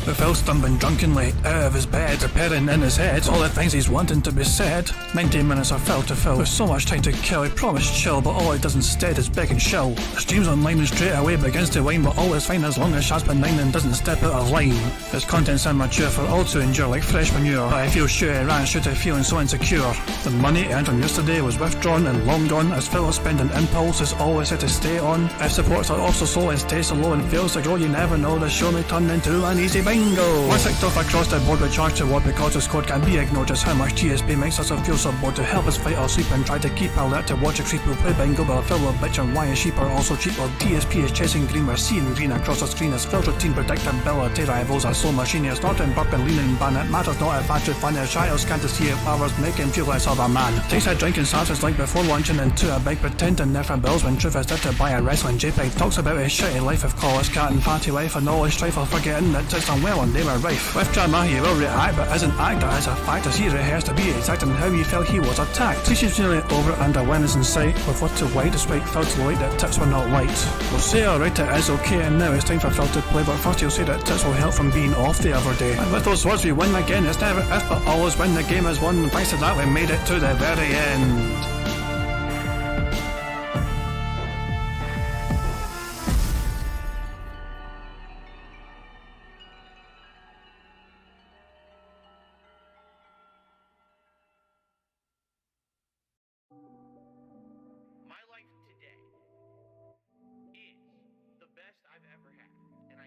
With Phil stumbling drunkenly out of his bed, preparing in his head all the things he's wanting to be said. 19 minutes of Phil to Phil, with so much time to kill. He promised chill, but all he does instead is beg and shill. The stream's online and straight away begins to whine, but all is fine as long as Shaz's benign and doesn't step out of line. His content's immature for all to endure like fresh manure, but I feel sure he ran straight to feeling so insecure. The money earned from yesterday was withdrawn and long gone, as Phil's spending impulse is always set to stay on. If supports are also slow and stays so low and fails to grow, you never know, the show may turn into an easy bingo. Once ticked off across the board with charge toward because the squad can't be ignored. Just how much DSP makes us feel so bored to help us fight or sleep and try to keep alert to watch a creep who play bingo, but Phil will bitch on why his sheep are also cheap. While DSP is chasing green, we're seeing green across the screen as Phil's routine predictability rivals are so machine. It's not in burp and leaning ban, it matters not if actually fun as child can't see it powers make him feel less of a man. Takes a drink and starts his link before launching into a big pretending different bills when truth is there to buy a wrestling JPEG. Talks about his shitty life of college cat and party life and all his strife while forgetting that it's unwell and they were rife. With drama he will react but isn't act, that is a fact as he rehearsed to be exact in how he felt he was attacked. Teacher's nearly over and a win is in sight, with what to white despite Phil to light that tips were not light. We'll say alright it is okay and now it's time for Phil to play, but first he'll say that tips will help from being off the other day. And with those words we win again, it's never if but always when the game is won, and thanks to that we made it to the very end.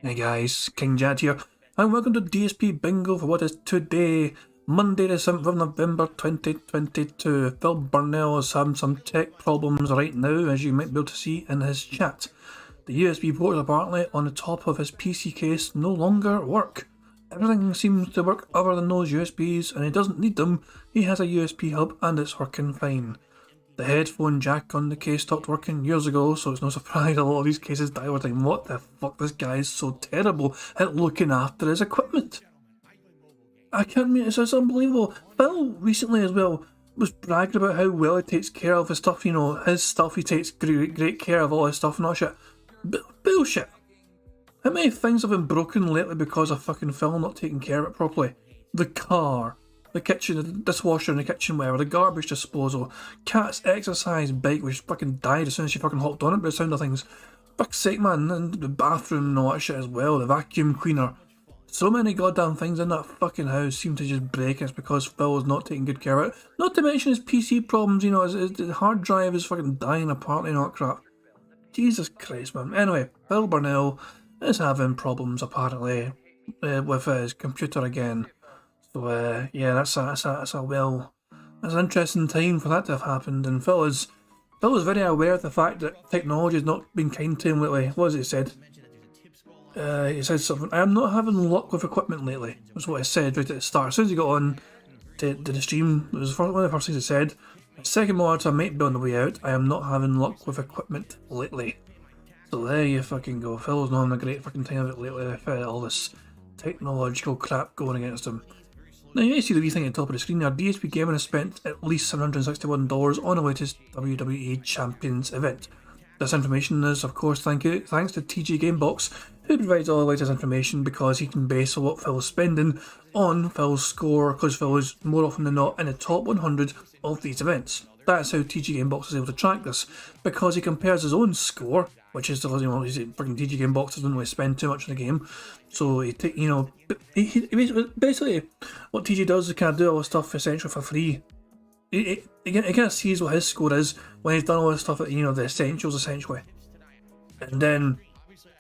Hey guys, King Jad here, and welcome to DSP Bingo for what is today, Monday the 7th of November 2022. Phil Burnell is having some tech problems right now, as you might be able to see in his chat. The USB ports apparently on the top of his PC case no longer work. Everything seems to work other than those USBs, and he doesn't need them. He has a USB hub and it's working fine. The headphone jack on the case stopped working years ago, so it's no surprise a lot of these cases die. We're thinking, what the fuck, this guy is so terrible at looking after his equipment. I can't mean it's unbelievable. Phil recently as well was bragging about how well he takes care of his stuff, you know, his stuff, he takes great care of all his stuff and all shit. Bullshit. How many things have been broken lately because of fucking Phil not taking care of it properly? The car, the kitchen, the dishwasher in the kitchen, whatever, the garbage disposal, Cat's exercise bike which fucking died as soon as she fucking hopped on it by the sound of things. Fuck's sake man, and the bathroom and all that shit as well, the vacuum cleaner. So many goddamn things in that fucking house seem to just break, and it's because Phil is not taking good care of it. Not to mention his PC problems, you know, his hard drive is fucking dying apparently and all that crap. Jesus Christ man. Anyway, Phil Burnell is having problems apparently with his computer again. So yeah, that's an interesting time for that to have happened, and Phil is very aware of the fact that technology has not been kind to him lately. What has he said? He said something, I am not having luck with equipment lately, was what he said right at the start. As soon as he got on to the stream, it was one of the first things he said. Second monitor might be on the way out, I am not having luck with equipment lately. So there you fucking go. Phil's not having a great fucking time of it lately with all this technological crap going against him. Now you see the wee thing at the top of the screen there. DSP Gaming has spent at least $761 on the latest WWE Champions event. This information is, of course, thanks to TG Gamebox, who provides all the latest information because he can base what Phil's spending on Phil's score, because Phil is more often than not in the top 100 of these events. That's how TG Gamebox is able to track this, because he compares his own score, which is, you know, fucking TG Gamebox doesn't really spend too much in the game, so he basically what TG does is kind of do all this stuff essentially for free. He kind of sees what his score is when he's done all this stuff, you know, the essentials essentially, and then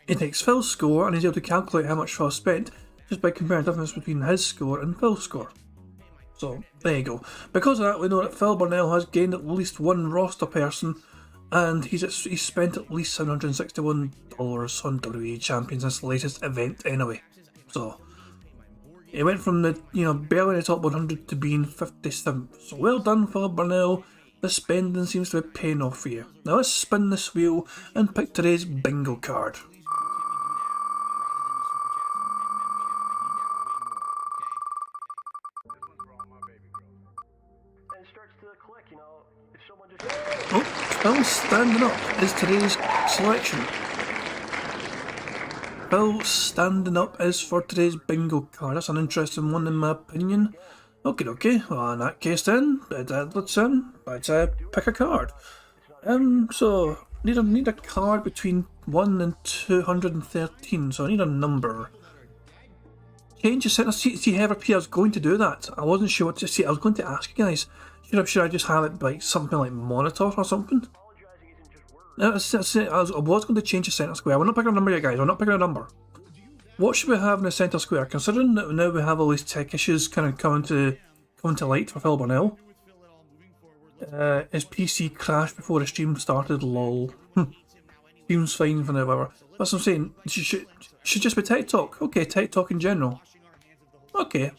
he takes Phil's score and he's able to calculate how much Phil spent just by comparing the difference between his score and Phil's score. So there you go. Because of that, we know that Phil Burnell has gained at least one roster person, and he's spent at least $761 on WWE Champions, this latest event anyway. So he went from the, you know, barely in the top 100 to being 57th. So well done, Phil Burnell. The spending seems to be paying off for you. Now let's spin this wheel and pick today's bingo card. Oh, Phil standing up is today's selection. Phil standing up is for today's bingo card. That's an interesting one in my opinion. Okay. Well, in that case then, let's pick a card. So need a card between 1 and 213. So I need a number. Change the sentence. See, Everp, I was going to do that. I wasn't sure what to see. I was going to ask you guys. Should I just have it like something like monitor or something? No, that's it. I was going to change the centre square. We're not picking a number yet, guys. We're not picking a number. What should we have in the centre square? Considering that now we have all these tech issues kind of coming to light for Phil Burnell. His PC crashed before the stream started. Lol. Stream's fine for now, whatever. That's what I'm saying. Should just be Tech Talk. Okay, Tech Talk in general. Okay.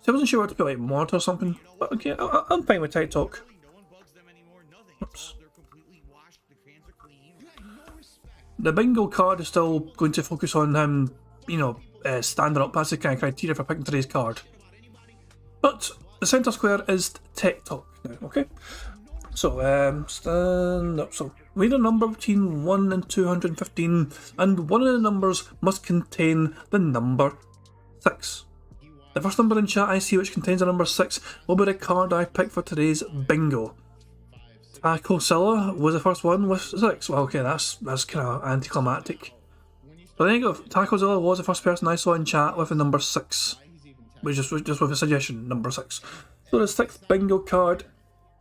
So I wasn't sure what to put, like monitor or something. But okay, I'm fine with Tech Talk. Oops. The bingo card is still going to focus on him, standing up. That's the kind of criteria for picking today's card. But the centre square is Tech Talk now, okay? So, stand up. So, we need a number between 1 and 215, and one of the numbers must contain the number 6. The first number in chat I see which contains the number 6 will be the card I picked for today's bingo. Tacosilla was the first one with 6. Well, okay, that's kind of anticlimactic. But there you go. Tacosilla was the first person I saw in chat with the number 6. Which just with a suggestion, number 6. So the 6th bingo card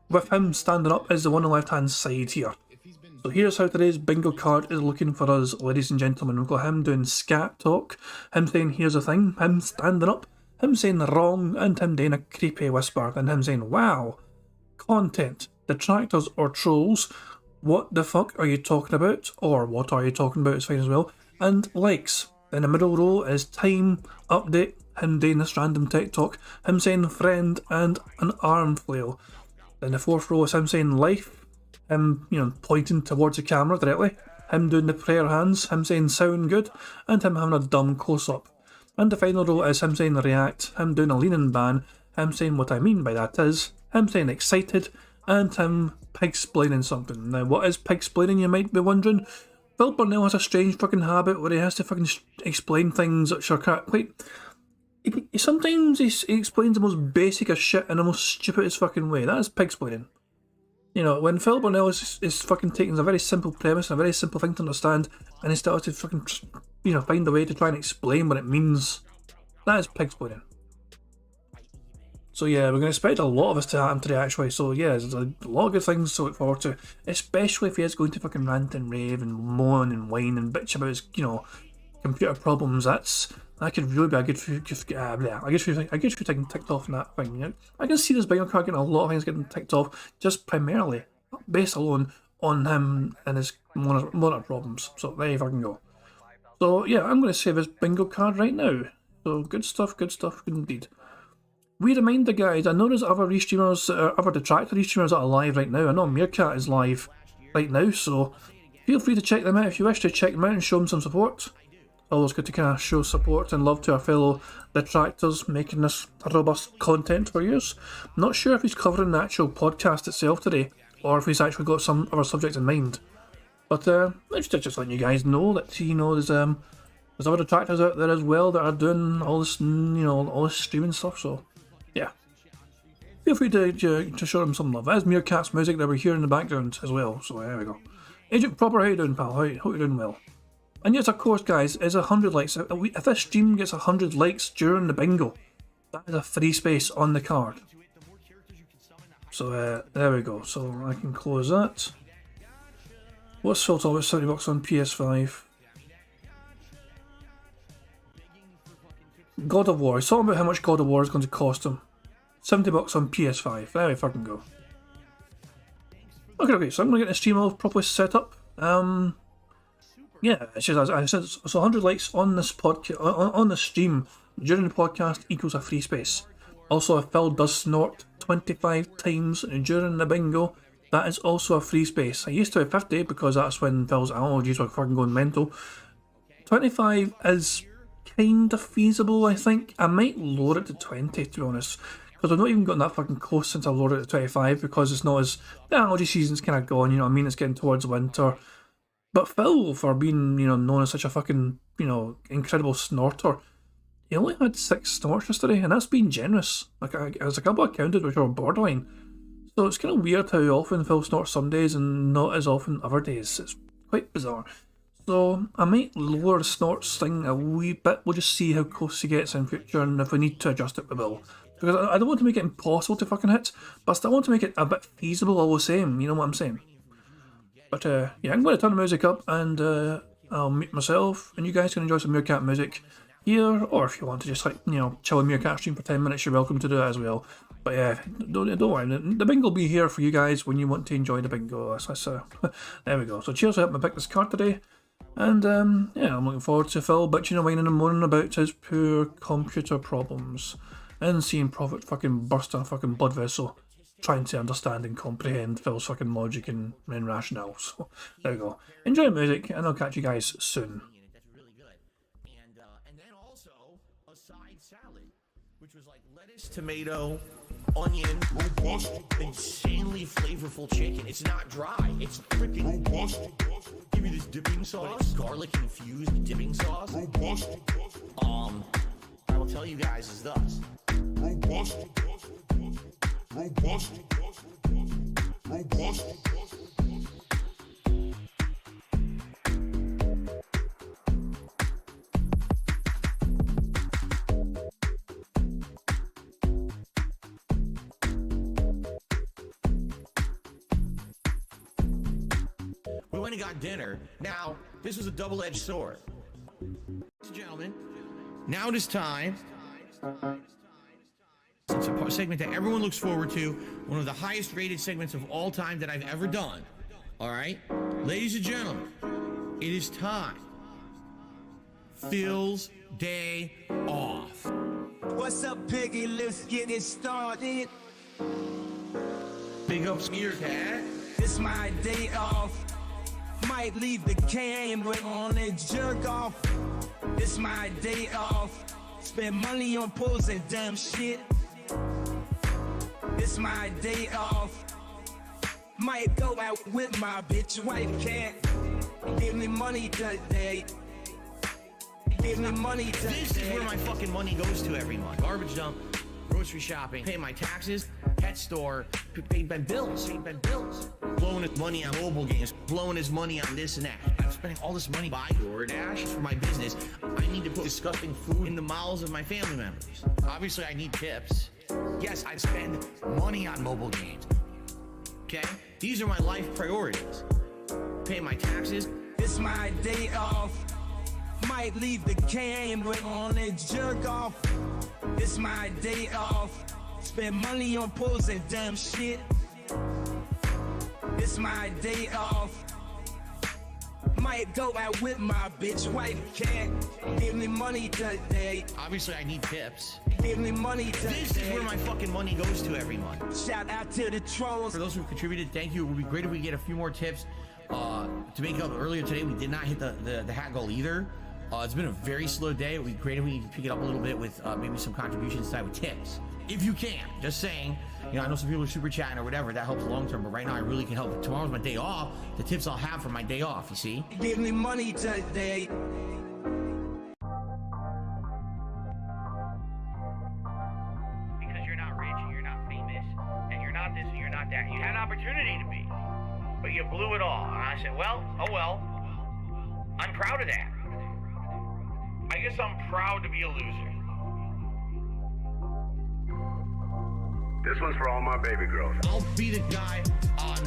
with him standing up is the one on the left hand side here. So here's how today's bingo card is looking for us, ladies and gentlemen. We've got him doing scat talk, him saying here's the thing, him standing up, him saying wrong, and him doing a creepy whisper, and him saying wow. Content. Detractors or trolls, what the fuck are you talking about? Or what are you talking about is fine as well. And likes. In the middle row is time, update, him doing this random tech talk, him saying friend, and an arm flail. Then the 4th row is him saying life, him pointing towards the camera directly, him doing the prayer hands, him saying sound good, and him having a dumb close up. And the final row is him saying react, him doing a leaning ban, him saying what I mean by that is, him saying excited, and him pig-splaining something. Now, what is pig-splaining, you might be wondering? Phil Burnell has a strange fucking habit where he has to fucking explain things which are quite... Sometimes he explains the most basic of shit in the most stupidest fucking way. That is pig-splaining. When Phil Burnell is fucking taking a very simple premise and a very simple thing to understand, and he starts to fucking, find a way to try and explain what it means, that is pig-splaining. So yeah, we're going to expect a lot of us to happen today actually, so yeah, there's a lot of good things to look forward to, especially if he is going to fucking rant and rave and moan and whine and bitch about his, computer problems. That could really be a good few things ticked off in that thing. I can see this bingo card getting a lot of things getting ticked off, just primarily, based alone on him and his monitor problems, so there you fucking go. So yeah, I'm going to save his bingo card right now, so good stuff indeed. We remind the guys, I know there's other restreamers, other detractor restreamers that are live right now. I know Meerkat is live right now, so feel free to check them out if you wish to check them out and show them some support. Always good to kind of show support and love to our fellow detractors making this robust content for you. Not sure if he's covering the actual podcast itself today, or if he's actually got some other subject in mind. But just letting you guys know that there's other detractors out there as well that are doing all this, all this streaming stuff. So yeah, feel free to show them some love. As Meerkat's music that we're hearing in the background as well. So there we go. Agent Proper, how you doing, pal? Hope you're doing well. And yes, of course, guys, is 100 likes. If this stream gets 100 likes during the bingo, that is a free space on the card. So there we go. So I can close that. What's Phil talking about? $70 on PS5. God of War. He's talking about how much God of War is going to cost him. $70 on PS5. There we fucking go. Okay, so I'm going to get the stream all properly set up. Yeah, it's just, as I said, so 100 likes on this podcast, on the stream during the podcast equals a free space. Also, if Phil does snort 25 times during the bingo, that is also a free space. I used to have 50 because that's when Phil's allergies were fucking going mental. 25 is kind of feasible, I think. I might lower it to 20, to be honest, because I've not even gotten that fucking close since I lowered it to 25, because it's not as, the allergy season's kind of gone, you know what I mean, it's getting towards winter. But Phil, for being, known as such a fucking, incredible snorter, he only had 6 snorts yesterday, and that's being generous. Like, there's a couple I counted which were borderline. So it's kind of weird how often Phil snorts some days and not as often other days. It's quite bizarre. So I might lower the snorts thing a wee bit. We'll just see how close he gets in future, and if we need to adjust it, we will. Because I don't want to make it impossible to fucking hit, but I still want to make it a bit feasible all the same, you know what I'm saying? But yeah, I'm going to turn the music up, and I'll mute myself, and you guys can enjoy some Meerkat music here, or if you want to just chill in Meerkat stream for 10 minutes, you're welcome to do that as well. But yeah, don't worry, the bingo will be here for you guys when you want to enjoy the bingo. There we go. So cheers, I helped me pick this card today. And yeah, I'm looking forward to Phil bitching whining and moaning about his poor computer problems. And seeing Prophet fucking burst a fucking blood vessel, trying to understand and comprehend Phil's fucking logic and rationale. So there we go. Enjoy the music, and I'll catch you guys soon. That's really good. And then also a side salad, which was like lettuce, tomato, onion, robust, insanely flavorful chicken. It's not dry. It's freaking robust. Give me this dipping sauce, garlic infused dipping sauce. Robust. I will tell you guys is thus. Robust. Robust. Robust. We went and got dinner. Now, this was a double-edged sword. Ladies and gentlemen, now it is time. It's a segment that everyone looks forward to. One of the highest rated segments of all time that I've ever done. All right? Ladies and gentlemen, it is time. Phil's day off. What's up, Piggy? Let's get it started. Big up Meerkat. It's my day off. Might leave the camera on and jerk off. It's my day off. Spend money on posing damn shit. It's my day off. Might go out with my bitch wife cat. Give me money today. Give me money today. This is where my fucking money goes to every month. Garbage dump, grocery shopping, pay my taxes, pet store, pay my bills, blowing his money on mobile games, blowing his money on this and that. I'm spending all this money by DoorDash for my business. I need to put disgusting food in the mouths of my family members. Obviously, I need tips. Yes, I spend money on mobile games. Okay? These are my life priorities. Pay my taxes. It's my day off. Might leave the camera on and jerk off. It's my day off. Spend money on posing damn shit. It's my day off. Might go out with my bitch wife cat. Give me money today. Obviously, I need tips. Give me money today. This is where my fucking money goes to every month. Shout out to the trolls. For those who contributed, thank you. It would be great if we get a few more tips. To make up earlier today, we did not hit the hat goal either. It's been a very slow day. It would be great if we could pick it up a little bit with maybe some contributions side with tips. If you can. Just saying. You know, I know some people are super chatting or whatever. That helps long term. But right now, I really can help. Tomorrow's my day off. The tips I'll have for my day off, you see? Give me money today. Because you're not rich and you're not famous and you're not this and you're not that. You had an opportunity to be, but you blew it all. And I said, well, oh well. I'm proud of that. I guess I'm proud to be a loser. This one's for all my baby girls. I'll be the guy on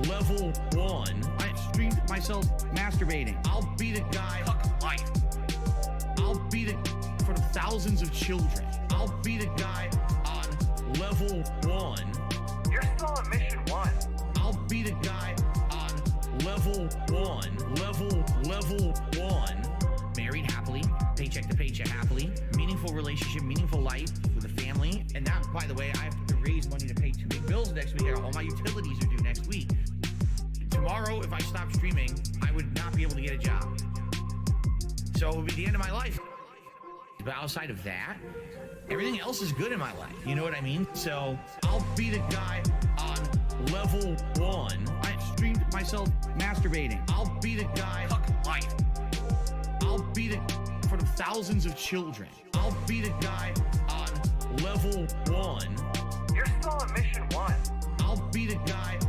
level 1. I streamed myself masturbating. I'll be the guy. Fuck life. I'll be the for the thousands of children. I'll be the guy on level 1. You're still on mission 1. I'll be the guy on level 1. Level 1. Married happily, paycheck to paycheck happily, meaningful relationship, meaningful life with a family. And that, by the way, I have to raise money to pay 2 big bills next week. All my utilities are due next week. Tomorrow, if I stop streaming, I would not be able to get a job. So it would be the end of my life. But outside of that, everything else is good in my life. You know what I mean? So I'll be the guy on level 1. I streamed myself myself masturbating. I'll be the guy. Fuck life. I'll be the in front of thousands of children. I'll be the guy on level 1. You're still on mission 1. I'll be the guy.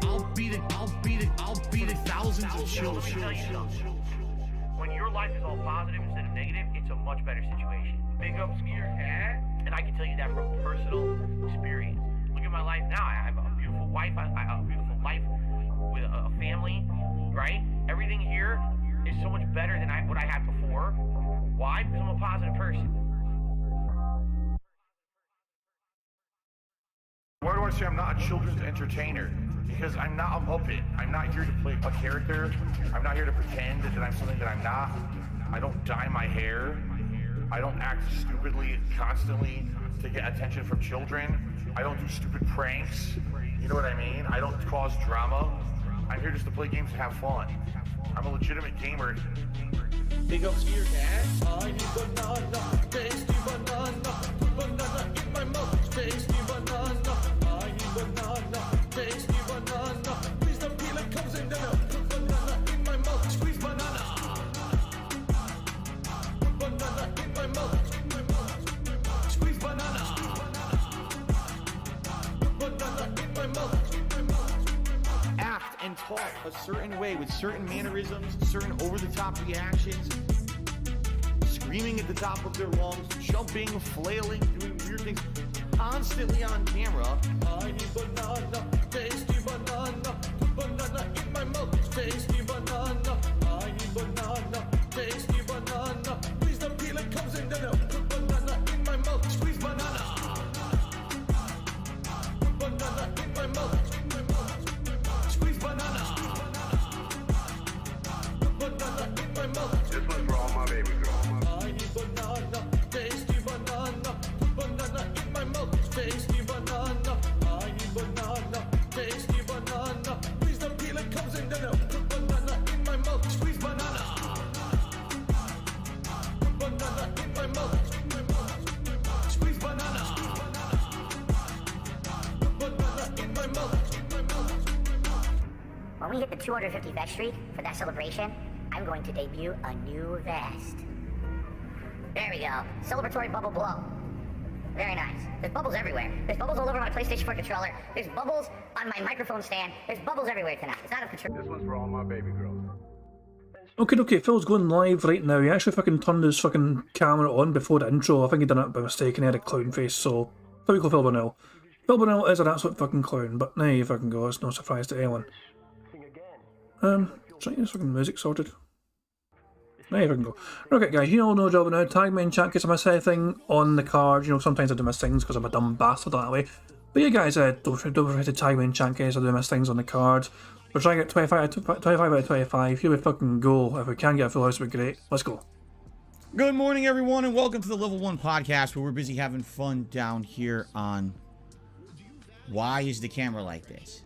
I'll be the thousands of children. Tell you something. When your life is all positive instead of negative, it's a much better situation. Big up, Skier. And I can tell you that from personal experience. Look at my life now. I have a beautiful wife. I have a beautiful life with a family, right? Everything here is so much better than what I had before. Why? Because I'm a positive person. Why do I say I'm not a children's entertainer? Because I'm not a Muppet. I'm not here to play a character. I'm not here to pretend that I'm something that I'm not. I don't dye my hair. I don't act stupidly constantly to get attention from children. I don't do stupid pranks. You know what I mean? I don't cause drama. I'm here just to play games and have fun. I'm a legitimate gamer. Big up Skier Cat. I need banana, tasty banana. Put banana in my mouth, tasty banana. I need banana, tasty banana. Please don't peel it, comes in the milk. Put banana in my mouth, squeeze banana. Put banana in my mouth, squeeze banana. Put banana in my mouth. Act and talk a certain way with certain mannerisms, certain over-the-top reactions, screaming at the top of their lungs, jumping, flailing, doing weird things, constantly on camera. I need banana, tasty banana, put banana in my mouth, tasty banana. I need banana, tasty banana. Please don't peel it, comes in the milk. Put banana in my mouth, squeeze banana. Put banana in my mouth. Squeeze banana. Banana in my mouth. This one's for all my baby girls. I need banana, tasty banana. Put banana in my mouth, tasty banana. I need banana, tasty banana. Please don't peel it, comes in the milk. Put banana in my mouth, squeeze banana. Put banana in my mouth, squeeze banana. Put banana in my mouth. When we hit the 250 vest streak for that celebration, I'm going to debut a new vest. There we go. Celebratory bubble blow. Very nice. There's bubbles everywhere. There's bubbles all over my PlayStation 4 controller. There's bubbles on my microphone stand. There's bubbles everywhere tonight. It's not a control. This one's for all my baby girls. Okay, Phil's going live right now. He actually fucking turned his fucking camera on before the intro. I think he done it by mistake and he had a clown face, so there we go, Phil Burnell. Phil Burnell is an absolute fucking clown, but there you fucking go. It's no surprise to anyone. Trying to get fucking music sorted. There you fucking go. Okay, guys, you all know the job now. Tag me in chat because I miss anything on the card. You know, sometimes I do miss things because I'm a dumb bastard that way. But yeah, guys, don't forget to tag me in chat, guys. I do miss things on the card. We're trying to get 25 out of 25. Here we fucking go. If we can get a full house, it would be great. Let's go. Good morning, everyone, and welcome to the Level 1 podcast, where we're busy having fun down here on Why Is the Camera Like This?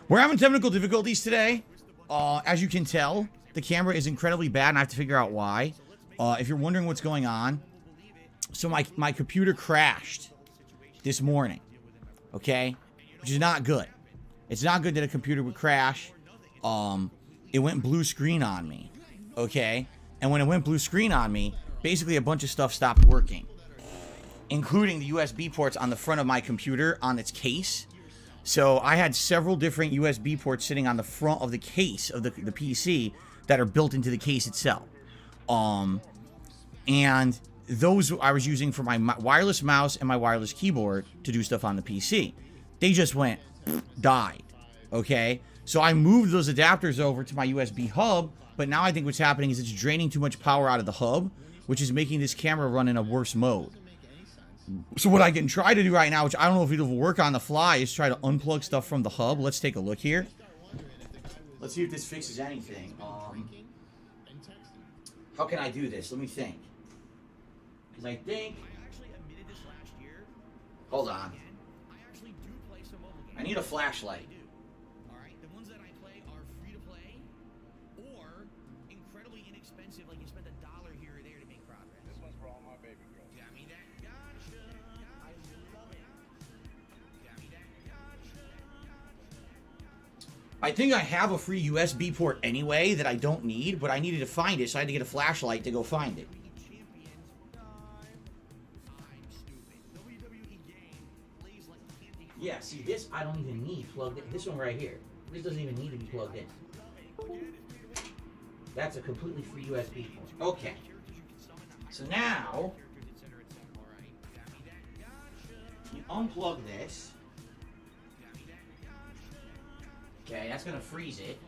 We're having technical difficulties today. As you can tell, the camera is incredibly bad, and I have to figure out why. If you're wondering what's going on, so my computer crashed this morning, okay? Which is not good. It's not good that a computer would crash. It went blue screen on me, okay? And when it went blue screen on me, basically a bunch of stuff stopped working, including the USB ports on the front of my computer on its case. So I had several different USB ports sitting on the front of the case of the PC that are built into the case itself. And those I was using for my wireless mouse and my wireless keyboard to do stuff on the PC. They just went, died, okay? So I moved those adapters over to my USB hub, but now I think what's happening is it's draining too much power out of the hub, which is making this camera run in a worse mode. So what I can try to do right now, which I don't know if it'll work on the fly, is try to unplug stuff from the hub. Let's take a look here. Let's see if this fixes anything. How can I do this? Let me think. Because I think... Hold on. I need a flashlight. Alright, the ones that I play are free to play or incredibly inexpensive, like you spend $1 here or there to make progress. This one's for all my baby girls. Got me that gotcha. I love I think I have a free USB port anyway that I don't need, but I needed to find it, so I had to get a flashlight to go find it. Yeah, see, this I don't even need plugged in. This one right here. This doesn't even need to be plugged in. That's a completely free USB port. Okay. So now, you unplug this. Okay, that's going to freeze it.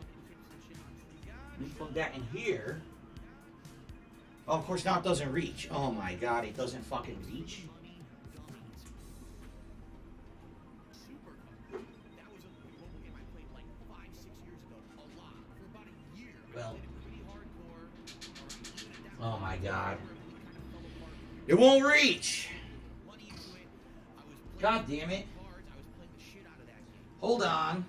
You plug that in here. Oh, of course, now it doesn't reach. Oh my god, it doesn't fucking reach. Well, oh my god. It won't reach. God damn it. Hold on.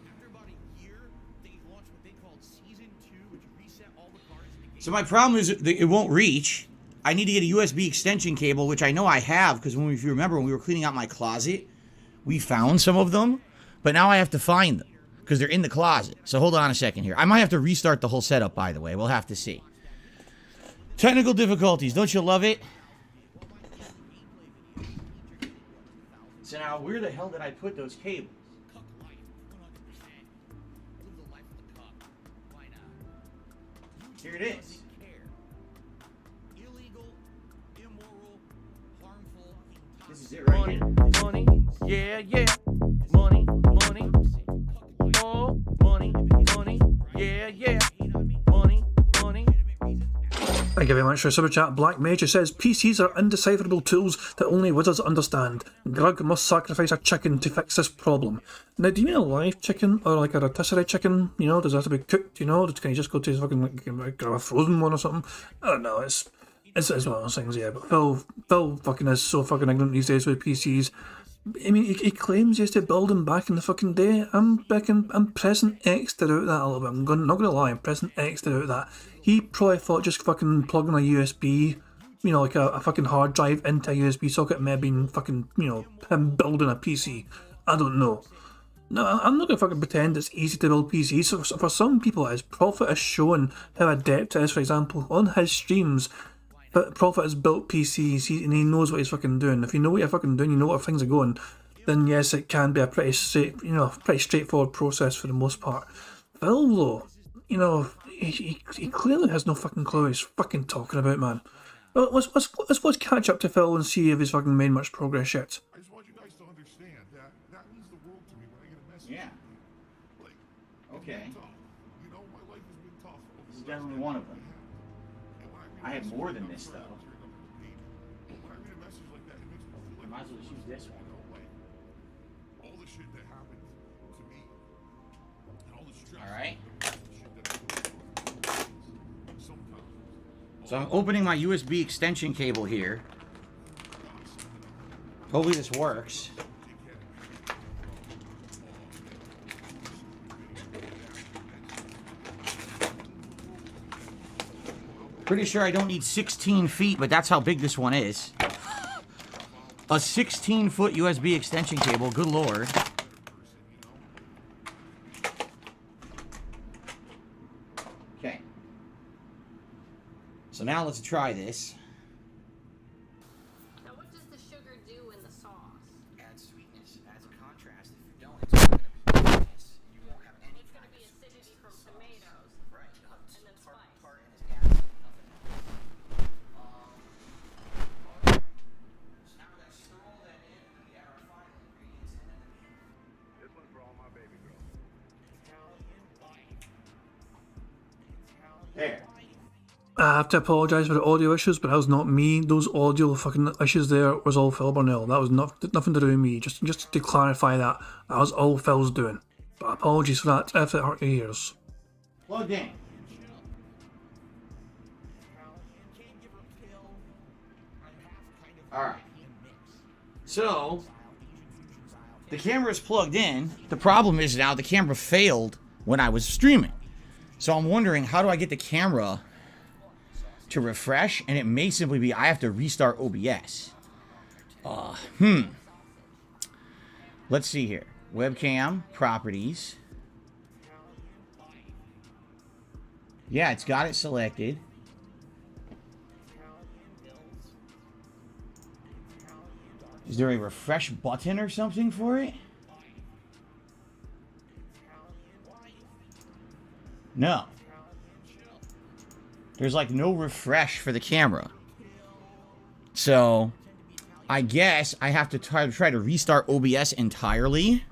So my problem is that it won't reach. I need to get a USB extension cable, which I know I have, because if you remember when we were cleaning out my closet, we found some of them, but now I have to find them because they're in the closet. So hold on a second here. I might have to restart the whole setup, by the way. We'll have to see. Technical difficulties. Don't you love it? So now, where the hell did I put those cables? Here it is. This is it right here. Money, yeah, yeah. Money, money. Oh, money, money, yeah, yeah. Money, money. Thank you very much for your super chat. Black Major says, PCs are indecipherable tools that only wizards understand. Grug must sacrifice a chicken to fix this problem. Now, do you mean a live chicken or like a rotisserie chicken? You know, does it have to be cooked? You know, can you just go to fucking like grab a frozen one or something? I don't know. It's one of those things, yeah. But Phil fucking is so fucking ignorant these days with PCs. I mean, he claims he used to build them back in the fucking day. I'm pressing X'd out that a little bit. Not gonna lie, I'm pressing X'd out that. He probably thought just fucking plugging a USB, you know, like a fucking hard drive into a USB socket may have been fucking, you know, him building a PC. I don't know. No, I'm not gonna fucking pretend it's easy to build PCs. So for some people, his Prophet is showing how adept it is. For example, on his streams, Prophet has built PCs and he knows what he's fucking doing. If you know what you're fucking doing, you know where things are going, then yes, it can be a pretty straightforward process for the most part. Phil, though, you know, he clearly has no fucking clue what he's fucking talking about, man. Well, let's catch up to Phil and see if he's fucking made much progress yet. I just want you guys to understand that means the world to me when I get a message. Yeah. Like, okay. Tough. You know, my life has been tough. This is definitely one of them. I have more than this, though. When I read a message like that, it makes me feel like I might as well just use this one. All the shit that happened to me, and all the stress. All right. Sometimes. So I'm opening my USB extension cable here. Hopefully this works. Pretty sure I don't need 16 feet, but that's how big this one is. A 16-foot USB extension cable, good lord. Okay. So now let's try this. Now what does the sugar do in the sauce? Adds sweetness, adds a contrast. If you don't, it's going to be bitterness. You won't have any. It's going to be acidity from tomatoes. Right. You'll have And then spice. tart and it's acid. Nothing else. So now we're going to stir all that in, and we add our final ingredients, and then This one's for all my baby girls. There. I have to apologise for the audio issues, but that was not me. Those audio fucking issues there was all Phil Burnell. That was nothing to do with me. Just to clarify that was all Phil's doing. But apologies for that if it hurt your ears. Plugged in. Alright. So, the camera's plugged in. The problem is now the camera failed when I was streaming. So I'm wondering, how do I get the camera to refresh? And it may simply be I have to restart OBS. Let's see here. Webcam, properties. Yeah, it's got it selected. Is there a refresh button or something for it? No. There's like no refresh for the camera. So, I guess I have to try to restart OBS entirely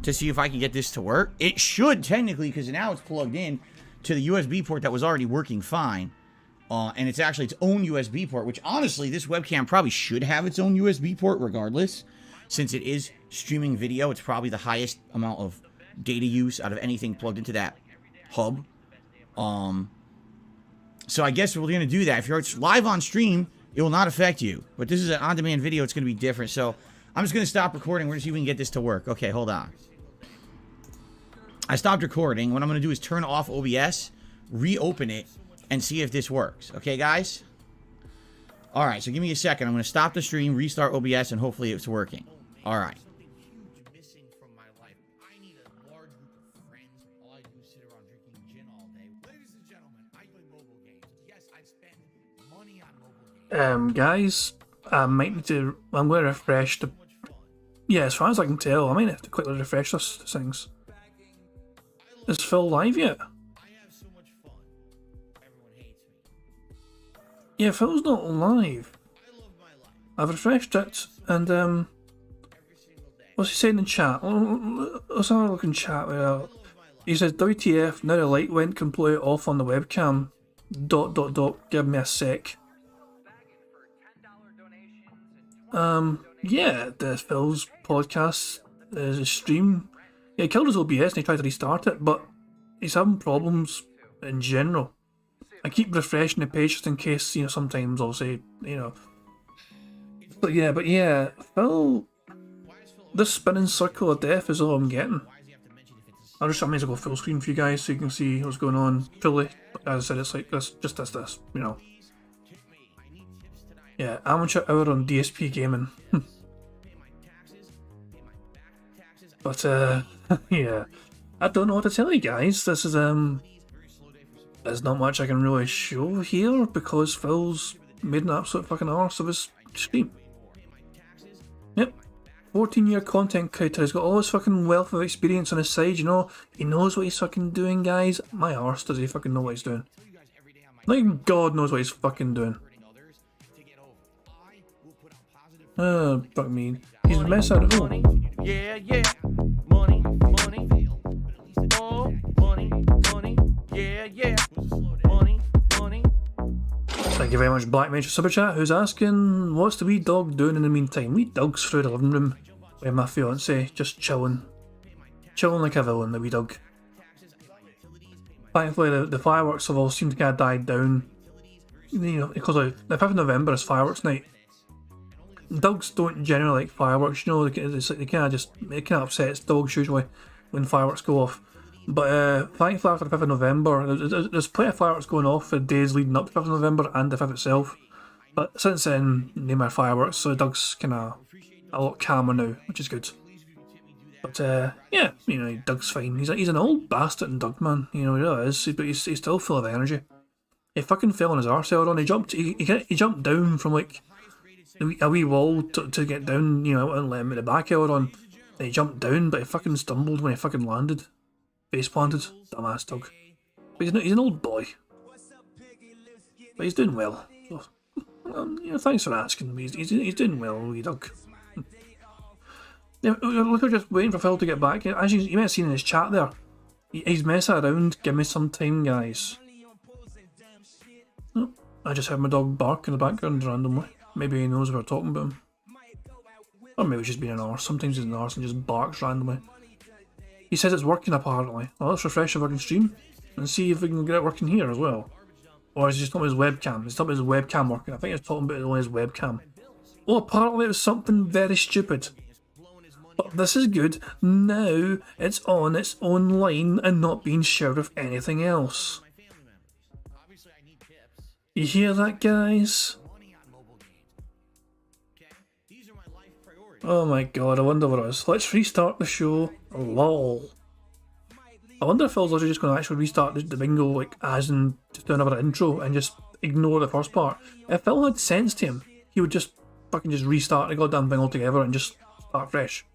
to see if I can get this to work. It should technically, because now it's plugged in to the USB port that was already working fine. And it's actually its own USB port, which honestly, this webcam probably should have its own USB port regardless. Since it is streaming video, it's probably the highest amount of data use out of anything plugged into that hub. So I guess we're going to do that. If you're live on stream, it will not affect you. But this is an on-demand video. It's going to be different. So I'm just going to stop recording. We're going to see if we can get this to work. Okay, hold on. I stopped recording. What I'm going to do is turn off OBS, reopen it, and see if this works. Okay, guys? All right, so give me a second. I'm going to stop the stream, restart OBS, and hopefully it's working. All right. Guys, I might need to. I'm going to refresh the. Yeah, as far as I can tell, I might have to quickly refresh this things. Is Phil live yet? Yeah, Phil's not live. I've refreshed it, and what's he saying in chat? Let's have a look in chat. He says, WTF, now the light went completely off on the webcam. ... Give me a sec. Yeah, the Phil's podcast is a stream. Yeah, he killed his OBS and he tried to restart it, but he's having problems in general. I keep refreshing the page just in case, you know, sometimes I'll say, you know. But yeah, Phil, this spinning circle of death is all I'm getting. I may as well go full screen for you guys so you can see what's going on fully. As I said, it's like this, just this, you know. Yeah, amateur hour on DSP gaming. But yeah, I don't know what to tell you guys. This is there's not much I can really show here because Phil's made an absolute fucking arse of his stream. Yep, 14-year content creator. He's got all his fucking wealth of experience on his side. You know, he knows what he's fucking doing, guys. My arse, does he fucking know what he's doing? Not even God knows what he's fucking doing. Fuck me. He's messing up. Yeah, yeah. Money, money. Oh, money, money. Yeah, yeah. Money, money. Thank you very much, Black Major Super Chat, who's asking, what's the wee dog doing in the meantime? Wee dog's through the living room with my fiance, just chilling. Chilling like a villain, the wee dog. Thankfully, the fireworks have all seemed to kind of died down. You know, because the 5th of November is fireworks night. Dogs don't generally like fireworks, you know, it's like it kind of upsets dogs usually when fireworks go off. But thankfully after the 5th of November, there's plenty of fireworks going off for days leading up to the 5th of November and the 5th itself. But since then, no more fireworks, so the dog's kind of a lot calmer now, which is good. But yeah, you know, Doug's fine. He's an old bastard, Doug, man. You know, he really is, but he's still full of energy. He fucking fell on his arse earlier on. He jumped down from like a wee wall to get down, you know, and let him at the back earlier on. And he jumped down, but he fucking stumbled when he fucking landed. Face planted. Dumbass Doug. But he's an old boy. But he's doing well. So, you know, thanks for asking. He's doing well, wee Doug. Yeah, we're just waiting for Phil to get back. As you might have seen in his chat there, he's messing around. Give me some time, guys. Oh, I just heard my dog bark in the background randomly. Maybe he knows we're talking about him. Or maybe he's just being an arse. Sometimes he's an arse and just barks randomly. He says it's working apparently. Well, let's refresh the fucking stream and see if we can get it working here as well. Or is he just talking about his webcam? He's talking about his webcam working. I think he's talking about only his webcam. Oh, apparently it was something very stupid. But this is good. Now it's on its own line and not being shared with anything else. You hear that, guys? Oh my god, I wonder what it is. Let's restart the show. LOL. I wonder if Phil's just going to actually restart the bingo, like, as in just do another intro and just ignore the first part. If Phil had sense to him, he would just fucking just restart the goddamn thing altogether and just start fresh.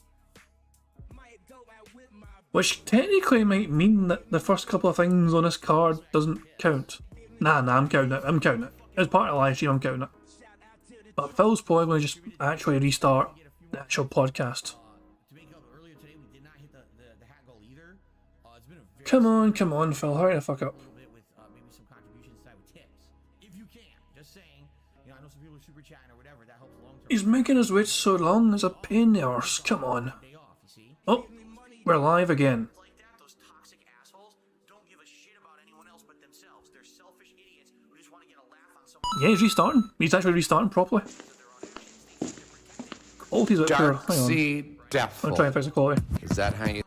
Which technically might mean that the first couple of things on this card doesn't count. Nah, I'm counting it. As part of the live stream, I'm counting it. But Phil's probably going to just actually restart the actual podcast. Come on, Phil, hurry the fuck up. He's making his wait so long as a pain in the arse, come on. Oh, we're live again. Yeah, he's restarting. He's actually restarting properly. Quality's up here. Hang on. Devil. I'm trying to fix the quality. Is that how you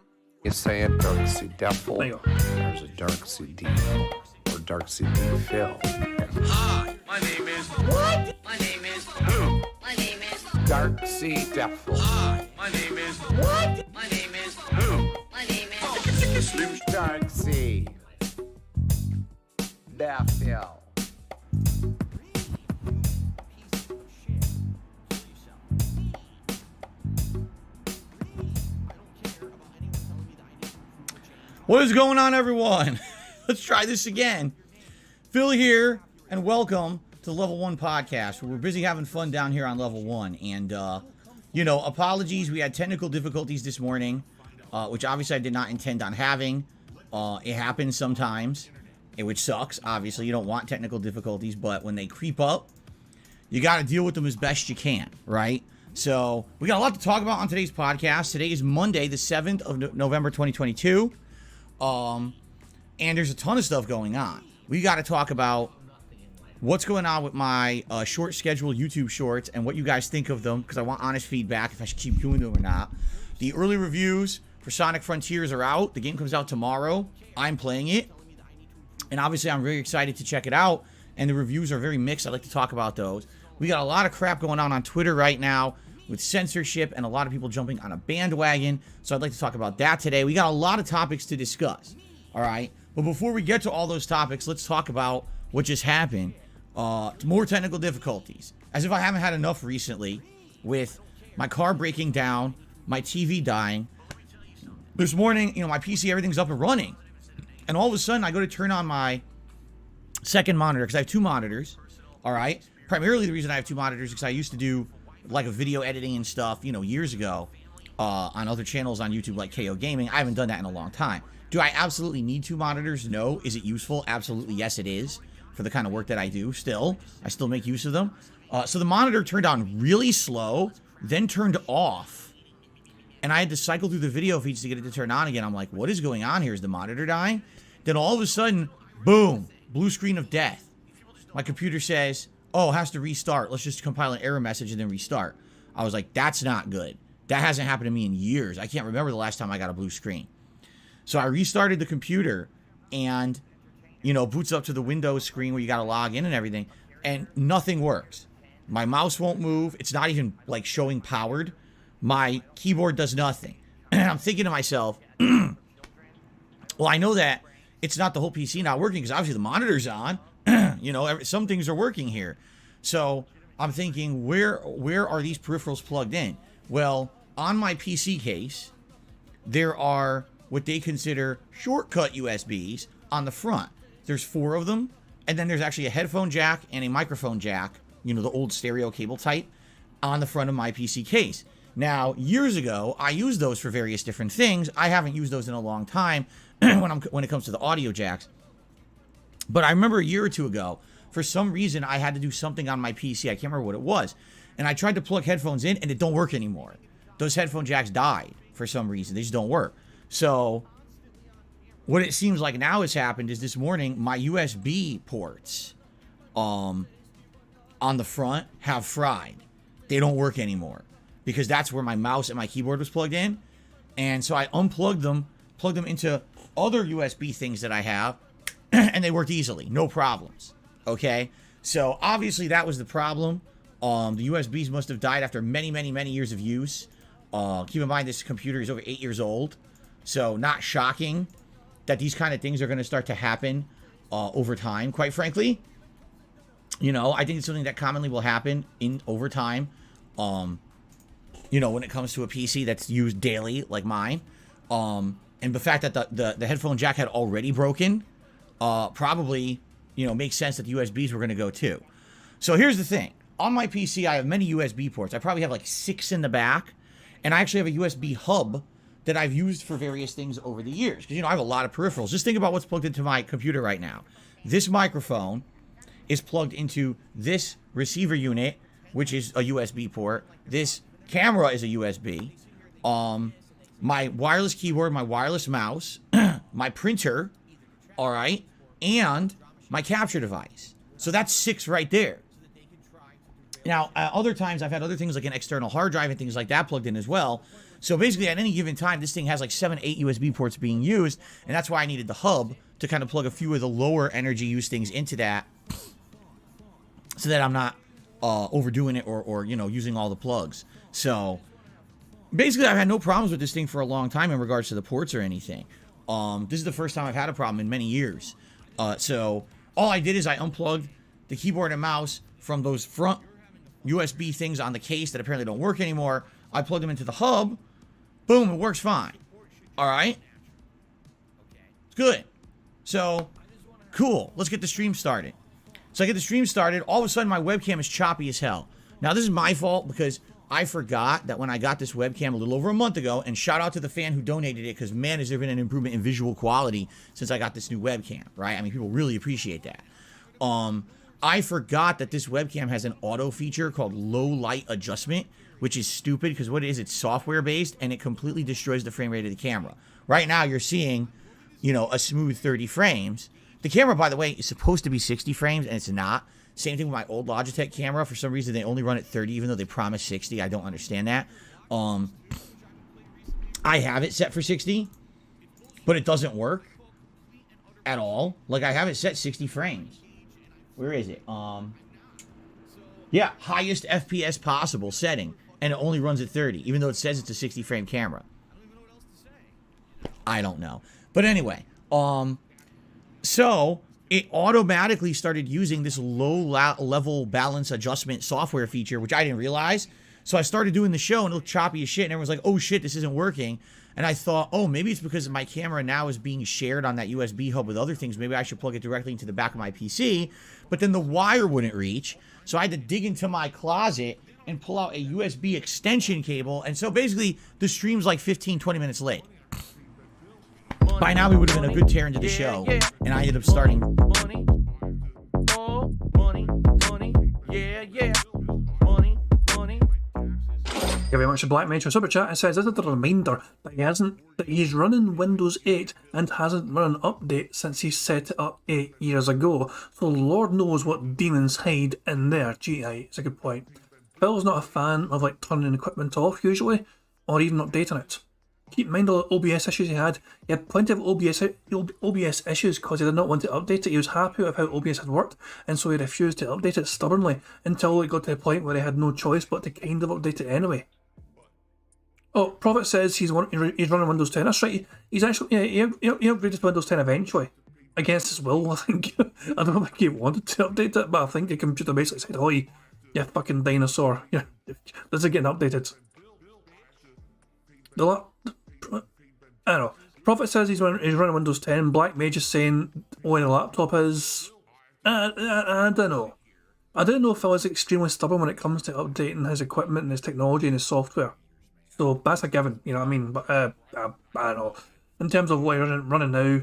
say it? Dark Sea Devil. There you go. There's a Dark Sea Devil or Dark Sea Phil. Hi, my name is. What? My name is. Who? My name is. Dark Sea Devil. Hi, my name is. What? My name is. Who? My name is. Dark Sea Devil. What is going on, everyone? Let's try this again. Phil here, and welcome to the Level 1 podcast, where we're busy having fun down here on Level 1. And, apologies. We had technical difficulties this morning, which obviously I did not intend on having. It happens sometimes, which sucks. Obviously, you don't want technical difficulties, but when they creep up, you got to deal with them as best you can, right? So, we got a lot to talk about on today's podcast. Today is Monday, the 7th of November, 2022. And there's a ton of stuff going on. We got to talk about what's going on with my short schedule YouTube shorts and what you guys think of them, because I want honest feedback if I should keep doing them or not. The early reviews for Sonic Frontiers are out. The game comes out tomorrow. I'm playing it. And obviously I'm very excited to check it out. And the reviews are very mixed. I'd like to talk about those. We got a lot of crap going on Twitter right now with censorship and a lot of people jumping on a bandwagon. So I'd like to talk about that today. We got a lot of topics to discuss. All right. But before we get to all those topics, let's talk about what just happened. More technical difficulties. As if I haven't had enough recently with my car breaking down, my TV dying. This morning, my PC, everything's up and running. And all of a sudden, I go to turn on my second monitor, because I have two monitors. All right. Primarily the reason I have two monitors is because I used to do like a video editing and stuff, years ago, on other channels on YouTube like KO Gaming. I haven't done that in a long time. Do I absolutely need two monitors? No. Is it useful? Absolutely, yes, it is. For the kind of work that I do, I still make use of them. So the monitor turned on really slow, then turned off. And I had to cycle through the video feeds to get it to turn on again. I'm like, what is going on here? Is the monitor dying? Then all of a sudden, boom, blue screen of death. My computer says, oh, it has to restart. Let's just compile an error message and then restart. I was like, that's not good. That hasn't happened to me in years. I can't remember the last time I got a blue screen. So I restarted the computer and, boots up to the Windows screen where you got to log in and everything, and nothing works. My mouse won't move. It's not even like showing powered. My keyboard does nothing. And I'm thinking to myself, well, I know that it's not the whole PC not working because obviously the monitor's on. Some things are working here. So I'm thinking, where are these peripherals plugged in? Well, on my PC case, there are what they consider shortcut USBs on the front. There's 4 of them. And then there's actually a headphone jack and a microphone jack, the old stereo cable type, on the front of my PC case. Now, years ago, I used those for various different things. I haven't used those in a long time when it comes to the audio jacks. But I remember a year or two ago, for some reason, I had to do something on my PC. I can't remember what it was. And I tried to plug headphones in, and it don't work anymore. Those headphone jacks died for some reason. They just don't work. So what it seems like now has happened is this morning, my USB ports on the front have fried. They don't work anymore because that's where my mouse and my keyboard was plugged in. And so I unplugged them, plugged them into other USB things that I have, and they worked easily. No problems. Okay? So obviously that was the problem. The USBs must have died after many, many, many years of use. Keep in mind this computer is over 8 years old. So not shocking. that these kind of things are going to start to happen over time, quite frankly. You know, I think it's something that commonly will happen over time. You know, when it comes to a PC that's used daily, like mine. And the fact that the headphone jack had already broken, probably, you know, makes sense that the USBs were going to go too. So here's the thing. On my PC, I have many USB ports. I probably have like 6 in the back. And I actually have a USB hub that I've used for various things over the years. Because, you know, I have a lot of peripherals. Just think about what's plugged into my computer right now. This microphone is plugged into this receiver unit, which is a USB port. This camera is a USB. My wireless keyboard, my wireless mouse, my printer, all right, and my capture device. So that's 6 right there. Now, other times I've had other things like an external hard drive and things like that plugged in as well. So basically, at any given time, this thing has like 7, 8 USB ports being used, and that's why I needed the hub to kind of plug a few of the lower energy use things into that, so that I'm not overdoing it or you know, using all the plugs. So basically, I've had no problems with this thing for a long time in regards to the ports or anything. This is the first time I've had a problem in many years. So all I did is I unplugged the keyboard and mouse from those front USB things on the case that apparently don't work anymore. I plugged them into the hub. Boom, it works fine. All right. It's good. So, cool. Let's get the stream started. So I get the stream started. All of a sudden, my webcam is choppy as hell. Now, this is my fault because I forgot that when I got this webcam a little over a month ago, and shout out to the fan who donated it, because man, has there been an improvement in visual quality since I got this new webcam, right? I mean, people really appreciate that. I forgot that this webcam has an auto feature called low light adjustment, which is stupid because what it is, it's software based and it completely destroys the frame rate of the camera. Right now you're seeing, you know, a smooth 30 frames. The camera, by the way, is supposed to be 60 frames and it's not. Same thing with my old Logitech camera. For some reason, they only run at 30 even though they promise 60. I don't understand that. I have it set for 60, but it doesn't work at all. Like, I have it set 60 frames. Where is it? Yeah, highest FPS possible setting, and it only runs at 30, even though it says it's a 60 frame camera. I don't know. But anyway, so it automatically started using this low level balance adjustment software feature, which I didn't realize. So I started doing the show and it looked choppy as shit, and everyone's like, oh shit, this isn't working. And I thought, oh, maybe it's because my camera now is being shared on that USB hub with other things. Maybe I should plug it directly into the back of my PC. But then the wire wouldn't reach. So I had to dig into my closet and pull out a USB extension cable. And so basically, the stream's like 15, 20 minutes late. By now, we would have been a good tear into the show. And I ended up starting. Money, oh, money, money, yeah, yeah. Money, money. Thank you very much to Black Mage for Super Chat. It says, this is a reminder that he's running Windows 8 and hasn't run an update since he set it up 8 years ago. So Lord knows what demons hide in there. Gee, it's a good point. Phil's not a fan of like turning equipment off usually, or even updating it. Keep in mind all the OBS issues he had. He had plenty of OBS issues because he did not want to update it. He was happy with how OBS had worked, and so he refused to update it stubbornly until it got to the point where he had no choice but to kind of update it anyway. Oh, Prophet says he's running Windows 10. That's right. He's actually, yeah, he upgraded to Windows 10 eventually. Against his will, I think. I don't think he wanted to update it, but I think the computer basically said, oh, you fucking dinosaur. Yeah, this is getting updated. I don't know. Prophet says he's running Windows 10. Black Mage is saying, oh, the laptop is... I don't know. I don't know if Phil is extremely stubborn when it comes to updating his equipment and his technology and his software. So that's a given, you know what I mean? But I don't know. In terms of what he's running now,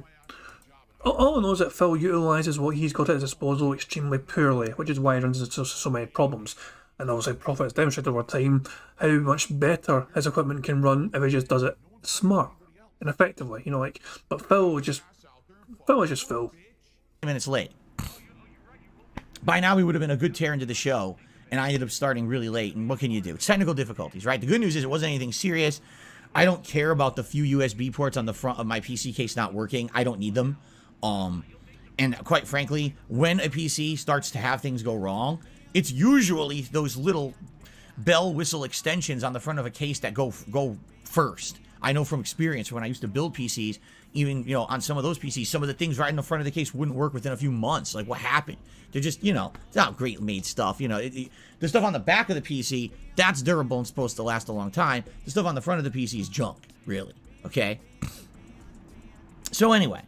all I know is that Phil utilises what he's got at his disposal extremely poorly, which is why he runs into so many problems. And obviously Prophet has demonstrated over time how much better his equipment can run if he just does it smart and effectively, you know, like. But Phil is just Phil. Minutes late. By now, we would have been a good tear into the show, and I ended up starting really late. And what can you do? It's technical difficulties, right? The good news is it wasn't anything serious. I don't care about the few USB ports on the front of my PC case not working. I don't need them. And quite frankly, when a PC starts to have things go wrong, it's usually those little bell whistle extensions on the front of a case that go first. I know from experience when I used to build PCs, even, you know, on some of those PCs, some of the things right in the front of the case wouldn't work within a few months. Like, what happened? They're just, you know, it's not great made stuff. You know, the stuff on the back of the PC, that's durable and supposed to last a long time. The stuff on the front of the PC is junk, really. Okay? So anyway,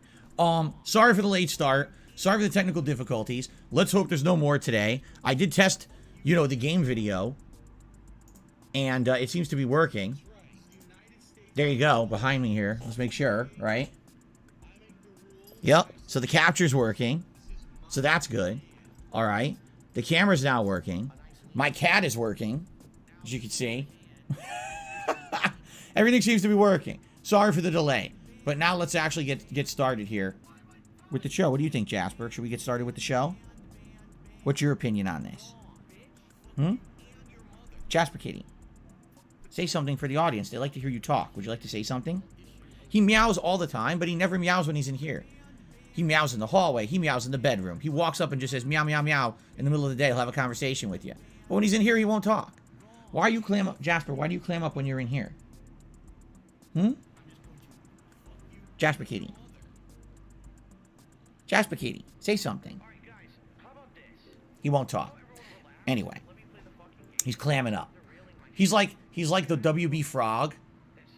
sorry for the late start. Sorry for the technical difficulties. Let's hope there's no more today. I did test, you know, the game video, and it seems to be working. There you go, behind me here. Let's make sure, right? Yep, so the capture's working. So that's good. All right. The camera's now working. My cat is working, as you can see. Everything seems to be working. Sorry for the delay. But now let's actually get started here with the show. What do you think, Jasper? Should we get started with the show? What's your opinion on this? Jasper Kitty, say something for the audience. They like to hear you talk. Would you like to say something? He meows all the time, but he never meows when he's in here. He meows in the hallway. He meows in the bedroom. He walks up and just says meow, meow, meow. In the middle of the day, he'll have a conversation with you. But when he's in here, he won't talk. Why are you clam up? Jasper, why do you clam up when you're in here? Jasper Kitty. Jasper Kitty, say something. He won't talk. Anyway, he's clamming up. He's like the WB Frog,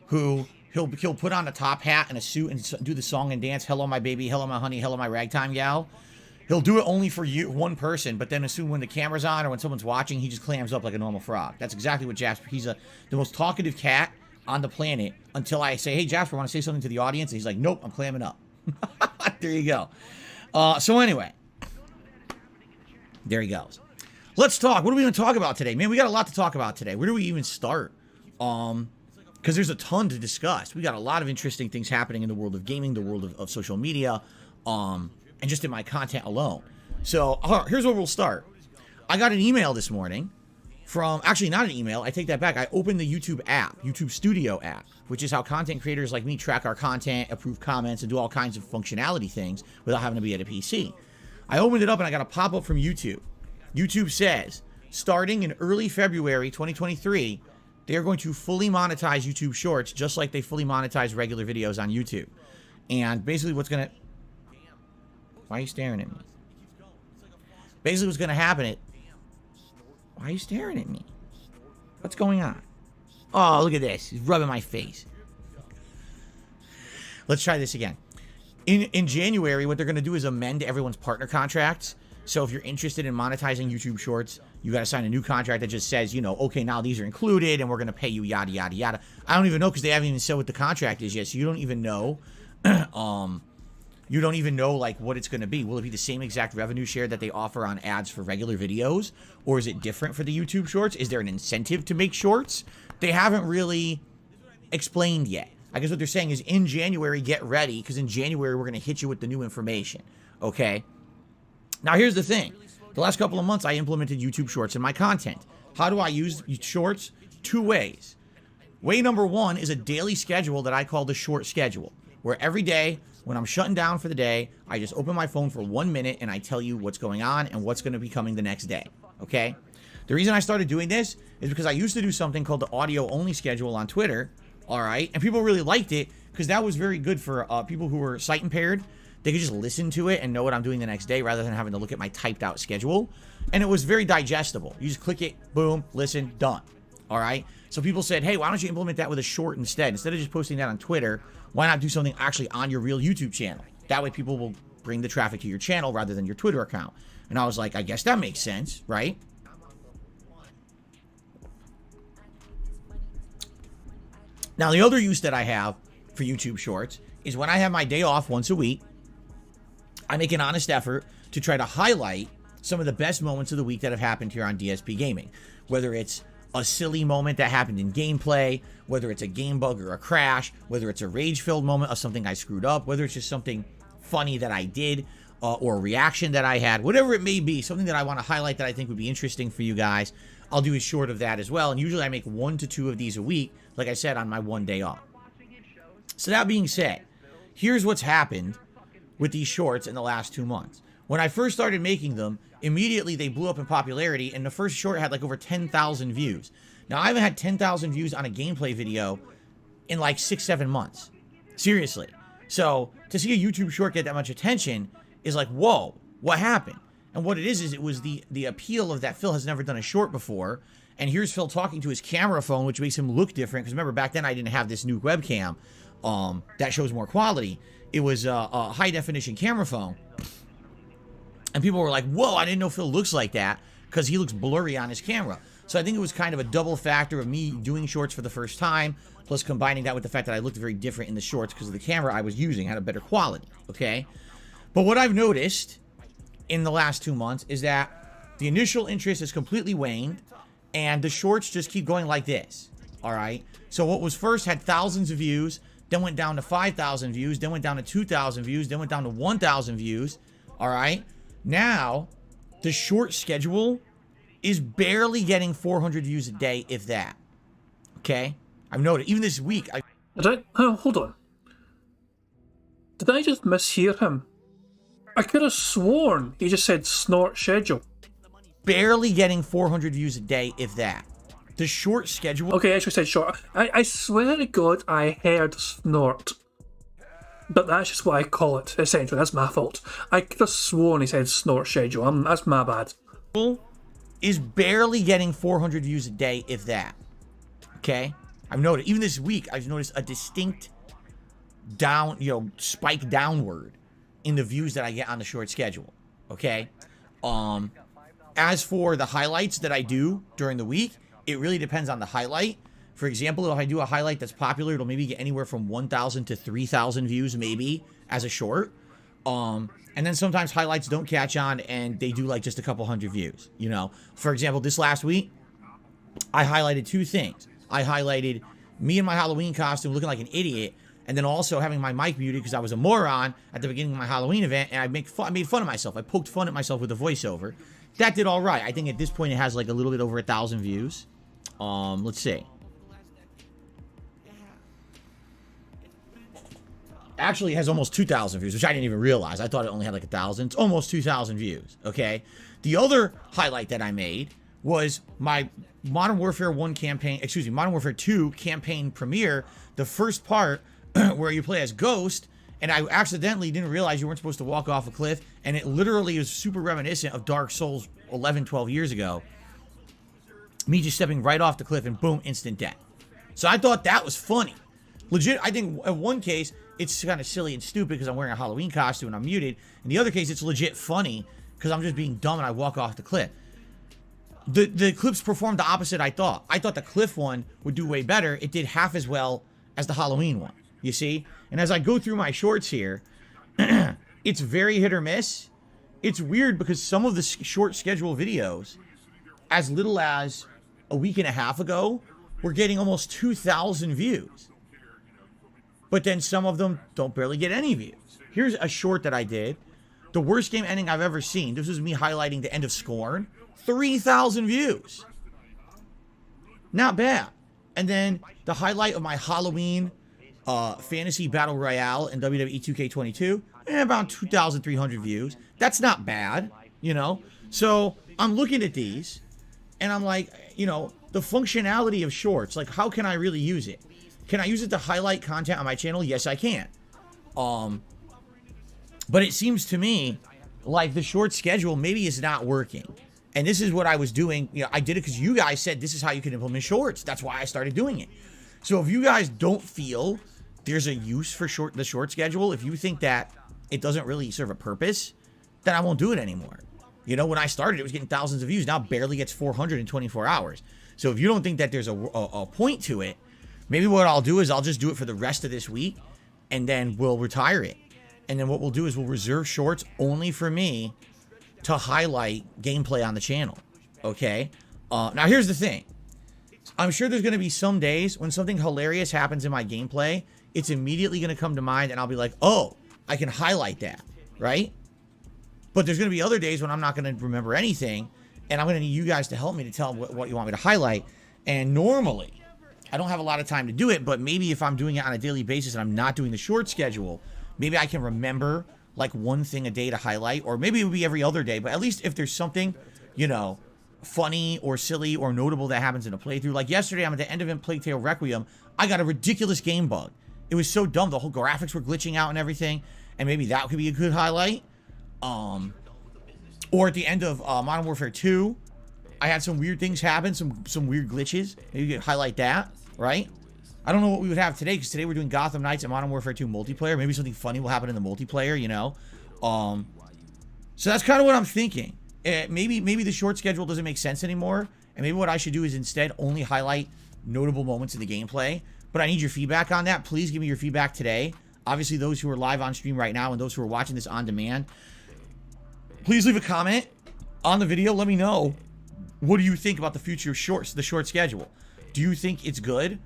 who he'll put on a top hat and a suit and do the song and dance. Hello, my baby. Hello, my honey. Hello, my ragtime gal. He'll do it only for you, one person, but then as soon when the camera's on or when someone's watching, he just clams up like a normal frog. That's exactly what Jasper. He's the most talkative cat on the planet until I say, hey, Jasper, want to say something to the audience? And he's like, nope, I'm clamming up. There you go. So anyway, there he goes. Let's talk. What are we going to talk about today? Man, we got a lot to talk about today. Where do we even start? Because there's a ton to discuss. We got a lot of interesting things happening in the world of gaming, the world of social media, and just in my content alone. So here's where we'll start. I got an email this morning from, actually not an email, I take that back. I opened the YouTube app, YouTube Studio app, which is how content creators like me track our content, approve comments, and do all kinds of functionality things without having to be at a PC. I opened it up and I got a pop-up from YouTube. YouTube says, starting in early February 2023, they are going to fully monetize YouTube Shorts just like they fully monetize regular videos on YouTube. And basically what's going to... Why are you staring at me? Basically what's going to happen... Why are you staring at me? What's going on? Oh, look at this. He's rubbing my face. Let's try this again. In January, what they're going to do is amend everyone's partner contracts. So if you're interested in monetizing YouTube Shorts, you got to sign a new contract that just says, you know, okay, now these are included and we're going to pay you yada, yada, yada. I don't even know because they haven't even said what the contract is yet. So you don't even know. You don't even know, like, what it's going to be. Will it be the same exact revenue share that they offer on ads for regular videos? Or is it different for the YouTube Shorts? Is there an incentive to make shorts? They haven't really explained yet. I guess what they're saying is in January, get ready, because in January, we're going to hit you with the new information. Okay? Now, here's the thing. The last couple of months, I implemented YouTube Shorts in my content. How do I use Shorts? Two ways. Way number one is a daily schedule that I call the short schedule, where every day, when I'm shutting down for the day, I just open my phone for 1 minute and I tell you what's going on and what's going to be coming the next day. Okay? The reason I started doing this is because I used to do something called the audio only schedule on Twitter. All right? And people really liked it because that was very good for people who were sight impaired. They could just listen to it and know what I'm doing the next day rather than having to look at my typed out schedule. And it was very digestible. You just click it, boom, listen, done. All right? So people said, hey, why don't you implement that with a short instead? Instead of just posting that on Twitter, why not do something actually on your real YouTube channel? That way people will bring the traffic to your channel rather than your Twitter account. And I was like, I guess that makes sense, right? Now, the other use that I have for YouTube Shorts is when I have my day off once a week, I make an honest effort to try to highlight some of the best moments of the week that have happened here on DSP Gaming. Whether it's a silly moment that happened in gameplay, whether it's a game bug or a crash, whether it's a rage-filled moment of something I screwed up, whether it's just something funny that I did or a reaction that I had, whatever it may be, something that I want to highlight that I think would be interesting for you guys, I'll do a short of that as well. And usually I make 1 to 2 of these a week, like I said, on my one day off. So that being said, here's what's happened with these shorts in the last 2 months. When I first started making them, immediately they blew up in popularity, and the first short had like over 10,000 views. Now, I haven't had 10,000 views on a gameplay video in like 6-7 months. Seriously. So to see a YouTube short get that much attention is like, whoa, what happened? And what it is it was the appeal of that Phil has never done a short before. And here's Phil talking to his camera phone, which makes him look different. Because remember, back then I didn't have this new webcam that shows more quality. It was a high definition camera phone. And people were like, whoa, I didn't know Phil looks like that, because he looks blurry on his camera. So I think it was kind of a double factor of me doing shorts for the first time, plus combining that with the fact that I looked very different in the shorts because of the camera I was using had a better quality, okay? But what I've noticed in the last 2 months is that the initial interest has completely waned, and the shorts just keep going like this, all right? So what was first had thousands of views, then went down to 5,000 views, then went down to 2,000 views, then went down to 1,000 views, all right? Now, the short schedule is barely getting 400 views a day, if that. Okay? I've noted, even this week, hold on. Did I just mishear him? I could have sworn he just said snort schedule. barely getting 400 views a day, if that. The short schedule... Okay, I actually said short. I swear to God I heard snort. But that's just what I call it, essentially. That's my fault. I could have sworn he said snort schedule. That's my bad. Is barely getting 400 views a day, if that. Okay? I've noticed, even this week, I've noticed a distinct spike downward in the views that I get on the short schedule. Okay? As for the highlights that I do during the week, it really depends on the highlight. For example, if I do a highlight that's popular, it'll maybe get anywhere from 1,000 to 3,000 views, maybe, as a short. And then sometimes highlights don't catch on and they do like just a couple hundred views, you know. For example, this last week, I highlighted two things. I highlighted me in my Halloween costume looking like an idiot, and then also having my mic muted because I was a moron at the beginning of my Halloween event, and I made fun of myself. I poked fun at myself with a voiceover. That did all right. I think at this point it has like a little bit over 1,000 views. Let's see. Actually, it has almost 2,000 views, which I didn't even realize. I thought it only had like 1,000. It's almost 2,000 views, okay? The other highlight that I made was my Modern Warfare 1 campaign, Modern Warfare 2 campaign premiere, the first part where you play as Ghost, and I accidentally didn't realize you weren't supposed to walk off a cliff, and it literally is super reminiscent of Dark Souls 11, 12 years ago. Me just stepping right off the cliff and boom, instant death. So I thought that was funny. Legit, I think in one case, it's kind of silly and stupid because I'm wearing a Halloween costume and I'm muted. In the other case, it's legit funny because I'm just being dumb and I walk off the cliff. The clips performed the opposite, I thought. I thought the cliff one would do way better. It did half as well as the Halloween one, you see? And as I go through my shorts here, it's very hit or miss. It's weird because some of the short schedule videos, as little as a week and a half ago, were getting almost 2,000 views. But then some of them don't barely get any views. Here's a short that I did. The worst game ending I've ever seen. This was me highlighting the end of Scorn. 3,000 views. Not bad. And then the highlight of my Halloween fantasy battle royale in WWE 2K22. About 2,300 views. That's not bad, you know. So I'm looking at these and I'm like, you know, the functionality of shorts. Like, how can I really use it? Can I use it to highlight content on my channel? Yes, I can. But it seems to me like the short schedule maybe is not working. And this is what I was doing. You know, I did it because you guys said this is how you can implement shorts. That's why I started doing it. So if you guys don't feel there's a use for the short schedule, if you think that it doesn't really serve a purpose, then I won't do it anymore. You know, when I started, it was getting thousands of views. Now it barely gets 400 in 24 hours. So if you don't think that there's a point to it, maybe what I'll do is I'll just do it for the rest of this week, and then we'll retire it. And then what we'll do is we'll reserve shorts only for me to highlight gameplay on the channel, okay? Now, here's the thing. I'm sure there's going to be some days when something hilarious happens in my gameplay. It's immediately going to come to mind, and I'll be like, oh, I can highlight that, right? But there's going to be other days when I'm not going to remember anything, and I'm going to need you guys to help me to tell what you want me to highlight. And normally, I don't have a lot of time to do it, but maybe if I'm doing it on a daily basis and I'm not doing the short schedule, maybe I can remember like one thing a day to highlight, or maybe it would be every other day, but at least if there's something, you know, funny or silly or notable that happens in a playthrough. Like yesterday, I'm at the end of In Plague Tale Requiem. I got a ridiculous game bug. It was so dumb. The whole graphics were glitching out and everything. And maybe that could be a good highlight. Or at the end of Modern Warfare 2, I had some weird things happen, some weird glitches. Maybe you could highlight that, right? I don't know what we would have today, because today we're doing Gotham Knights and Modern Warfare 2 multiplayer. Maybe something funny will happen in the multiplayer, you know? So that's kind of what I'm thinking. Maybe the short schedule doesn't make sense anymore, and maybe what I should do is instead only highlight notable moments in the gameplay. But I need your feedback on that. Please give me your feedback today. Obviously, those who are live on stream right now and those who are watching this on demand, please leave a comment on the video. Let me know, what do you think about the future of shorts, the short schedule? Do you think it's good,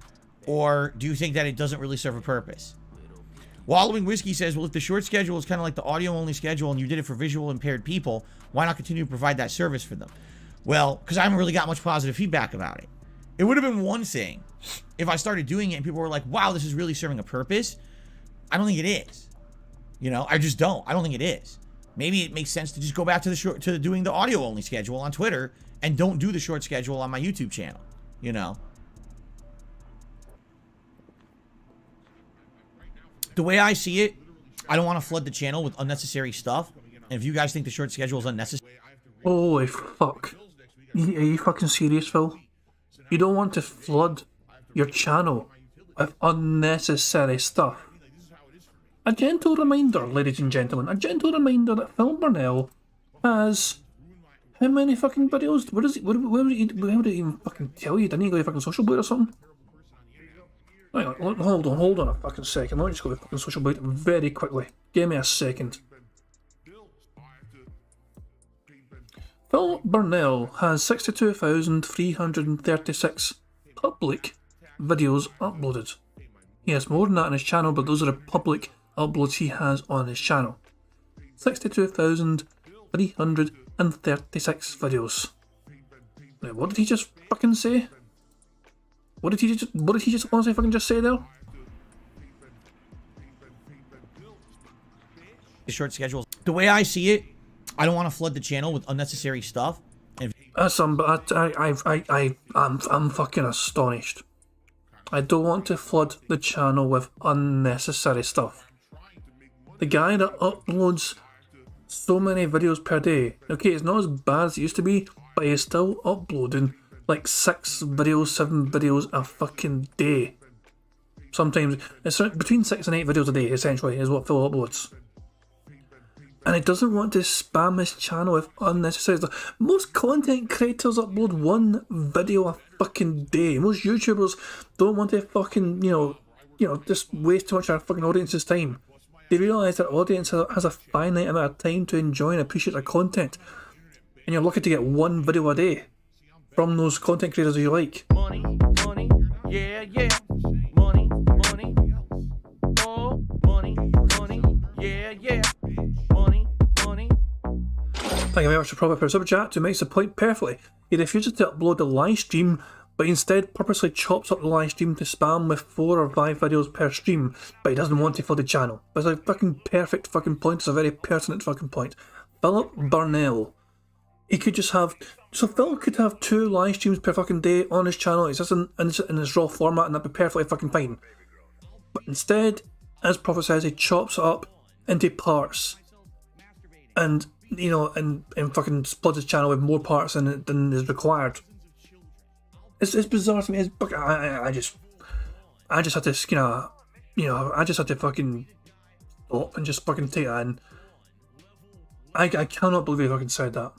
or do you think that it doesn't really serve a purpose? Wallowing Whiskey says, well, if the short schedule is kind of like the audio-only schedule and you did it for visual impaired people, why not continue to provide that service for them? Well, because I haven't really got much positive feedback about it. It would have been one thing if I started doing it and people were like, wow, this is really serving a purpose. I don't think it is. You know, I just don't. I don't think it is. Maybe it makes sense to just go back to doing the audio-only schedule on Twitter and don't do the short schedule on my YouTube channel, you know? The way I see it, I don't want to flood the channel with unnecessary stuff. And if you guys think the short schedule is unnecessary... Holy fuck. Are you fucking serious, Phil? You don't want to flood your channel with unnecessary stuff. A gentle reminder, ladies and gentlemen, a gentle reminder that Phil Burnell has... How many fucking videos? Where would it even fucking tell you? Didn't he go to fucking Social Blade or something? Hang on, hold on a fucking second. Let me just go to fucking Social Blade very quickly. Give me a second. Phil Burnell has 62,336 public videos uploaded. He has more than that on his channel, but those are the public uploads he has on his channel. 62,336 videos. Now, what did he just fucking say? What did he just honestly fucking just say there? The short schedule. The way I see it, I don't want to flood the channel with unnecessary stuff. And I'm fucking astonished. I don't want to flood the channel with unnecessary stuff. The guy that uploads so many videos per day, okay, it's not as bad as it used to be, but he's still uploading like 6 videos, 7 videos a fucking day. Sometimes it's between 6 and 8 videos a day, essentially, is what Phil uploads. And he doesn't want to spam his channel with unnecessary stuff. Most content creators upload 1 video a fucking day. Most YouTubers don't want to fucking, you know, just waste too much of their fucking audience's time. They realise their audience has a finite amount of time to enjoy and appreciate their content. And you're lucky to get 1 video a day from those content creators you like. Money, money, yeah, yeah. Money, money, oh, money, money, yeah, yeah. Money, money. Thank you very much for Prophet for Super Chat, who makes the point perfectly. He refuses to upload the live stream, but instead purposely chops up the live stream to spam with 4 or 5 videos per stream, but he doesn't want to flood the channel. That's a fucking perfect fucking point. It's a very pertinent fucking point. Philip Burnell. He could just have... So Phil could have 2 live streams per fucking day on his channel. It's just in his raw format, and that'd be perfectly fucking fine. But instead, as Prophet says, he chops it up into parts. And, you know, and fucking splits his channel with more parts than is required. It's bizarre to me. I just had to, I just had to fucking stop and just fucking take that in. I cannot believe he fucking said that.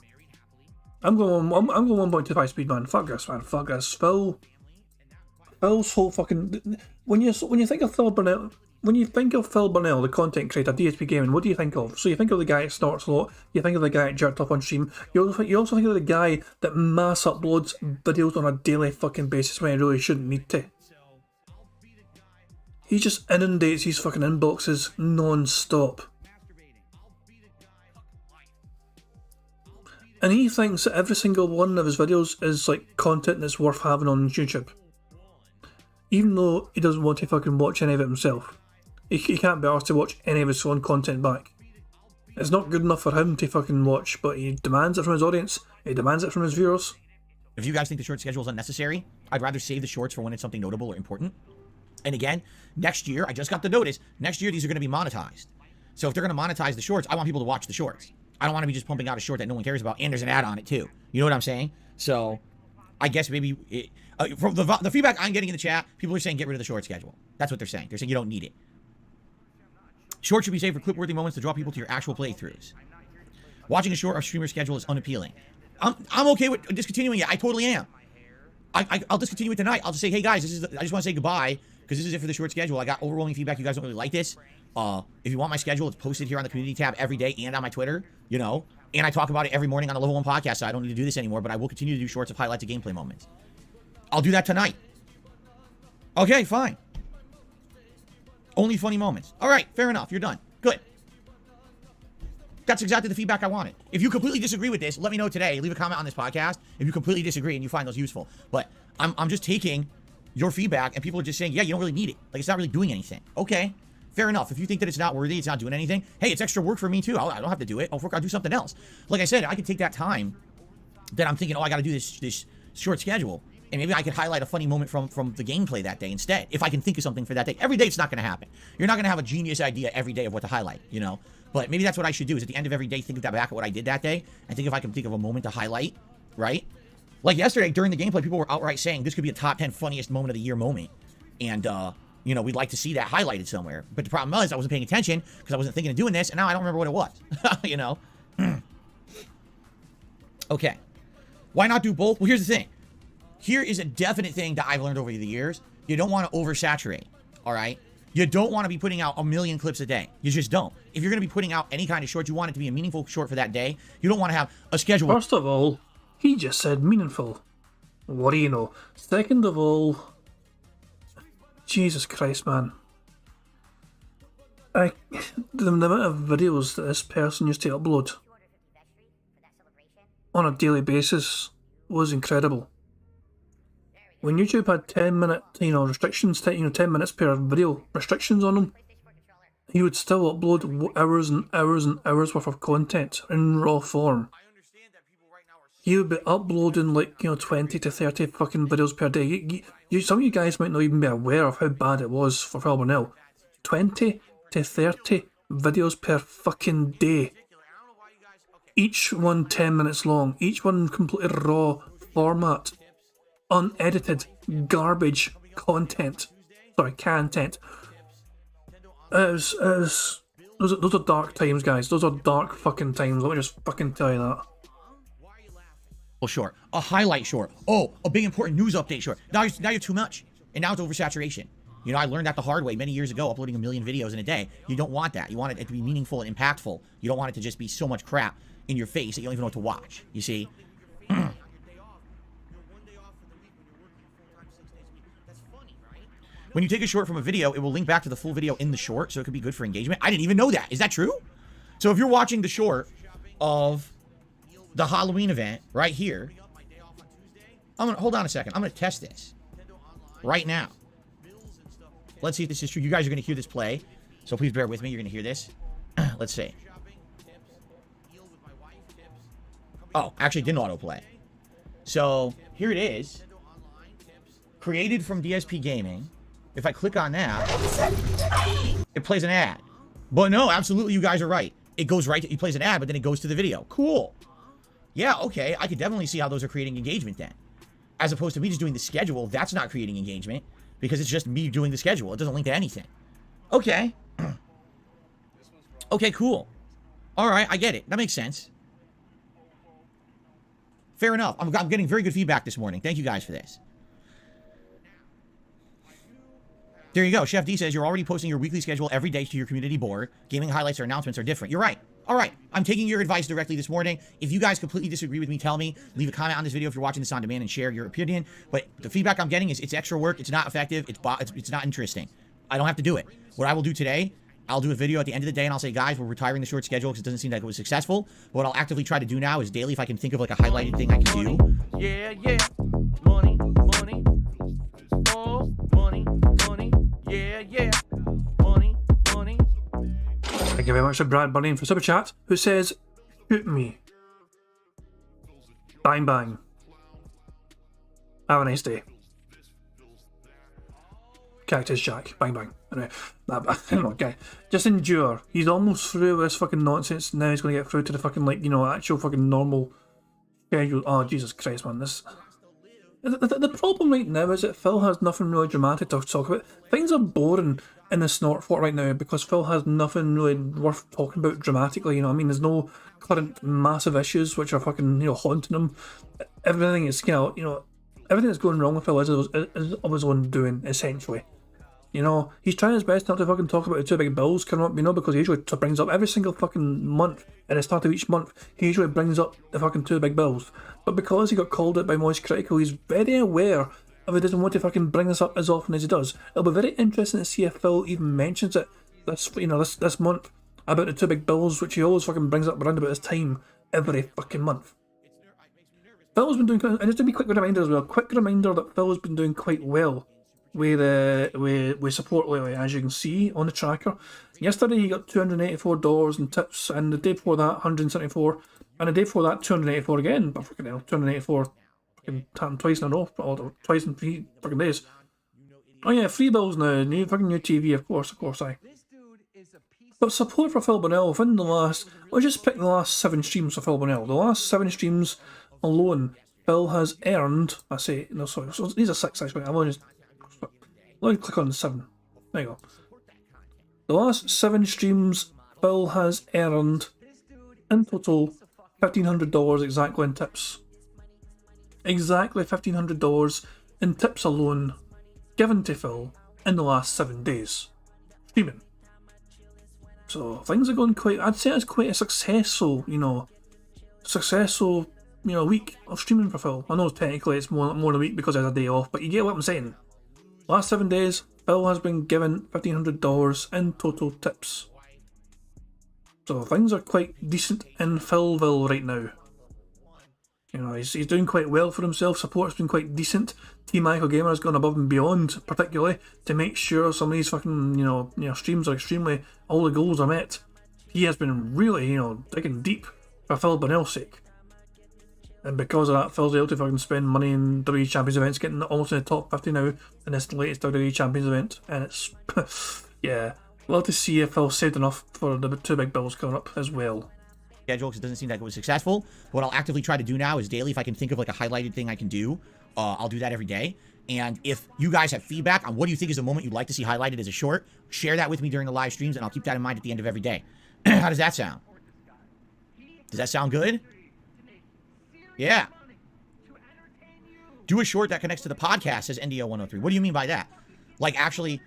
I'm going 1.25 speed, man. Fuck this, man. Fuck this. Phil's whole fucking... When you think of Phil Burnell... When you think of Phil Burnell, the content creator, DSP Gaming, what do you think of? So you think of the guy that snorts a lot, you think of the guy that jerked off on stream, you also think of the guy that mass uploads videos on a daily fucking basis when he really shouldn't need to. He just inundates his fucking inboxes non-stop. And he thinks that every single one of his videos is like content that's worth having on YouTube. Even though he doesn't want to fucking watch any of it himself. He can't be asked to watch any of his own content back. It's not good enough for him to fucking watch, but he demands it from his audience, he demands it from his viewers. If you guys think the short schedule is unnecessary, I'd rather save the shorts for when it's something notable or important. And again, next year, I just got the notice, next year these are going to be monetized. So if they're going to monetize the shorts, I want people to watch the shorts. I don't want to be just pumping out a short that no one cares about, and there's an ad on it too. You know what I'm saying? So I guess maybe from the feedback I'm getting in the chat, people are saying get rid of the short schedule. That's what they're saying. They're saying you don't need it. Shorts should be saved for clip-worthy moments to draw people to your actual playthroughs. Watching a short or streamer schedule is unappealing. I'm okay with discontinuing it. I totally am. I'll discontinue it tonight. I'll just say, hey guys, I just want to say goodbye because this is it for the short schedule. I got overwhelming feedback. You guys don't really like this. If you want my schedule, it's posted here on the community tab every day and on my Twitter, you know. And I talk about it every morning on the Level 1 podcast, so I don't need to do this anymore, but I will continue to do shorts of highlights of gameplay moments. I'll do that tonight. Okay, fine. Only funny moments. All right, fair enough. You're done. Good. That's exactly the feedback I wanted. If you completely disagree with this, let me know today. Leave a comment on this podcast if you completely disagree and you find those useful. But I'm just taking your feedback, and people are just saying, yeah, you don't really need it. Like, it's not really doing anything. Okay, fair enough. If you think that it's not worthy, it's not doing anything, hey, it's extra work for me too. I don't have to do it. I'll do something else. Like I said, I could take that time that I'm thinking, oh, I got to do this short schedule, and maybe I could highlight a funny moment from the gameplay that day instead, if I can think of something for that day. Every day, it's not going to happen. You're not going to have a genius idea every day of what to highlight, you know? But maybe that's what I should do, is at the end of every day, think back at what I did that day, and think if I can think of a moment to highlight, right? Like yesterday, during the gameplay, people were outright saying this could be a top 10 funniest moment of the year moment. And, you know, we'd like to see that highlighted somewhere. But the problem was I wasn't paying attention because I wasn't thinking of doing this, and now I don't remember what it was, you know? Okay. Why not do both? Well, here's the thing. Here is a definite thing that I've learned over the years. You don't want to oversaturate, all right? You don't want to be putting out a million clips a day. You just don't. If you're going to be putting out any kind of short, you want it to be a meaningful short for that day. You don't want to have a schedule. First of all, he just said meaningful. What do you know? Second of all, Jesus Christ, man. The amount of videos that this person used to upload on a daily basis was incredible. When YouTube had 10-minute, restrictions, 10 minutes per video restrictions on them, he would still upload hours and hours and hours worth of content in raw form. He would be uploading 20 to 30 fucking videos per day. Some of you guys might not even be aware of how bad it was for Phil Burnell. 20 to 30 videos per fucking day. Each one 10 minutes long. Each one completely raw format. Unedited garbage content. Sorry, content. Those are dark times, guys. Those are dark fucking times. Let me just fucking tell you that. Short, a highlight short, a big important news update short. Now you're too much, and now it's oversaturation. You know, I learned that the hard way many years ago, uploading a million videos in a day. You don't want that. You want it to be meaningful and impactful. You don't want it to just be so much crap in your face that you don't even know what to watch. You see? When you take a short from a video, it will link back to the full video in the short, so it could be good for engagement. I didn't even know that. Is that true? So if you're watching the short of the Halloween event right here, hold on a second. I'm gonna test this right now. Let's see if this is true. You guys are gonna hear this play, so please bear with me. You're gonna hear this. Let's see. Oh, actually didn't autoplay. So here it is. Created from DSP Gaming. If I click on that, it plays an ad. But no, absolutely, you guys are right. It goes right to, it plays an ad, but then it goes to the video. Cool. Yeah, okay, I could definitely see how those are creating engagement then. As opposed to me just doing the schedule, that's not creating engagement because it's just me doing the schedule. It doesn't link to anything. Okay. Okay, cool. All right, I get it. That makes sense. Fair enough. I'm getting very good feedback this morning. Thank you guys for this. There you go. Chef D says you're already posting your weekly schedule every day to your community board. Gaming highlights or announcements are different. You're right. All right. I'm taking your advice directly this morning. If you guys completely disagree with me, tell me. Leave a comment on this video if you're watching this on demand and share your opinion. But the feedback I'm getting is it's extra work. It's not effective. It's not interesting. I don't have to do it. What I will do today, I'll do a video at the end of the day and I'll say, guys, we're retiring the short schedule because it doesn't seem like it was successful. What I'll actively try to do now is daily, if I can think of like a highlighted thing I can do. Yeah, yeah. Money, money. Oh, money, money. Yeah, yeah. Money, money. Thank you very much to Brad Burning for Super Chat, who says, shoot me. Bang bang. Have a nice day. Cactus Jack. Bang bang. Anyway, okay. Just endure. He's almost through with this fucking nonsense. Now he's going to get through to the fucking, like, you know, actual fucking normal schedule. Oh, Jesus Christ, man. This... The problem right now is that Phil has nothing really dramatic to talk about. Things are boring in the snort fort right now because Phil has nothing really worth talking about dramatically, you know what I mean? There's no current massive issues which are fucking, you know, haunting him. Everything is, you know, everything that's going wrong with Phil is of his own doing, essentially. You know, he's trying his best not to fucking talk about the two big bills coming up, you know, because he usually brings up every single fucking month, at the start of each month, he usually brings up the fucking two big bills. But because he got called out by Moist Critical, he's very aware of he doesn't want to fucking bring this up as often as he does. It'll be very interesting to see if Phil even mentions it this month about the two big bills, which he always fucking brings up around about this time every fucking month. Phil's been doing, and just to be a quick reminder as well, quick reminder that Phil's been doing quite well with support lately, as you can see on the tracker. Yesterday he got $284 in tips, and the day before that 174, and the day before that 284 again. But fucking hell, 284 fucking twice in a row, or twice in 3 fucking days. Oh yeah, free bills now, new TV, of course, aye. But support for Phil Bonnell within the last, let's just pick the last 7 streams for Phil Bonnell. The last 7 streams alone, Phil has earned, so these are 6 actually, let me click on 7. There you go. The last 7 streams, Phil has earned, in total, $1,500 exactly in tips. Exactly $1,500 in tips alone, given to Phil in the last 7 days. Streaming. So, things are going quite, I'd say it's quite a successful week of streaming for Phil. I know technically it's more than a week because there's a day off, but you get what I'm saying. Last 7 days, Phil has been given $1,500 in total tips. So things are quite decent in Philville right now. You know, he's doing quite well for himself. Support's been quite decent. Team Michael Gamer has gone above and beyond, particularly to make sure some of these fucking streams are extremely, all the goals are met. He has been really digging deep for Phil Bonnell's sake. And because of that, Phil's able to fucking spend money in WWE Champions events, getting almost in the top 50 now in this latest WWE Champions event. And it's, yeah, love to see if Phil saved enough for the 2 big bills coming up as well. Schedule, because it doesn't seem like it was successful. What I'll actively try to do now is daily, if I can think of like a highlighted thing I can do, I'll do that every day. And if you guys have feedback on what do you think is the moment you'd like to see highlighted as a short, share that with me during the live streams, and I'll keep that in mind at the end of every day. How does that sound? Does that sound good? Yeah. Do a short that connects to the podcast, says NDO103. What do you mean by that? Like, actually,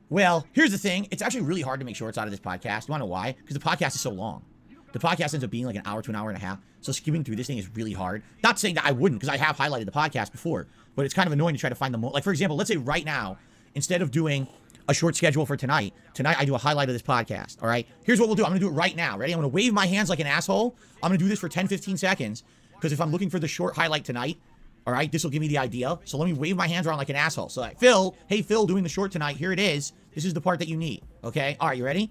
well, here's the thing. It's actually really hard to make shorts out of this podcast. You want to know why? Because the podcast is so long. The podcast ends up being like an hour to an hour and a half. So skimming through this thing is really hard. Not saying that I wouldn't, because I have highlighted the podcast before. But it's kind of annoying to try to find the most. Like, for example, let's say right now, instead of doing a short schedule for tonight I do a highlight of this podcast, all right? Here's what we'll do. I'm going to do it right now. Ready? I'm going to wave my hands like an asshole. I'm going to do this for 10, 15 seconds. Because if I'm looking for the short highlight tonight, all right, this will give me the idea. So let me wave my hands around like an asshole. So like, Phil, hey, Phil, doing the short tonight. Here it is. This is the part that you need. Okay? All right, you ready?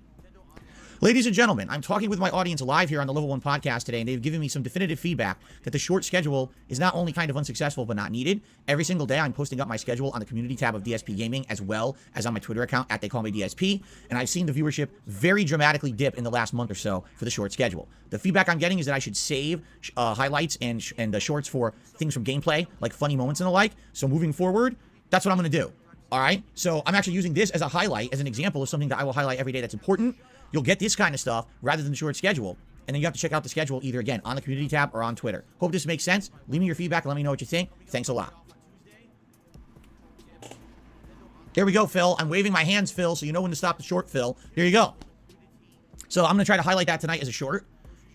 Ladies and gentlemen, I'm talking with my audience live here on the Level 1 podcast today, and they've given me some definitive feedback that the short schedule is not only kind of unsuccessful, but not needed. Every single day, I'm posting up my schedule on the community tab of DSP Gaming, as well as on my Twitter account, @TheyCallMeDSP, and I've seen the viewership very dramatically dip in the last month or so for the short schedule. The feedback I'm getting is that I should save highlights and the shorts for things from gameplay, like funny moments and the like. So moving forward, that's what I'm going to do. All right? So I'm actually using this as a highlight, as an example of something that I will highlight every day that's important. You'll get this kind of stuff rather than the short schedule. And then you have to check out the schedule either, again, on the community tab or on Twitter. Hope this makes sense. Leave me your feedback and let me know what you think. Thanks a lot. There we go, Phil. I'm waving my hands, Phil, so you know when to stop the short, Phil. Here you go. So I'm going to try to highlight that tonight as a short.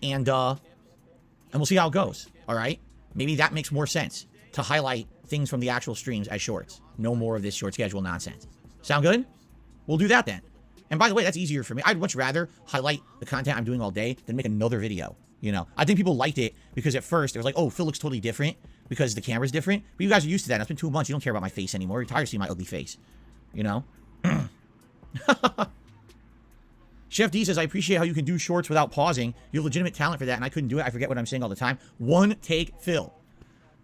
And we'll see how it goes. All right? Maybe that makes more sense to highlight things from the actual streams as shorts. No more of this short schedule nonsense. Sound good? We'll do that then. And by the way, that's easier for me. I'd much rather highlight the content I'm doing all day than make another video. You know, I think people liked it because at first it was like, oh, Phil looks totally different because the camera's different. But you guys are used to that. It's been 2 months. You don't care about my face anymore. You're tired of seeing my ugly face. You know? Chef D says, I appreciate how you can do shorts without pausing. You have legitimate talent for that, and I couldn't do it. I forget what I'm saying all the time. One take Phil.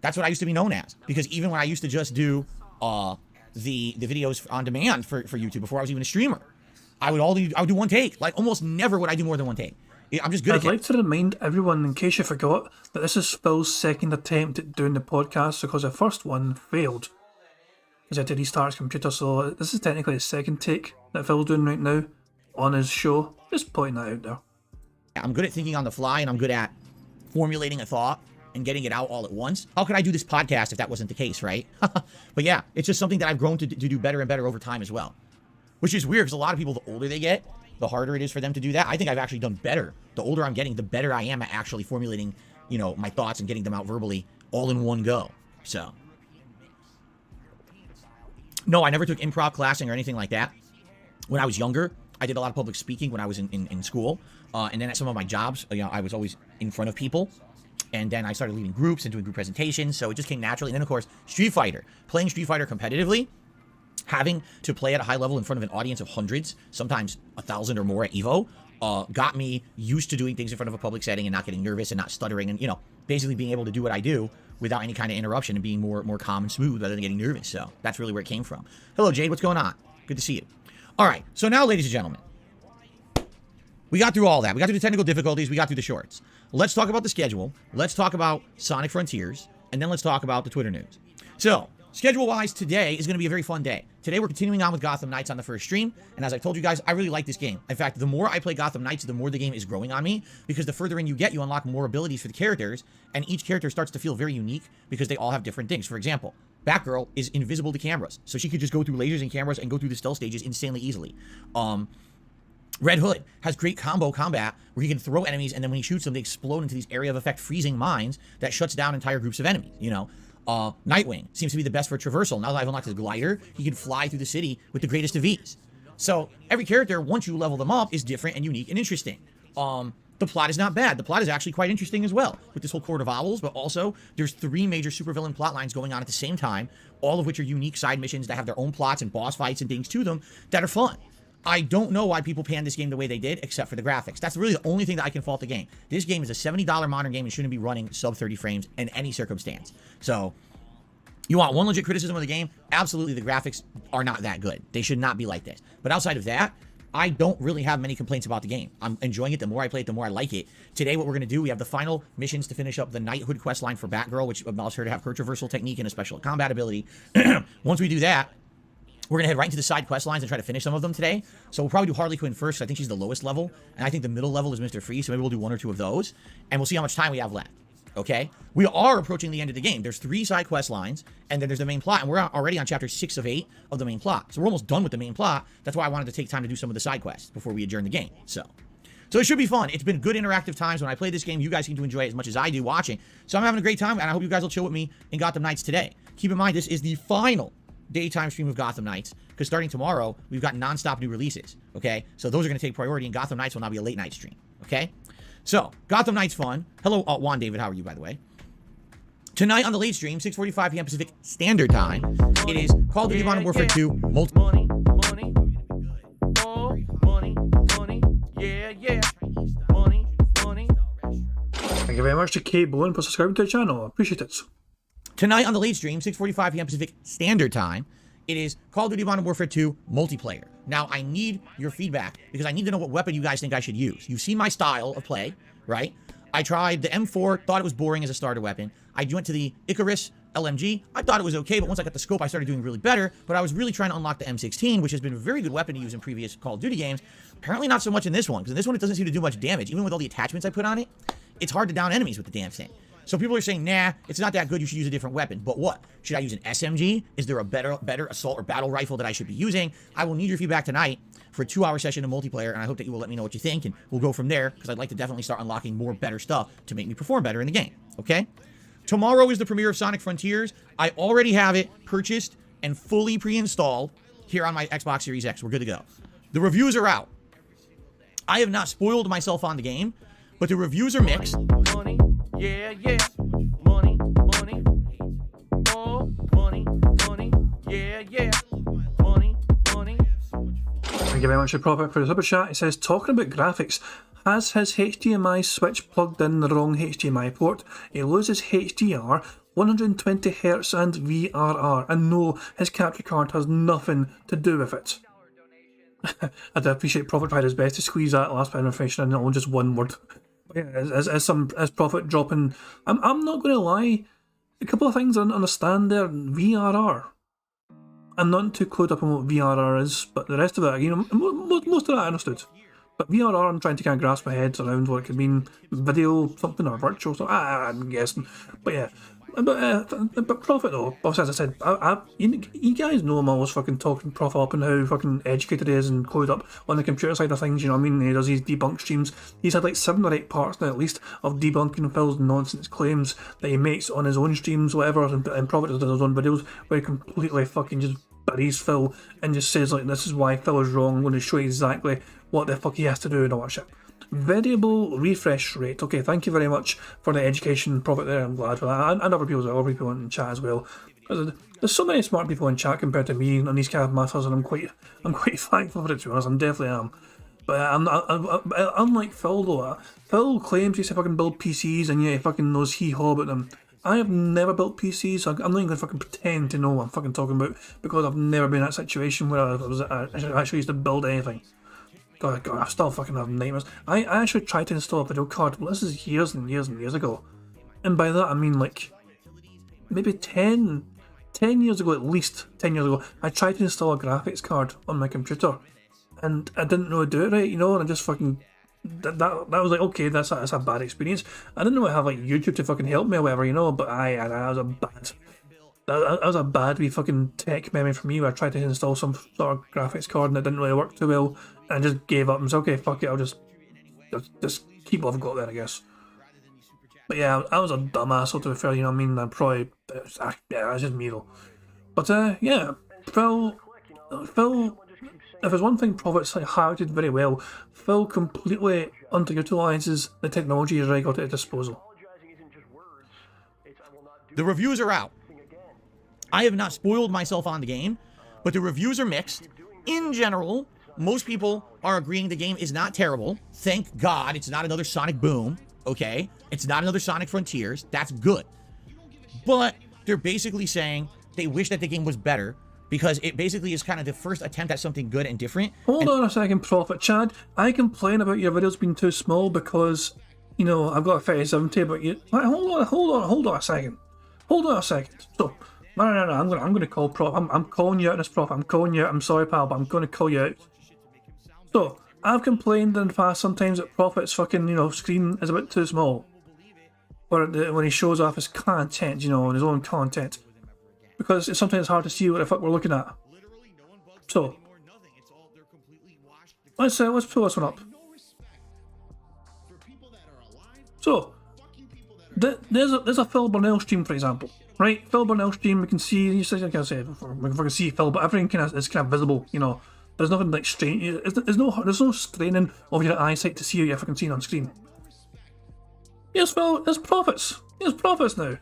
That's what I used to be known as. Because even when I used to just do the videos on demand for YouTube before I was even a streamer, I would do one take. Like almost never would I do more than one take. I'm just good I'd at it. like to remind everyone, in case you forgot, that this is Phil's second attempt at doing the podcast because the first one failed. Because I had to restart his computer, so this is technically the second take that Phil's doing right now on his show. Just pointing that out there. I'm good at thinking on the fly, and I'm good at formulating a thought and getting it out all at once. How could I do this podcast if that wasn't the case, right? But yeah, it's just something that I've grown to do better and better over time as well. Which is weird, because a lot of people, the older they get, the harder it is for them to do that. I think I've actually done better. The older I'm getting, the better I am at actually formulating, you know, my thoughts and getting them out verbally all in one go. So, no, I never took improv classing or anything like that. When I was younger, I did a lot of public speaking when I was in school. And then at some of my jobs, you know, I was always in front of people. And then I started leading groups and doing group presentations. So it just came naturally. And then, of course, Street Fighter. Playing Street Fighter competitively, having to play at a high level in front of an audience of hundreds, sometimes 1,000 or more at EVO, got me used to doing things in front of a public setting and not getting nervous and not stuttering and, you know, basically being able to do what I do without any kind of interruption and being more calm and smooth rather than getting nervous. So that's really where it came from. Hello, Jade. What's going on? Good to see you. All right. So now, ladies and gentlemen, we got through all that. We got through the technical difficulties. We got through the shorts. Let's talk about the schedule. Let's talk about Sonic Frontiers. And then let's talk about the Twitter news. So, schedule-wise, today is going to be a very fun day. Today, we're continuing on with Gotham Knights on the first stream. And as I told you guys, I really like this game. In fact, the more I play Gotham Knights, the more the game is growing on me. Because the further in you get, you unlock more abilities for the characters. And each character starts to feel very unique because they all have different things. For example, Batgirl is invisible to cameras. So she could just go through lasers and cameras and go through the stealth stages insanely easily. Red Hood has great combo combat where he can throw enemies, and then when he shoots them, they explode into these area of effect freezing mines that shuts down entire groups of enemies, you know. Nightwing seems to be the best for traversal. Now that I've unlocked his glider, he can fly through the city with the greatest of ease. So every character, once you level them up, is different and unique and interesting. The plot is not bad. The plot is actually quite interesting as well, with this whole Court of Owls, but also there's 3 major supervillain plot lines going on at the same time, all of which are unique side missions that have their own plots and boss fights and things to them that are fun. I don't know why people panned this game the way they did, except for the graphics. That's really the only thing that I can fault the game. This game is a $70 modern game and shouldn't be running sub 30 frames in any circumstance. So, you want one legit criticism of the game? Absolutely, the graphics are not that good. They should not be like this. But outside of that, I don't really have many complaints about the game. I'm enjoying it. The more I play it, the more I like it. Today, what we're going to do, we have the final missions to finish up the Knighthood quest line for Batgirl, which allows her to have her traversal technique and a special combat ability. Once we do that, we're going to head right into the side quest lines and try to finish some of them today. So we'll probably do Harley Quinn first. I think she's the lowest level. And I think the middle level is Mr. Freeze. So maybe we'll do 1 or 2 of those. And we'll see how much time we have left. Okay? We are approaching the end of the game. There's 3 side quest lines. And then there's the main plot. And we're already on chapter 6 of 8 of the main plot. So we're almost done with the main plot. That's why I wanted to take time to do some of the side quests before we adjourn the game. So it should be fun. It's been good interactive times. When I play this game, you guys seem to enjoy it as much as I do watching. So I'm having a great time. And I hope you guys will chill with me in Gotham Knights today. Keep in mind, this is the final daytime stream of Gotham Knights, because starting tomorrow, we've got non-stop new releases, okay? So those are going to take priority, and Gotham Knights will now be a late night stream, okay? So, Gotham Knights fun. Hello, Juan David, how are you, by the way? Tonight on the late stream, 6:45 p.m. Pacific Standard Time, it is Call of Duty Modern Warfare 2 Money, oh, money, yeah, money. Thank you very much to Kate Bowen for subscribing to the channel. I appreciate it. Tonight on the late stream, 6:45 p.m. Pacific Standard Time, it is Call of Duty Modern Warfare 2 multiplayer. Now, I need your feedback because I need to know what weapon you guys think I should use. You've seen my style of play, right? I tried the M4, thought it was boring as a starter weapon. I went to the Icarus LMG. I thought it was okay, but once I got the scope, I started doing really better. But I was really trying to unlock the M16, which has been a very good weapon to use in previous Call of Duty games. Apparently not so much in this one, because in this one, it doesn't seem to do much damage. Even with all the attachments I put on it, it's hard to down enemies with the damn thing. So people are saying, nah, it's not that good, you should use a different weapon. But what? Should I use an SMG? Is there a better assault or battle rifle that I should be using? I will need your feedback tonight for a 2-hour session of multiplayer, and I hope that you will let me know what you think, and we'll go from there, because I'd like to definitely start unlocking more better stuff to make me perform better in the game, okay? Tomorrow is the premiere of Sonic Frontiers. I already have it purchased and fully pre-installed here on my Xbox Series X. We're good to go. The reviews are out. I have not spoiled myself on the game, but the reviews are mixed. Money, yeah, money, oh, money, yeah, money. Thank you very much to Proper for the super chat. It says, talking about graphics, has his HDMI switch plugged in the wrong HDMI port? It loses HDR 120 Hz and VRR, and no, his capture card has nothing to do with it. I do appreciate Prophet tried his best to squeeze that last bit of information in on just one word. But yeah, as Prophet dropping, I'm not going to lie, a couple of things I don't understand there. VRR. I'm not too clued up on what VRR is, but the rest of it, you know, most of that I understood. But VRR, I'm trying to kind of grasp my head around what it could mean. Video something or virtual something, I'm guessing. But yeah. But Prophet though, as I said, you guys know I'm always fucking talking Prophet up and how fucking educated he is and clued up on the computer side of things, you know what I mean? He does these debunk streams. He's had like 7 or 8 parts now at least of debunking Phil's nonsense claims that he makes on his own streams, whatever, and Prophet does his own videos where he completely fucking just buries Phil and just says like, this is why Phil is wrong, I'm going to show you exactly what the fuck he has to do and all that shit. Variable refresh rate. Okay, thank you very much for the education, Prophet there. I'm glad for that. And other people in chat as well. There's so many smart people in chat compared to me on these kind of matters, and I'm quite thankful for it, to be honest. I definitely am. But unlike Phil though, Phil claims he said fucking build PCs, and yeah, he fucking knows hee-haw about them. I have never built PCs, so I'm not even going to fucking pretend to know what I'm fucking talking about, because I've never been in that situation where I actually used to build anything. God, I still fucking have nightmares. I actually tried to install a video card, but this is years and years and years ago. And by that I mean like, maybe 10 years ago, at least 10 years ago, I tried to install a graphics card on my computer. And I didn't know how to do it right, you know, and I just fucking... That was like, okay, that's a bad experience. I didn't know I have like YouTube to fucking help me or whatever, you know, but that was a bad wee fucking tech memory for me where I tried to install some sort of graphics card and it didn't really work too well, and I just gave up and said, okay, fuck it, I'll just keep what I've got there, I guess. But yeah, I was a dumbass, so to be fair, you know what I mean? That's just me though. But yeah, Phil, if there's one thing Prophet's highlighted very well, Phil completely underutilises the technology he's already got at his disposal. The reviews are out. I have not spoiled myself on the game, but the reviews are mixed. In general, most people are agreeing the game is not terrible. Thank God it's not another Sonic Boom, okay? It's not another Sonic Frontiers. That's good. But they're basically saying they wish that the game was better because it basically is kind of the first attempt at something good and different. Hold on a second, Prophet. Chad, I complain about your videos being too small because, you know, I've got a 3070, but you... Hold on a second. So... No, I'm gonna call Prof. I'm calling you out, this Prof. I'm calling you out. I'm sorry, pal, but I'm gonna call you out. So, I've complained in the past sometimes that Prophet's fucking, you know, screen is a bit too small. Or when he shows off his content, you know, his own content. Because it's sometimes hard to see what the fuck we're looking at. So, let's pull this one up. So, there's a Phil Burnell stream, for example. Right, Phil Burnell stream, we can see, we can see Phil, but everything is kind of visible, you know. There's nothing like strain, there's no straining of your eyesight to see what you're fucking seeing on screen. Yes, Phil, there's Prophets now.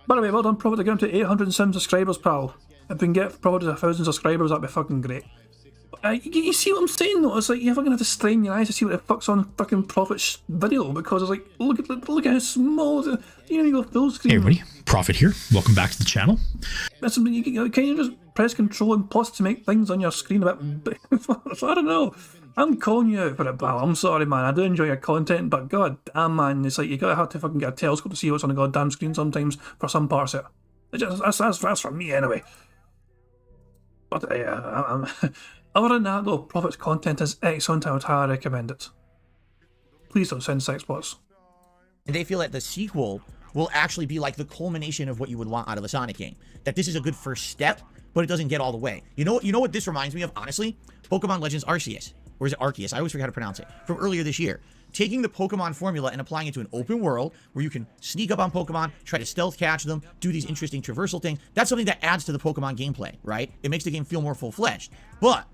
By the way, well done, Prophet, to get him to 807 subscribers, pal. If we can get Prophet to 1,000 subscribers, that'd be fucking great. You see what I'm saying though? It's like you fucking have to strain your eyes to see what the fuck's on fucking Prophet's video, because it's like, look at how small it is. You know, you go full screen. Hey everybody, Prophet here. Welcome back to the channel. Can you just press Control and plus to make things on your screen a bit big? I don't know. I'm calling you out for it, pal. I'm sorry, man. I do enjoy your content, but god damn, man, it's like you gotta have to fucking get a telescope to see what's on the goddamn screen sometimes for some parts of it. That's for me anyway. But yeah, other than that though, Prophet's content is excellent. I would highly recommend it. Please don't send sex bots. And they feel that the sequel will actually be like the culmination of what you would want out of a Sonic game. That this is a good first step, but it doesn't get all the way. You know what this reminds me of, honestly? Pokemon Legends Arceus. Or is it Arceus? I always forget how to pronounce it. From earlier this year. Taking the Pokemon formula and applying it to an open world where you can sneak up on Pokemon, try to stealth catch them, do these interesting traversal things. That's something that adds to the Pokemon gameplay, right? It makes the game feel more full-fledged. But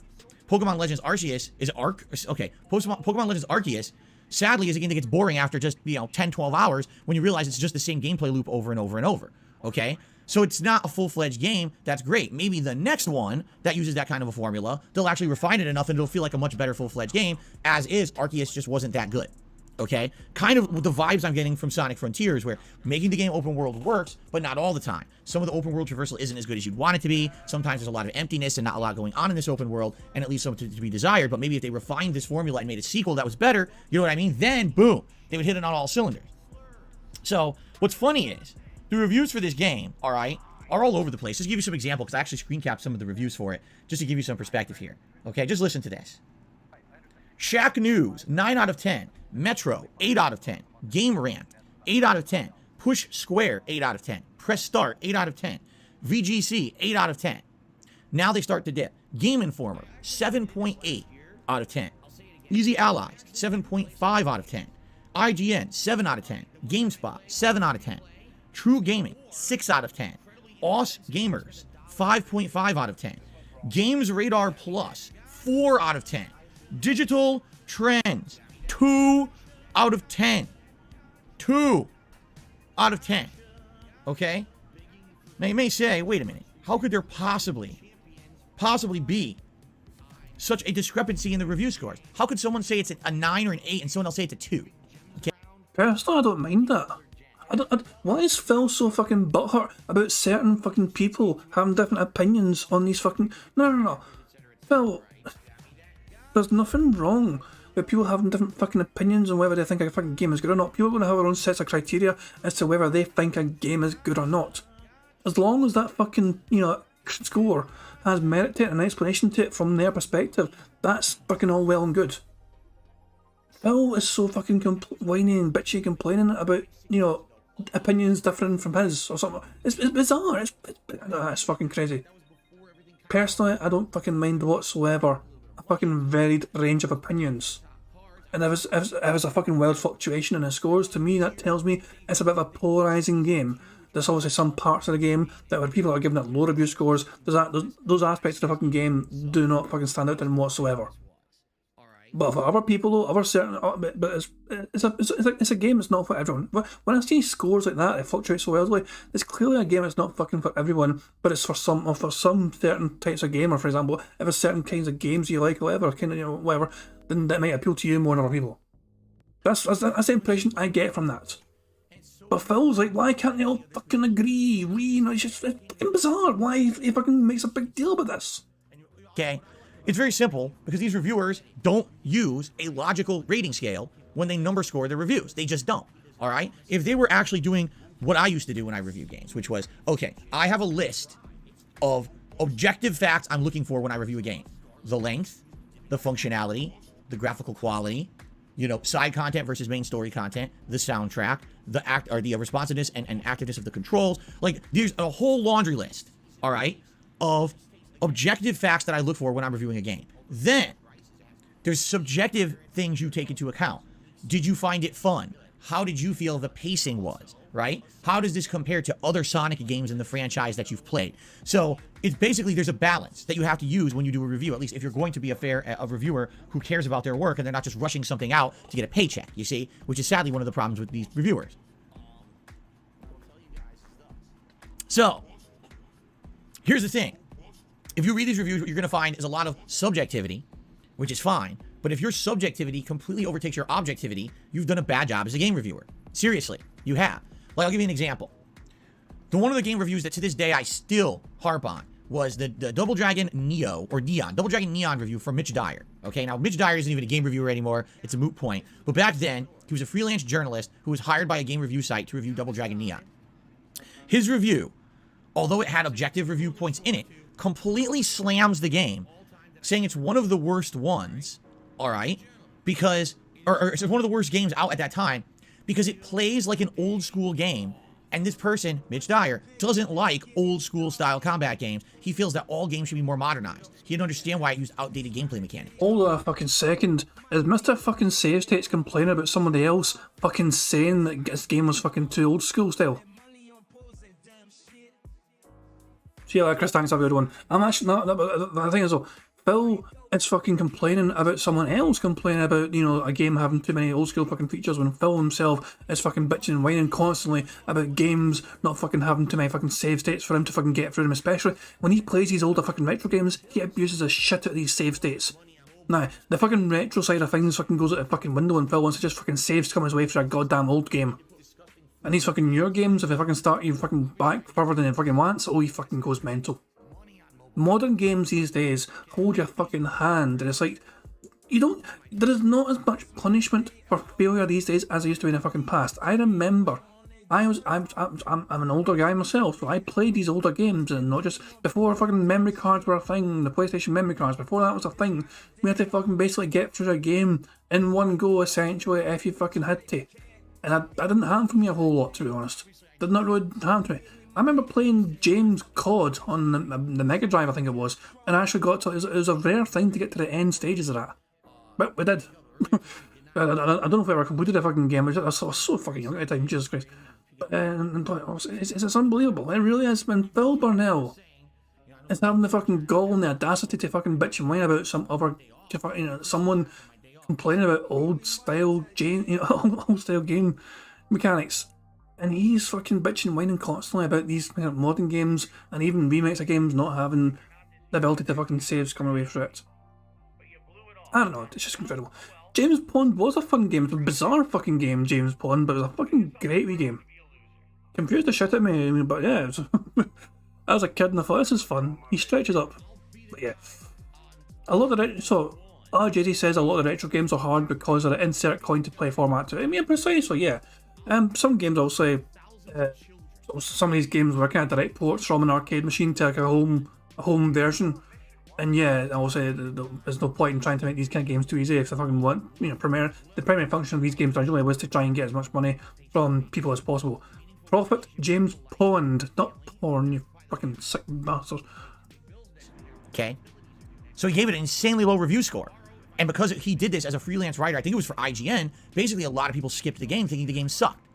Pokemon Legends Arceus is Pokemon Legends Arceus sadly is a game that gets boring after just, 10, 12 hours when you realize it's just the same gameplay loop over and over and over, okay? So it's not a full-fledged game. That's great. Maybe the next one that uses that kind of a formula, they'll actually refine it enough and it'll feel like a much better full-fledged game. As is, Arceus just wasn't that good, Okay, kind of the vibes I'm getting from Sonic Frontiers, where making the game open world works, but not all the time. Some of the open world traversal isn't as good as you'd want it to be. Sometimes there's a lot of emptiness and not a lot going on in this open world, and it leaves something to be desired. But maybe if they refined this formula and made a sequel that was better, you know what I mean? Then, boom, they would hit it on all cylinders. So, what's funny is, the reviews for this game, all right, are all over the place. Just to give you some example, because I actually screen capped some of the reviews for it, just to give you some perspective here. Okay, just listen to this. Shack News, 9 out of 10. Metro, 8 out of 10. Game Rant, 8 out of 10. Push Square, 8 out of 10. Press Start, 8 out of 10. VGC, 8 out of 10. Now they start to dip. Game Informer, 7.8 out of 10. Easy Allies, 7.5 out of 10. IGN, 7 out of 10. GameSpot, 7 out of 10. True Gaming, 6 out of 10. Os Gamers, 5.5 out of 10. Games Radar Plus, 4 out of 10. Digital Trends, 2 out of 10. 2 out of 10. Okay? Now you may say, wait a minute, how could there possibly be such a discrepancy in the review scores? How could someone say it's a 9 or an 8 and someone else say it's a 2? Okay. Personally, I don't mind that. Why is Phil so fucking butthurt about certain fucking people having different opinions on these fucking... No. Phil, there's nothing wrong with people having different fucking opinions on whether they think a fucking game is good or not. People are going to have their own sets of criteria as to whether they think a game is good or not. As long as that fucking, score has merit to it and an explanation to it from their perspective, that's fucking all well and good. Phil is so fucking whiny and bitchy complaining about, opinions different from his or something. It's bizarre. It's fucking crazy. Personally, I don't fucking mind whatsoever a fucking varied range of opinions. And if it's a fucking wild fluctuation in the scores, to me that tells me it's a bit of a polarising game. There's obviously some parts of the game that where people are giving it low review scores, those aspects of the fucking game do not fucking stand out to them whatsoever. But for other people though, other certain, but it's a game that's not for everyone. When I see scores like that, it fluctuates so wildly. It's clearly a game that's not fucking for everyone, but it's for some certain types of gamer. For example, if there's certain kinds of games you like, or whatever, then that might appeal to you more than other people. That's the impression I get from that. But Phil's like, why can't they all fucking agree? It's just it's fucking bizarre. Why he fucking makes a big deal about this? Okay. It's very simple, because these reviewers don't use a logical rating scale when they number score their reviews. They just don't, all right? If they were actually doing what I used to do when I reviewed games, which was, okay, I have a list of objective facts I'm looking for when I review a game. The length, the functionality, the graphical quality, side content versus main story content, the soundtrack, the responsiveness and activeness of the controls. Like, there's a whole laundry list, all right, of objective facts that I look for when I'm reviewing a game. Then there's subjective things you take into account. Did you find it fun? How did you feel the pacing was, right? How does this compare to other Sonic games in the franchise that you've played? So it's basically, there's a balance that you have to use when you do a review, at least if you're going to be a reviewer who cares about their work and they're not just rushing something out to get a paycheck, you see, which is sadly one of the problems with these reviewers. So here's the thing. If you read these reviews, what you're going to find is a lot of subjectivity, which is fine. But if your subjectivity completely overtakes your objectivity, you've done a bad job as a game reviewer. Seriously, you have. Like, I'll give you an example. One of the game reviews that to this day I still harp on was the Double Dragon Neon review from Mitch Dyer. Okay, now Mitch Dyer isn't even a game reviewer anymore. It's a moot point. But back then, he was a freelance journalist who was hired by a game review site to review Double Dragon Neon. His review, although it had objective review points in it, completely slams the game, saying it's one of the worst ones, all right, because, or it's one of the worst games out at that time, because it plays like an old school game, and this person, Mitch Dyer, doesn't like old school style combat games. He feels that all games should be more modernized. He didn't understand why it used outdated gameplay mechanics. Hold on a fucking second. Is Mr. fucking Save States complaining about somebody else fucking saying that this game was fucking too old school style? See you later, Chris. Thanks, have a good one. I'm actually not. The thing is, though, Phil is fucking complaining about someone else complaining about, a game having too many old school fucking features when Phil himself is fucking bitching and whining constantly about games not fucking having too many fucking save states for him to fucking get through them, especially when he plays these older fucking retro games. He abuses the shit out of these save states. Nah, the fucking retro side of things fucking goes out the fucking window and Phil wants to just fucking saves to come his way for a goddamn old game. And these fucking newer games, if they fucking start you fucking back further than he fucking wants, oh, he fucking goes mental. Modern games these days hold your fucking hand, and it's like, there is not as much punishment for failure these days as there used to be in the fucking past. I remember, I'm an older guy myself, so I played these older games, and not just before fucking memory cards were a thing, the PlayStation memory cards, before that was a thing, we had to fucking basically get through a game in one go, essentially, if you fucking had to. And that didn't happen for me a whole lot, to be honest. Did not really happen to me. I remember playing James COD on the Mega Drive, I think it was, and I actually got to, it was a rare thing to get to the end stages of that. But we did. I don't know if we ever completed the fucking game, I was so fucking young at the time, Jesus Christ. But it's unbelievable, it really is. When Phil Burnell is having the fucking gall and the audacity to fucking bitch and whine about some other, someone complaining about old style game mechanics, and he's fucking bitching and whining constantly about these modern games and even remakes of games not having the ability to fucking saves come away from it. I don't know, it's just incredible. James Bond was a fun game. It was a bizarre fucking game, James Bond, but it was a fucking great wee game. Confused the shit out of me, but yeah, it was I was a kid and I thought, this is fun. He stretches up. But yeah. A lot of the JD says a lot of the retro games are hard because of the insert coin to play format to it. I mean, precisely, yeah. Some games I'll say, some of these games were kind of direct ports from an arcade machine to like a home version. And yeah, I'll say there's no point in trying to make these kind of games too easy if they fucking want, the primary function of these games originally was to try and get as much money from people as possible. Profit James Pond, not porn, you fucking sick bastard. Okay. So he gave it an insanely low review score. And because he did this as a freelance writer, I think it was for IGN, basically a lot of people skipped the game thinking the game sucked.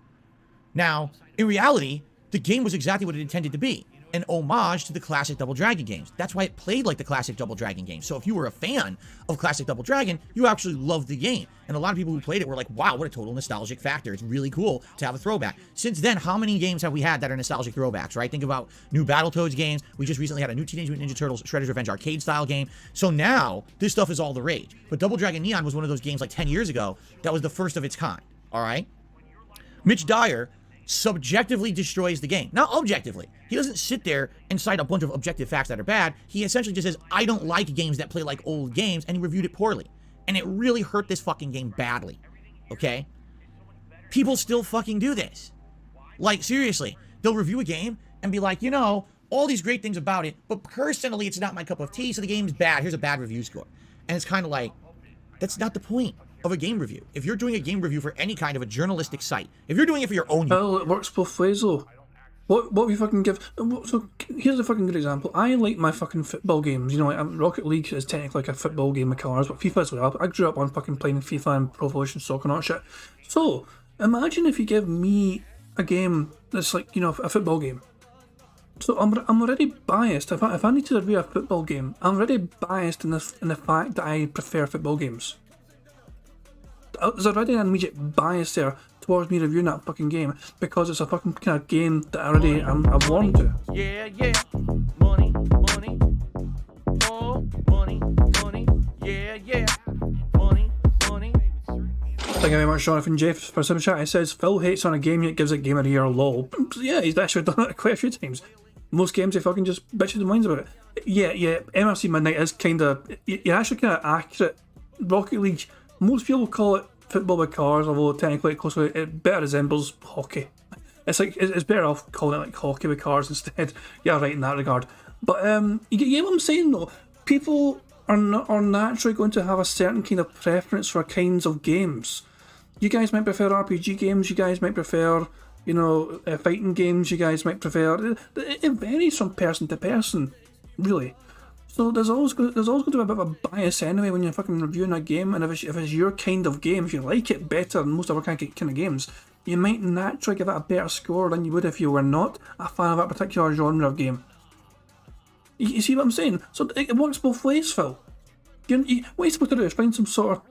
Now, in reality, the game was exactly what it intended to be. An homage to the classic Double Dragon games. That's why it played like the classic Double Dragon games. So if you were a fan of classic Double Dragon, you actually loved the game. And a lot of people who played it were like, wow, what a total nostalgic factor. It's really cool to have a throwback. Since then, how many games have we had that are nostalgic throwbacks, right? Think about new Battletoads games. We just recently had a new Teenage Mutant Ninja Turtles Shredder's Revenge arcade style game. So now, this stuff is all the rage. But Double Dragon Neon was one of those games like 10 years ago that was the first of its kind, all right? Mitch Dyer subjectively destroys the game. Not objectively. He doesn't sit there and cite a bunch of objective facts that are bad. He essentially just says, I don't like games that play like old games, and he reviewed it poorly. And it really hurt this fucking game badly. Okay? People still fucking do this. Like, seriously. They'll review a game and be like, all these great things about it, but personally it's not my cup of tea, so the game's bad. Here's a bad review score. And it's kind of like, that's not the point of a game review. If you're doing a game review for any kind of a journalistic site, if you're doing it for your own... Well, it works both ways though. What we fucking give... So, here's a fucking good example. I like my fucking football games. Rocket League is technically like a football game of cars, but FIFA as well. I grew up on fucking playing FIFA and Pro Evolution Soccer and all that shit. So, imagine if you give me a game that's like, a football game. So I'm already biased. If I need to review a football game, I'm already biased in the fact that I prefer football games. There's already an immediate bias there towards me reviewing that fucking game because it's a fucking kind of game that I'm warmed to. Yeah, money, oh, money, yeah, money. Thank you very much, Jonathan J, for some chat. He says, Phil hates on a game yet gives it game of the year, lol. Yeah, he's actually done it quite a few times. Most games he fucking just bitches and whines about it. Yeah, MRC Midnight is you're actually kind of accurate. Rocket League, most people call it football with cars, although technically it better resembles hockey. It's like, it's better off calling it like hockey with cars instead. Yeah, right in that regard. But you get what I'm saying though? People are naturally going to have a certain kind of preference for kinds of games. You guys might prefer RPG games, you guys might prefer, fighting games, you guys might prefer... It varies from person to person, really. So there's always going to be a bit of a bias anyway when you're fucking reviewing a game, and if it's your kind of game, if you like it better than most other kind of games, you might naturally give it a better score than you would if you were not a fan of a particular genre of game. You see what I'm saying? So it works both ways, Phil. What you're supposed to do is find some sort of,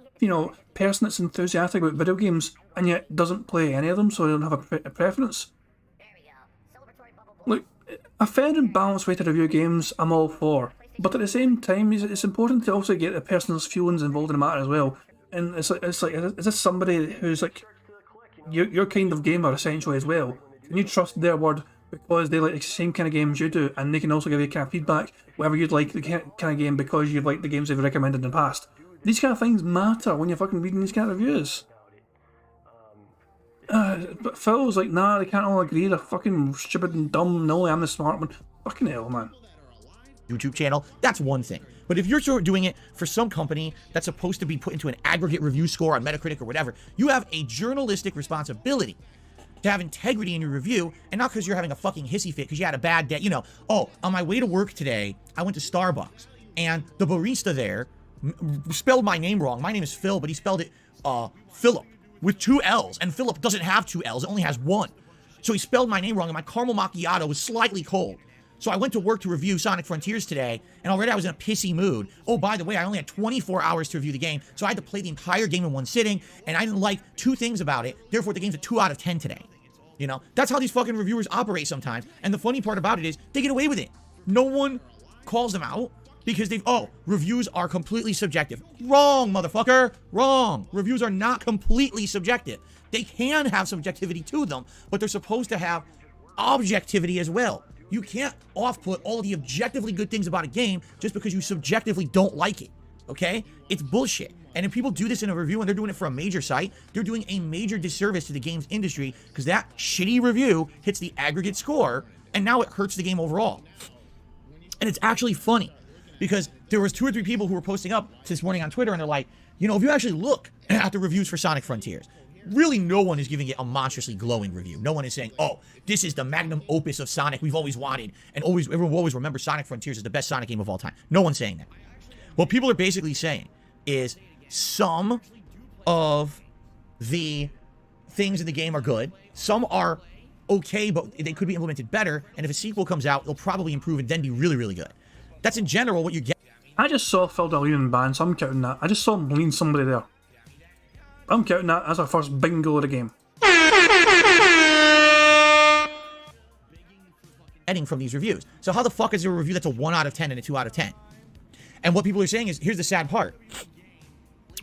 person that's enthusiastic about video games and yet doesn't play any of them, so they don't have a preference. Look, a fair and balanced way to review games, I'm all for. But at the same time, it's important to also get the person's feelings involved in the matter as well. And it's like, is this somebody who's like your kind of gamer essentially as well? Can you trust their word because they like the same kind of games you do, and they can also give you kind of feedback whatever you'd like the kind of game because you've liked the games they've recommended in the past? These kind of things matter when you're fucking reading these kind of reviews. But Phil's like, nah, they can't all agree. They're fucking stupid and dumb. No, I'm the smart one. Fucking hell, man. YouTube channel, that's one thing. But if you're sort of doing it for some company that's supposed to be put into an aggregate review score on Metacritic or whatever, you have a journalistic responsibility to have integrity in your review, and not because you're having a fucking hissy fit because you had a bad day. You know, oh, on my way to work today, I went to Starbucks, and the barista there spelled my name wrong. My name is Phil, but he spelled it Philip with 2 L's, and Philip doesn't have 2 L's, it only has 1. So he spelled my name wrong, and my caramel macchiato was slightly cold. So I went to work to review Sonic Frontiers today, and already I was in a pissy mood. Oh, by the way, I only had 24 hours to review the game, so I had to play the entire game in one sitting, and I didn't like 2 things about it. Therefore, the game's a 2 out of 10 today. You know, that's how these fucking reviewers operate sometimes. And the funny part about it is they get away with it. No one calls them out because reviews are completely subjective. Wrong, motherfucker. Wrong. Reviews are not completely subjective. They can have subjectivity to them, but they're supposed to have objectivity as well. You can't off-put all the objectively good things about a game just because you subjectively don't like it, okay? It's bullshit. And if people do this in a review and they're doing it for a major site, they're doing a major disservice to the game's industry because that shitty review hits the aggregate score and now it hurts the game overall. And it's actually funny because there was 2 or 3 people who were posting up this morning on Twitter and they're like, you know, if you actually look at the reviews for Sonic Frontiers, really no one is giving it a monstrously glowing review. No one is saying, oh, this is the magnum opus of Sonic we've always wanted, and everyone will always remember Sonic Frontiers as the best Sonic game of all time. No one's saying that. What people are basically saying is some of the things in the game are good, some are okay, but they could be implemented better, and if a sequel comes out, it'll probably improve and then be really, really good. That's in general what you get. I just saw Phil leaning ban, so I'm counting that. I just saw him lean somebody there. I'm counting that as our first bingo of the game. From these reviews. So how the fuck is there a review that's a 1 out of 10 and a 2 out of 10? And what people are saying is, here's the sad part.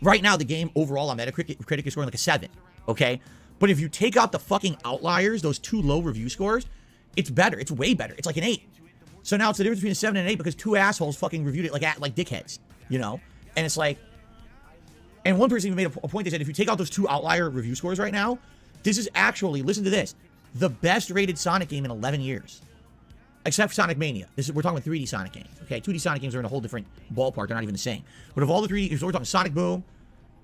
Right now, the game overall on Metacritic is scoring like a 7, okay? But if you take out the fucking outliers, those 2 low review scores, it's better. It's way better. It's like an 8. So now it's the difference between a 7 and an 8 because 2 assholes fucking reviewed it like dickheads, you know? And it's like, and one person even made a point. They said, if you take out those 2 outlier review scores right now, this is actually, listen to this, the best rated Sonic game in 11 years. Except for Sonic Mania. We're talking about 3D Sonic games, okay? 2D Sonic games are in a whole different ballpark. They're not even the same. But of all the 3D, so we're talking Sonic Boom,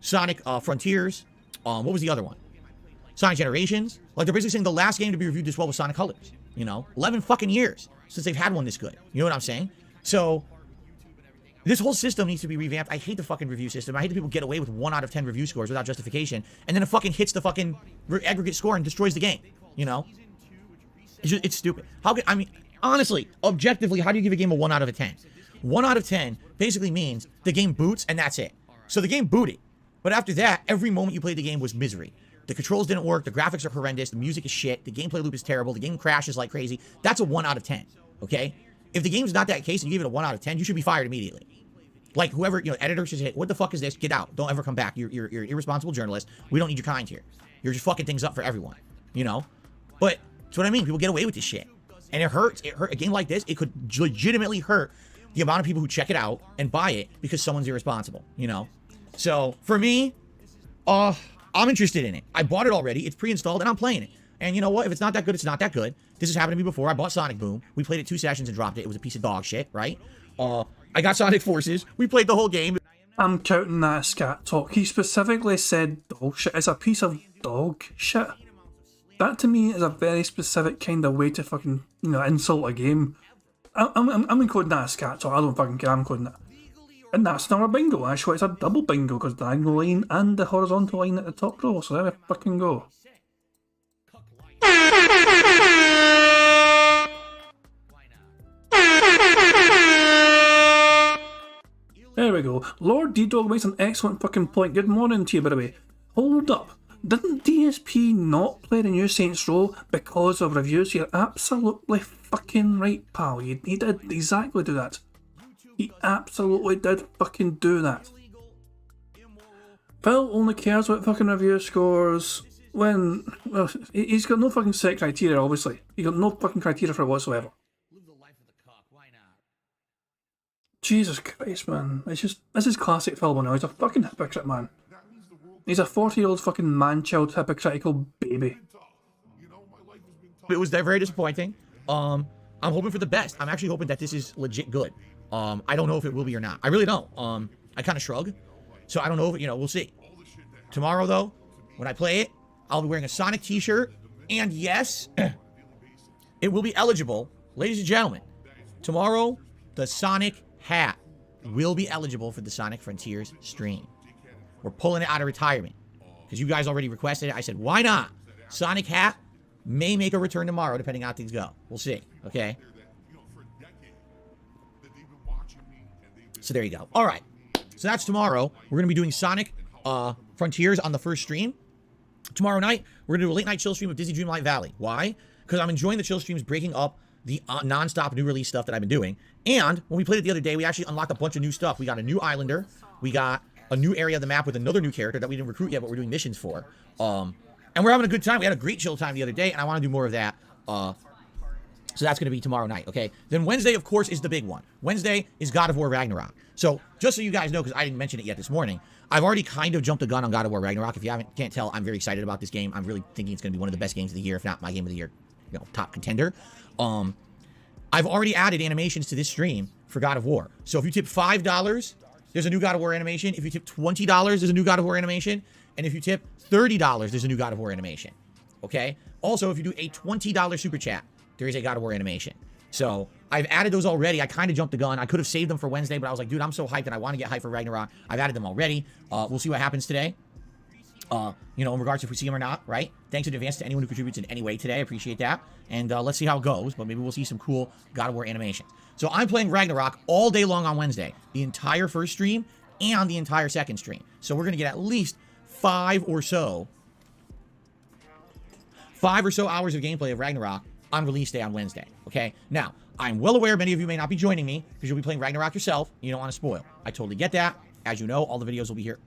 Sonic Frontiers, what was the other one? Sonic Generations. Like, they're basically saying the last game to be reviewed this well was Sonic Colors, you know? 11 fucking years since they've had one this good. You know what I'm saying? So, this whole system needs to be revamped. I hate the fucking review system. I hate that people get away with 1 out of 10 review scores without justification, and then it fucking hits the fucking aggregate score and destroys the game, you know? It's stupid. Honestly, objectively, how do you give a game a 1 out of 10? 1 out of 10 basically means the game boots and that's it. So the game booted. But after that, every moment you played the game was misery. The controls didn't work, the graphics are horrendous, the music is shit, the gameplay loop is terrible, the game crashes like crazy. That's a 1 out of 10, okay? If the game's not that case and you give it a 1 out of 10, you should be fired immediately. Like, whoever, editor should say, what the fuck is this? Get out. Don't ever come back. You're an irresponsible journalist. We don't need your kind here. You're just fucking things up for everyone, you know? But that's what I mean. People get away with this shit. And it hurts. It hurt. A game like this, it could legitimately hurt the amount of people who check it out and buy it because someone's irresponsible, you know? So, for me, I'm interested in it. I bought it already. It's pre-installed, and I'm playing it. And you know what? If it's not that good, it's not that good. This has happened to me before. I bought Sonic Boom. We played it 2 sessions and dropped it. It was a piece of dog shit, right? I got Sonic Forces. We played the whole game. I'm counting that as scat talk. He specifically said dog shit is a piece of dog shit. That to me is a very specific kind of way to fucking, insult a game. I'm encoding that as scat talk. I don't fucking care. I'm encoding that. And that's not a bingo. Actually, it's a double bingo because the diagonal line and the horizontal line at the top row. So there we fucking go. There we go. Lord D-Dog makes an excellent fucking point. Good morning to you, by the way. Hold up. Didn't DSP not play the new Saints Row because of reviews? You're absolutely fucking right, pal. He did exactly do that. He absolutely did fucking do that. Phil only cares about fucking review scores when, well, he's got no fucking set criteria, obviously. He's got no fucking criteria for it whatsoever. Jesus Christ, man. It's just, this is classic Phil now. He's a fucking hypocrite, man. He's a 40-year-old fucking man-child hypocritical baby. It was very disappointing. I'm hoping for the best. I'm actually hoping that this is legit good. I don't know if it will be or not. I really don't. I kind of shrug. So I don't know if, we'll see. Tomorrow, though, when I play it, I'll be wearing a Sonic t-shirt. And yes, it will be eligible. Ladies and gentlemen, tomorrow, the Sonic hat will be eligible for the Sonic Frontiers stream. We're pulling it out of retirement because you guys already requested it. I said, why not? Sonic hat may make a return tomorrow, depending on how things go. We'll see. Okay. So there you go. All right. So that's tomorrow. We're going to be doing Sonic Frontiers on the first stream. Tomorrow night, we're going to do a late night chill stream of Disney Dreamlight Valley. Why? Because I'm enjoying the chill streams breaking up the non-stop new release stuff that I've been doing. And when we played it the other day, we actually unlocked a bunch of new stuff. We got a new Islander. We got a new area of the map with another new character that we didn't recruit yet, but we're doing missions for. And we're having a good time. We had a great chill time the other day, and I want to do more of that. So that's going to be tomorrow night, okay? Then Wednesday, of course, is the big one. Wednesday is God of War Ragnarok. So just so you guys know, because I didn't mention it yet this morning, I've already kind of jumped the gun on God of War Ragnarok. If you can't tell, I'm very excited about this game. I'm really thinking it's going to be one of the best games of the year, if not my game of the year, top contender. I've already added animations to this stream for God of War. So if you tip $5, there's a new God of War animation. If you tip $20, there's a new God of War animation. And if you tip $30, there's a new God of War animation. Okay? Also, if you do a $20 super chat, there is a God of War animation. So I've added those already. I kind of jumped the gun. I could have saved them for Wednesday, but I was like, dude, I'm so hyped and I want to get hyped for Ragnarok. I've added them already. We'll see what happens today. In regards to if we see them or not, right? Thanks in advance to anyone who contributes in any way today. I appreciate that. And let's see how it goes, but maybe we'll see some cool God of War animations. So I'm playing Ragnarok all day long on Wednesday. The entire first stream and the entire second stream. So we're going to get at least 5 or so hours of gameplay of Ragnarok on release day on Wednesday. Okay? Now, I'm well aware many of you may not be joining me because you'll be playing Ragnarok yourself. And you don't want to spoil. I totally get that. As you know, all the videos will be here.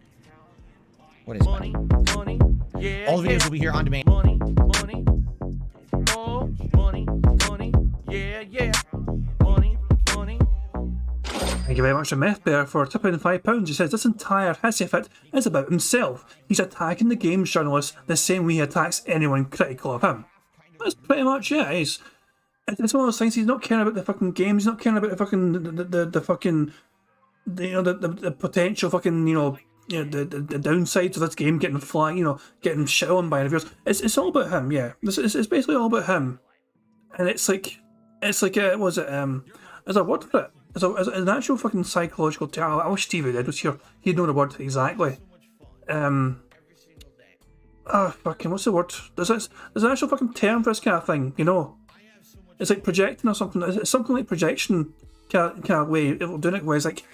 What is money? Money, yeah. All the videos will be here on demand. Money, money, oh, money, money, yeah, yeah. Money, money. Thank you very much to Methbear for tipping £5. He says this entire hissy fit is about himself. He's attacking the games journalist the same way he attacks anyone critical of him. That's pretty much it. It's one of those things. He's not caring about the fucking games. He's not caring about the fucking the fucking the potential fucking the downsides of this game getting flagged, getting shit on by reviewers. It's all about him. Yeah, it's basically all about him. And it's like there's a word for it. It's an actual fucking psychological term. I wish Stevie did was here. He'd know the word exactly. Fucking what's the word? There's an actual fucking term for this kind of thing. It's like projecting or something. It's something like projection kind of way of doing it. Where it's like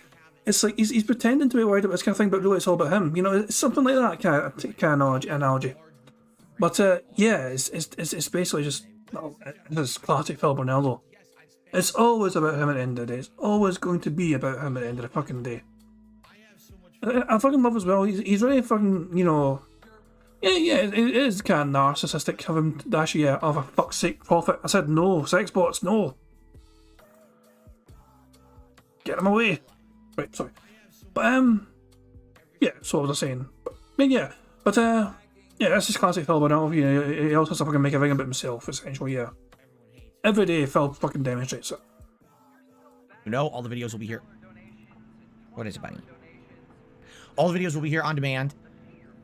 he's pretending to be worried about this kind of thing, but really it's all about him. It's something like that kind of analogy. But yeah, it's basically just this classic Phil Bernaldo. It's always about him at the end of the day. It's always going to be about him at the end of the fucking day. I fucking love as well. He's really fucking Yeah, it is kind of narcissistic of him to actually of a fuck's sake profit. I said no, sex bots, no. Get him away. Right, sorry. But yeah, so what was I saying? Yeah, that's just classic Phil Bernaldo. He also has to fucking make a ring about himself, essentially, yeah. Every day Phil fucking demonstrates it. All the videos will be here. What is it, buddy? All the videos will be here on demand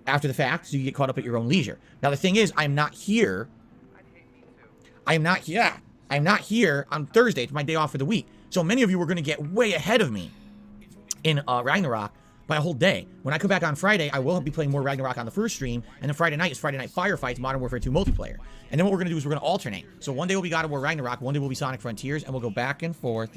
after the fact, so you get caught up at your own leisure. Now, the thing is, I'm not here on Thursday. It's my day off for the week. So many of you are going to get way ahead of me in Ragnarok by a whole day. When I come back on Friday, I will be playing more Ragnarok on the first stream, and then Friday night is Friday Night Firefights, Modern Warfare 2 multiplayer. And then what we're going to do is we're going to alternate. So one day will be God of War Ragnarok, one day will be Sonic Frontiers, and we'll go back and forth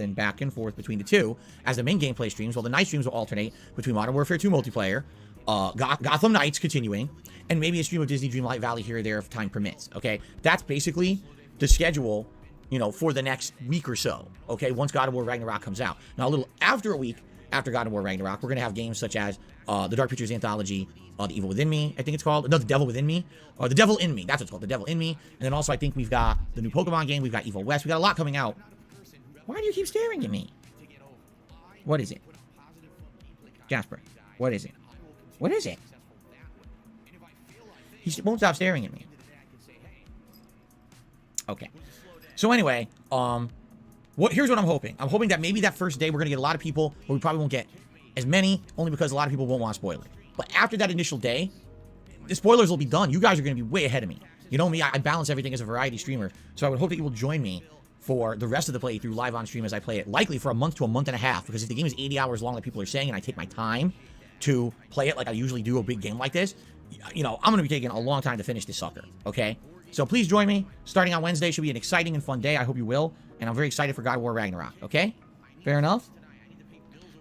between the two as the main gameplay streams, while the night streams will alternate between Modern Warfare 2 multiplayer, Gotham Knights continuing, and maybe a stream of Disney Dreamlight Valley here or there if time permits. Okay, that's basically the schedule you know, for the next week or so, okay, once God of War Ragnarok comes out. Now, a little after a week after God of War Ragnarok, we're going to have games such as the Dark Pictures Anthology, The Evil Within Me, I think it's called. No, The Devil Within Me, or The Devil in Me. That's what it's called, The Devil in Me. And then also I think we've got the new Pokemon game. We've got Evil West. We got a lot coming out. Why do you keep staring at me? What is it? Jasper, what is it? What is it? He won't stop staring at me. Okay. So anyway, here's what I'm hoping. I'm hoping that maybe that first day we're going to get a lot of people, but we probably won't get as many, only because a lot of people won't want to spoil it. But after that initial day, the spoilers will be done. You guys are going to be way ahead of me. You know me, I balance everything as a variety streamer, so I would hope that you will join me for the rest of the playthrough live on stream as I play it, likely for a month to a month and a half, because if the game is 80 hours long, like people are saying, and I take my time to play it like I usually do a big game like this, you know, I'm going to be taking a long time to finish this sucker, okay? So please join me. Starting on Wednesday should be an exciting and fun day. I hope you will. And I'm very excited for God of War Ragnarok, okay? Fair enough?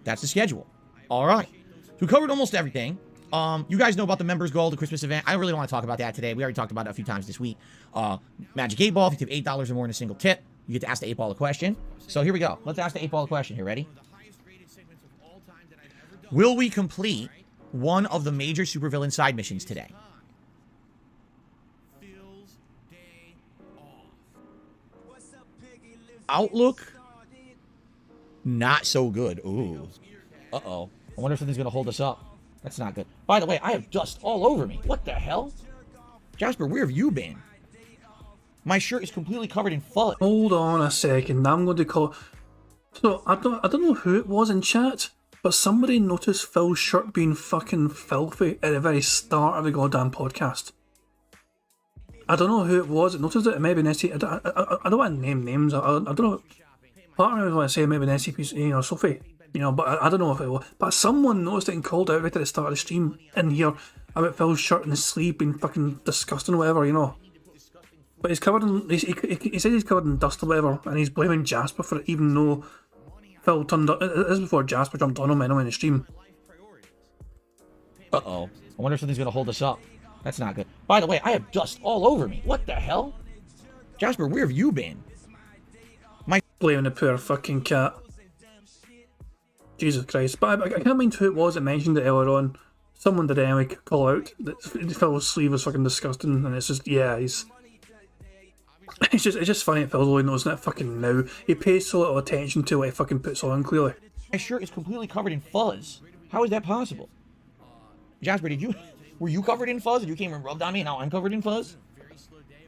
That's the schedule. All right. So we covered almost everything. You guys know about the members goal, the Christmas event. I don't really want to talk about that today. We already talked about it a few times this week. Magic 8 Ball, if you tip $8 or more in a single tip, you get to ask the 8 Ball a question. So here we go. Let's ask the 8 Ball a question here. Ready? Will we complete one of the major supervillain side missions today? Outlook, not so good. Ooh. Uh-oh. I wonder if something's going to hold us up. That's not good. By the way, I have dust all over me. What the hell? Jasper, where have you been? My shirt is completely covered in fuzz. Hold on a second. I'm going to call... So, I don't know who it was in chat, but somebody noticed Phil's shirt being fucking filthy at the very start of the goddamn podcast. I don't know who it was that noticed it. It may be an SCP. I don't want to name names. I don't know. Part of me want to say maybe an SCP, you know, Sophie. You know, but I don't know if it was. But someone noticed it and called out right at the start of the stream in here about Phil's shirt and his sleeve being fucking disgusting or whatever, you know. But he's covered in... He said he's covered in dust or whatever, and he's blaming Jasper for it, even though Phil turned up... This is before Jasper jumped on him anyway in the stream. Uh-oh. I wonder if something's going to hold us up. That's not good. By the way, I have dust all over me. What the hell? Jasper, where have you been? Blaming the poor fucking cat. Jesus Christ. But I can't mind who it was that mentioned it earlier on. Someone did anyway call out that Phil's sleeve was fucking disgusting, and it's just, yeah, he's... It's just funny that Phil's only noticing it fucking now. He pays so little attention to what he fucking puts on, clearly. My shirt is completely covered in fuzz. How is that possible? Jasper, were you covered in fuzz and you came and rubbed on me and now I'm covered in fuzz?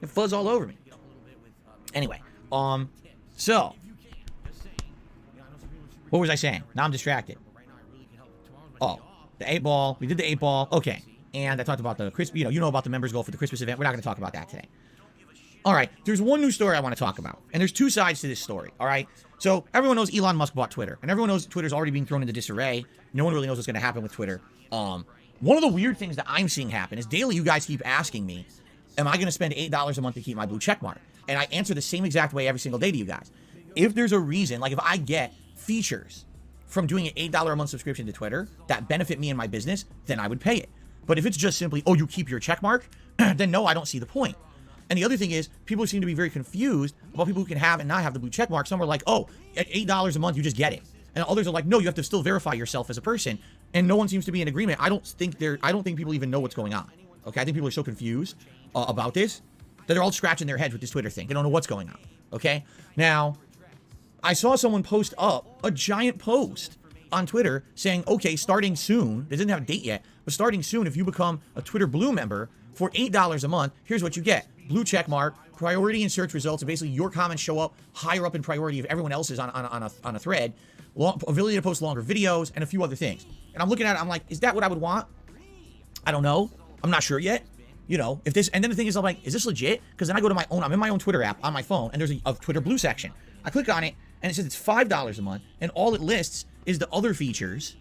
And fuzz all over me. Anyway, so what was I saying? Now I'm distracted. Oh, the 8 Ball. We did the 8 Ball. Okay. And I talked about the Christmas, you know about the members goal for the Christmas event. We're not going to talk about that today. All right. There's one new story I want to talk about. And there's two sides to this story. All right. So everyone knows Elon Musk bought Twitter. And everyone knows Twitter's already being thrown into disarray. No one really knows what's going to happen with Twitter. One of the weird things that I'm seeing happen is daily you guys keep asking me, am I going to spend $8 a month to keep my blue check mark? And I answer the same exact way every single day to you guys. If there's a reason, like if I get features from doing an $8 a month subscription to Twitter that benefit me and my business, then I would pay it. But if it's just simply, oh, you keep your check mark, then no, I don't see the point. And the other thing is, people seem to be very confused about people who can have and not have the blue check mark. Some are like, oh, at $8 a month, you just get it. And others are like, no, you have to still verify yourself as a person. And no one seems to be in agreement. I don't think people even know what's going on. Okay, I think people are so confused about this that they're all scratching their heads with this Twitter thing. They don't know what's going on. Okay, now I saw someone post up a giant post on Twitter saying, okay, starting soon, they didn't have a date yet, but starting soon, if you become a Twitter Blue member for $8 a month, here's what you get. Blue check mark, priority in search results, and basically your comments show up higher up in priority of everyone else's on a thread, ability to post longer videos, and a few other things. And I'm looking at it, I'm like, is that what I would want? I don't know. I'm not sure yet. You know, if this, and then the thing is, I'm like, is this legit? Because then I go to I'm in my own Twitter app on my phone, and there's a Twitter Blue section. I click on it, and it says it's $5 a month, and all it lists is the other features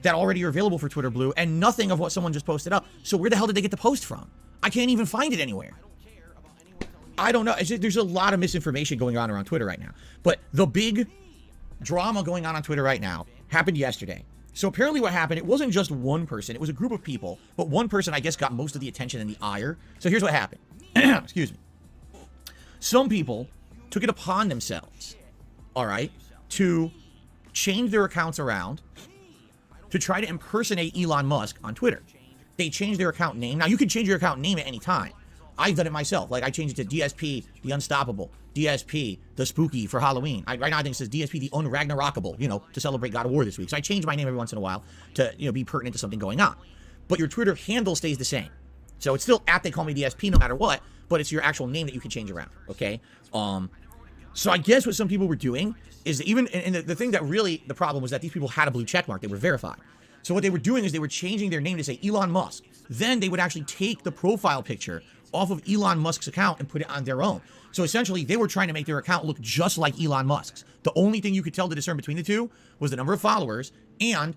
that already are available for Twitter Blue, and nothing of what someone just posted up. So where the hell did they get the post from? I can't even find it anywhere. I don't know. It's just, there's a lot of misinformation going on around Twitter right now. But the big drama going on Twitter right now happened yesterday. So apparently what happened, it wasn't just one person, it was a group of people, but one person, I guess, got most of the attention and the ire. So here's what happened. Excuse me. Some people took it upon themselves, all right, to change their accounts around to try to impersonate Elon Musk on Twitter. They changed their account name. Now, you can change your account name at any time. I've done it myself. Like, I changed it to DSP, the Unstoppable, DSP, the Spooky for Halloween. Right now, I think it says DSP, the Unragnarokable, to celebrate God of War this week. So I change my name every once in a while to, be pertinent to something going on. But your Twitter handle stays the same. So it's still at They Call Me DSP no matter what, but it's your actual name that you can change around, okay? So I guess what some people were doing is that even, and the thing that really, the problem was that these people had a blue check mark. They were verified. So what they were doing is they were changing their name to say Elon Musk. Then they would actually take the profile picture off of Elon Musk's account and put it on their own. So essentially, they were trying to make their account look just like Elon Musk's. The only thing you could tell to discern between the two was the number of followers and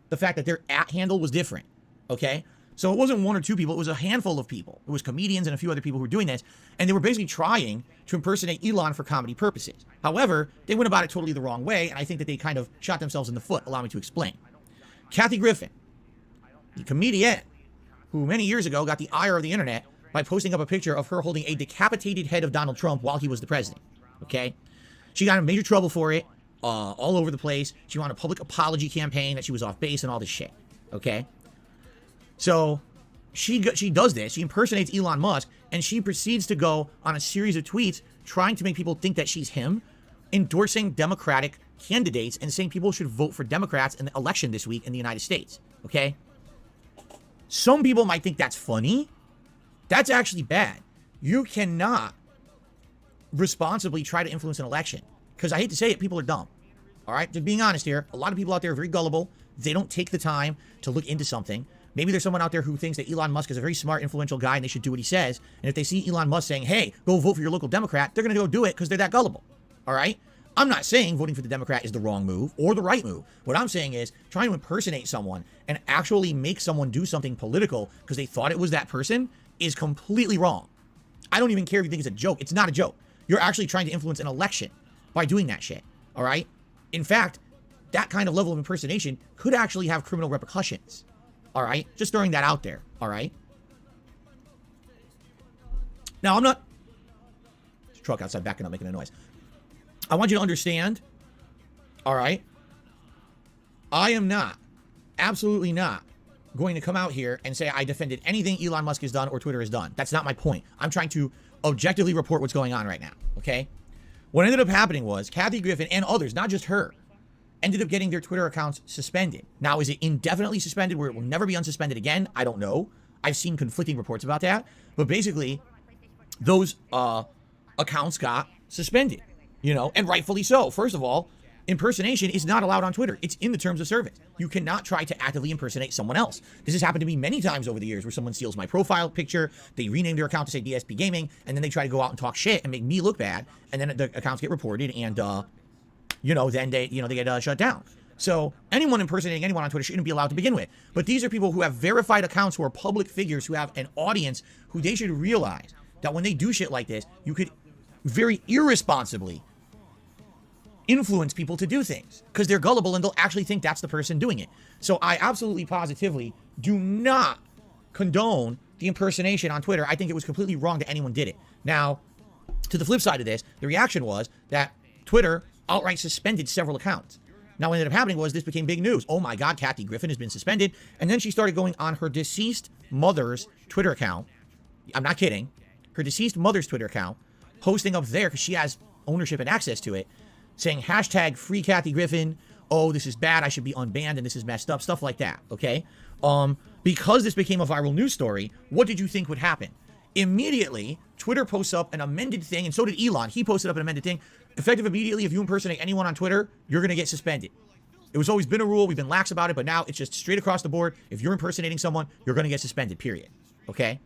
the fact that their @ handle was different, okay? So it wasn't one or two people, it was a handful of people. It was comedians and a few other people who were doing this, and they were basically trying to impersonate Elon for comedy purposes. However, they went about it totally the wrong way, and I think that they kind of shot themselves in the foot. Allow me to explain. Kathy Griffin, the comedian who many years ago got the ire of the internet by posting up a picture of her holding a decapitated head of Donald Trump while he was the president, okay? She got in major trouble for it, all over the place. She won a public apology campaign that she was off base and all this shit, okay? So she does this. She impersonates Elon Musk, and she proceeds to go on a series of tweets trying to make people think that she's him, endorsing Democratic candidates and saying people should vote for Democrats in the election this week in the United States, okay? Some people might think that's funny. That's actually bad. You cannot responsibly try to influence an election, because I hate to say it, people are dumb, all right? Just being honest here, a lot of people out there are very gullible. They don't take the time to look into something. Maybe there's someone out there who thinks that Elon Musk is a very smart, influential guy and they should do what he says. And if they see Elon Musk saying, hey, go vote for your local Democrat, they're going to go do it because they're that gullible. All right? I'm not saying voting for the Democrat is the wrong move or the right move. What I'm saying is trying to impersonate someone and actually make someone do something political because they thought it was that person is completely wrong. I don't even care if you think it's a joke. It's not a joke. You're actually trying to influence an election by doing that shit. All right? In fact, that kind of level of impersonation could actually have criminal repercussions. All right? Just throwing that out there. All right? Now, I'm not... There's a truck outside backing up, making a noise. I want you to understand, all right? I am not, absolutely not, going to come out here and say I defended anything Elon Musk has done or Twitter has done. That's not my point. I'm trying to objectively report what's going on right now, okay? What ended up happening was Kathy Griffin and others, not just her, ended up getting their Twitter accounts suspended. Now, is it indefinitely suspended where it will never be unsuspended again? I don't know. I've seen conflicting reports about that. But basically, those accounts got suspended, and rightfully so. First of all, impersonation is not allowed on Twitter. It's in the terms of service. You cannot try to actively impersonate someone else. This has happened to me many times over the years where someone steals my profile picture, they rename their account to say DSP Gaming, and then they try to go out and talk shit and make me look bad, and then the accounts get reported and, then they get shut down. So anyone impersonating anyone on Twitter shouldn't be allowed to begin with. But these are people who have verified accounts, who are public figures, who have an audience, who they should realize that when they do shit like this, you could very irresponsibly influence people to do things because they're gullible and they'll actually think that's the person doing it. So I absolutely positively do not condone the impersonation on Twitter. I think it was completely wrong that anyone did it. Now, to the flip side of this, the reaction was that Twitter outright suspended several accounts. Now, what ended up happening was this became big news. Oh my God, Kathy Griffin has been suspended. And then she started going on her deceased mother's Twitter account. I'm not kidding. Her deceased mother's Twitter account, posting up there because she has ownership and access to it, saying hashtag free Kathy Griffin. Oh, this is bad. I should be unbanned and this is messed up. Stuff like that. Okay. Because this became a viral news story, what did you think would happen? Immediately, Twitter posts up an amended thing, and so did Elon. He posted up an amended thing. Effective immediately, if you impersonate anyone on Twitter, you're going to get suspended. It was always been a rule. We've been lax about it, but now it's just straight across the board. If you're impersonating someone, you're going to get suspended, period. Okay?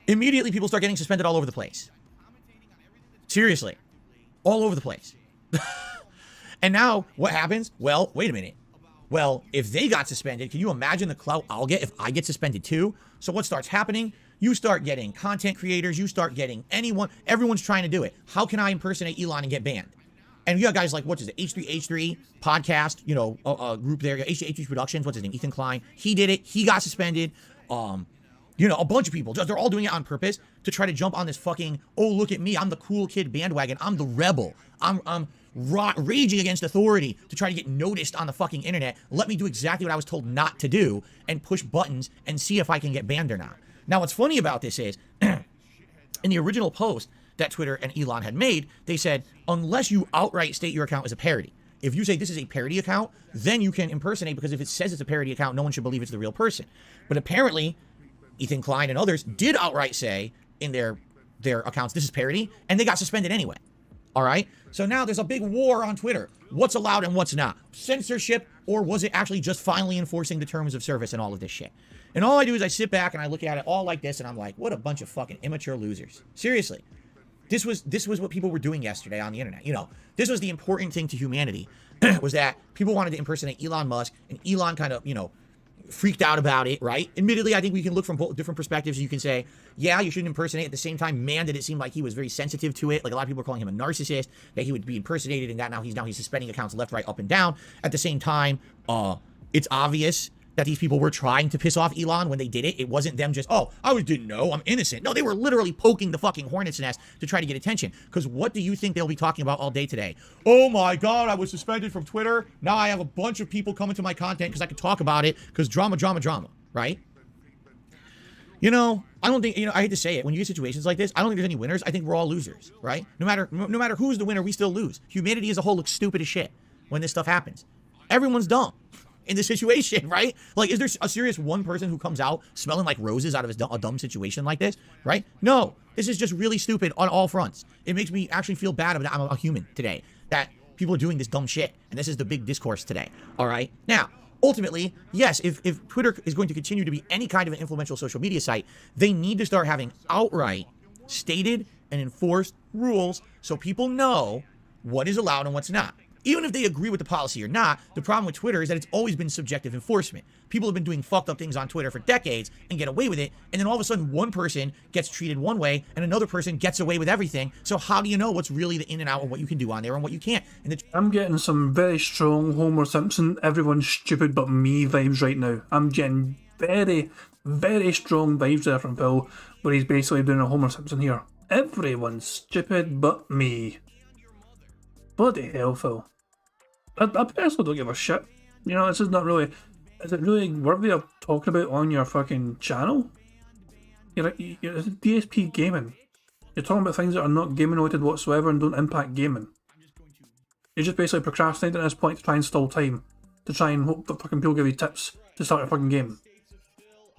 Immediately, people start getting suspended all over the place. Seriously. All over the place. And now, what happens? Well, wait a minute. Well, if they got suspended, can you imagine the clout I'll get if I get suspended too? So what starts happening? You start getting content creators. You start getting anyone. Everyone's trying to do it. How can I impersonate Elon and get banned? And you got guys like, what is it? H3H3 podcast, a group there. H3H3 Productions. What's his name? Ethan Klein. He did it. He got suspended. You know, a bunch of people, they're all doing it on purpose to try to jump on this fucking, oh, look at me, I'm the cool kid bandwagon, I'm the rebel, I'm raging against authority to try to get noticed on the fucking internet. Let me do exactly what I was told not to do and push buttons and see if I can get banned or not. Now, what's funny about this is, in the original post that Twitter and Elon had made, they said, unless you outright state your account as a parody. If you say this is a parody account, then you can impersonate, because if it says it's a parody account, no one should believe it's the real person. But apparently, Ethan Klein and others did outright say in their accounts, this is parody, and they got suspended anyway. All right? So now there's a big war on Twitter. What's allowed and what's not? Censorship, or was it actually just finally enforcing the terms of service and all of this shit? And all I do is I sit back and I look at it all like this, and I'm like, what a bunch of fucking immature losers. Seriously. This was what people were doing yesterday on the internet. You know, this was the important thing to humanity, was that people wanted to impersonate Elon Musk, and Elon kind of, you know, freaked out about it, right? Admittedly, I think we can look from different perspectives. You can say, yeah, you shouldn't impersonate. At the same time, man, did it seem like he was very sensitive to it. Like, a lot of people are calling him a narcissist, that he would be impersonated, and that now he's suspending accounts left, right, up, and down. At the same time, it's obvious that these people were trying to piss off Elon when they did it. It wasn't them just, oh, I didn't know, I'm innocent. No, they were literally poking the fucking hornet's nest to try to get attention. Because what do you think they'll be talking about all day today? Oh my God, I was suspended from Twitter. Now I have a bunch of people coming to my content because I can talk about it, because drama, right? You know, I don't think, you know, I hate to say it, when you get situations like this, I don't think there's any winners. I think we're all losers, right? No matter who's the winner, we still lose. Humanity as a whole looks stupid as shit when this stuff happens. Everyone's dumb in this situation, right? Like, is there a serious one person who comes out smelling like roses out of a dumb situation like this, right? No, this is just really stupid on all fronts. It makes me actually feel bad about I'm a human today, that people are doing this dumb shit, and this is the big discourse today, all right? Now, ultimately, yes, if Twitter is going to continue to be any kind of an influential social media site, they need to start having outright stated and enforced rules so people know what is allowed and what's not. Even if they agree with the policy or not, the problem with Twitter is that it's always been subjective enforcement. People have been doing fucked up things on Twitter for decades and get away with it, and then all of a sudden one person gets treated one way and another person gets away with everything. So how do you know what's really the in and out of what you can do on there and what you can't? And I'm getting some very strong Homer Simpson, everyone's stupid but me vibes right now. I'm getting very, very strong vibes there from Phil, where he's basically doing a Homer Simpson here. Everyone's stupid but me. Bloody hell, Phil. I personally don't give a shit. You know, this is not really... Is it really worthy of talking about on your fucking channel? You're DSP Gaming. You're talking about things that are not gaming related whatsoever and don't impact gaming. You're just basically procrastinating at this point to try and stall time. To try and hope that fucking people give you tips to start a fucking game.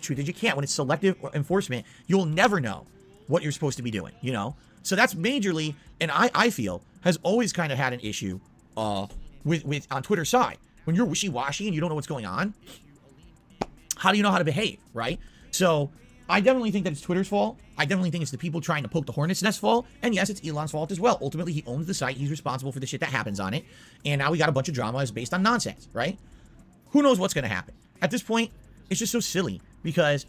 Truth is, you can't. When it's selective enforcement, you'll never know what you're supposed to be doing, you know? So that's majorly, and I feel, has always kind of had an issue, with on Twitter's side. When you're wishy-washy and you don't know what's going on, how do you know how to behave, right? So I definitely think that it's Twitter's fault. I definitely think it's the people trying to poke the hornet's nest fault. And yes, it's Elon's fault as well. Ultimately, he owns the site. He's responsible for the shit that happens on it. And now we got a bunch of drama based on nonsense, right? Who knows what's going to happen? At this point, it's just so silly because,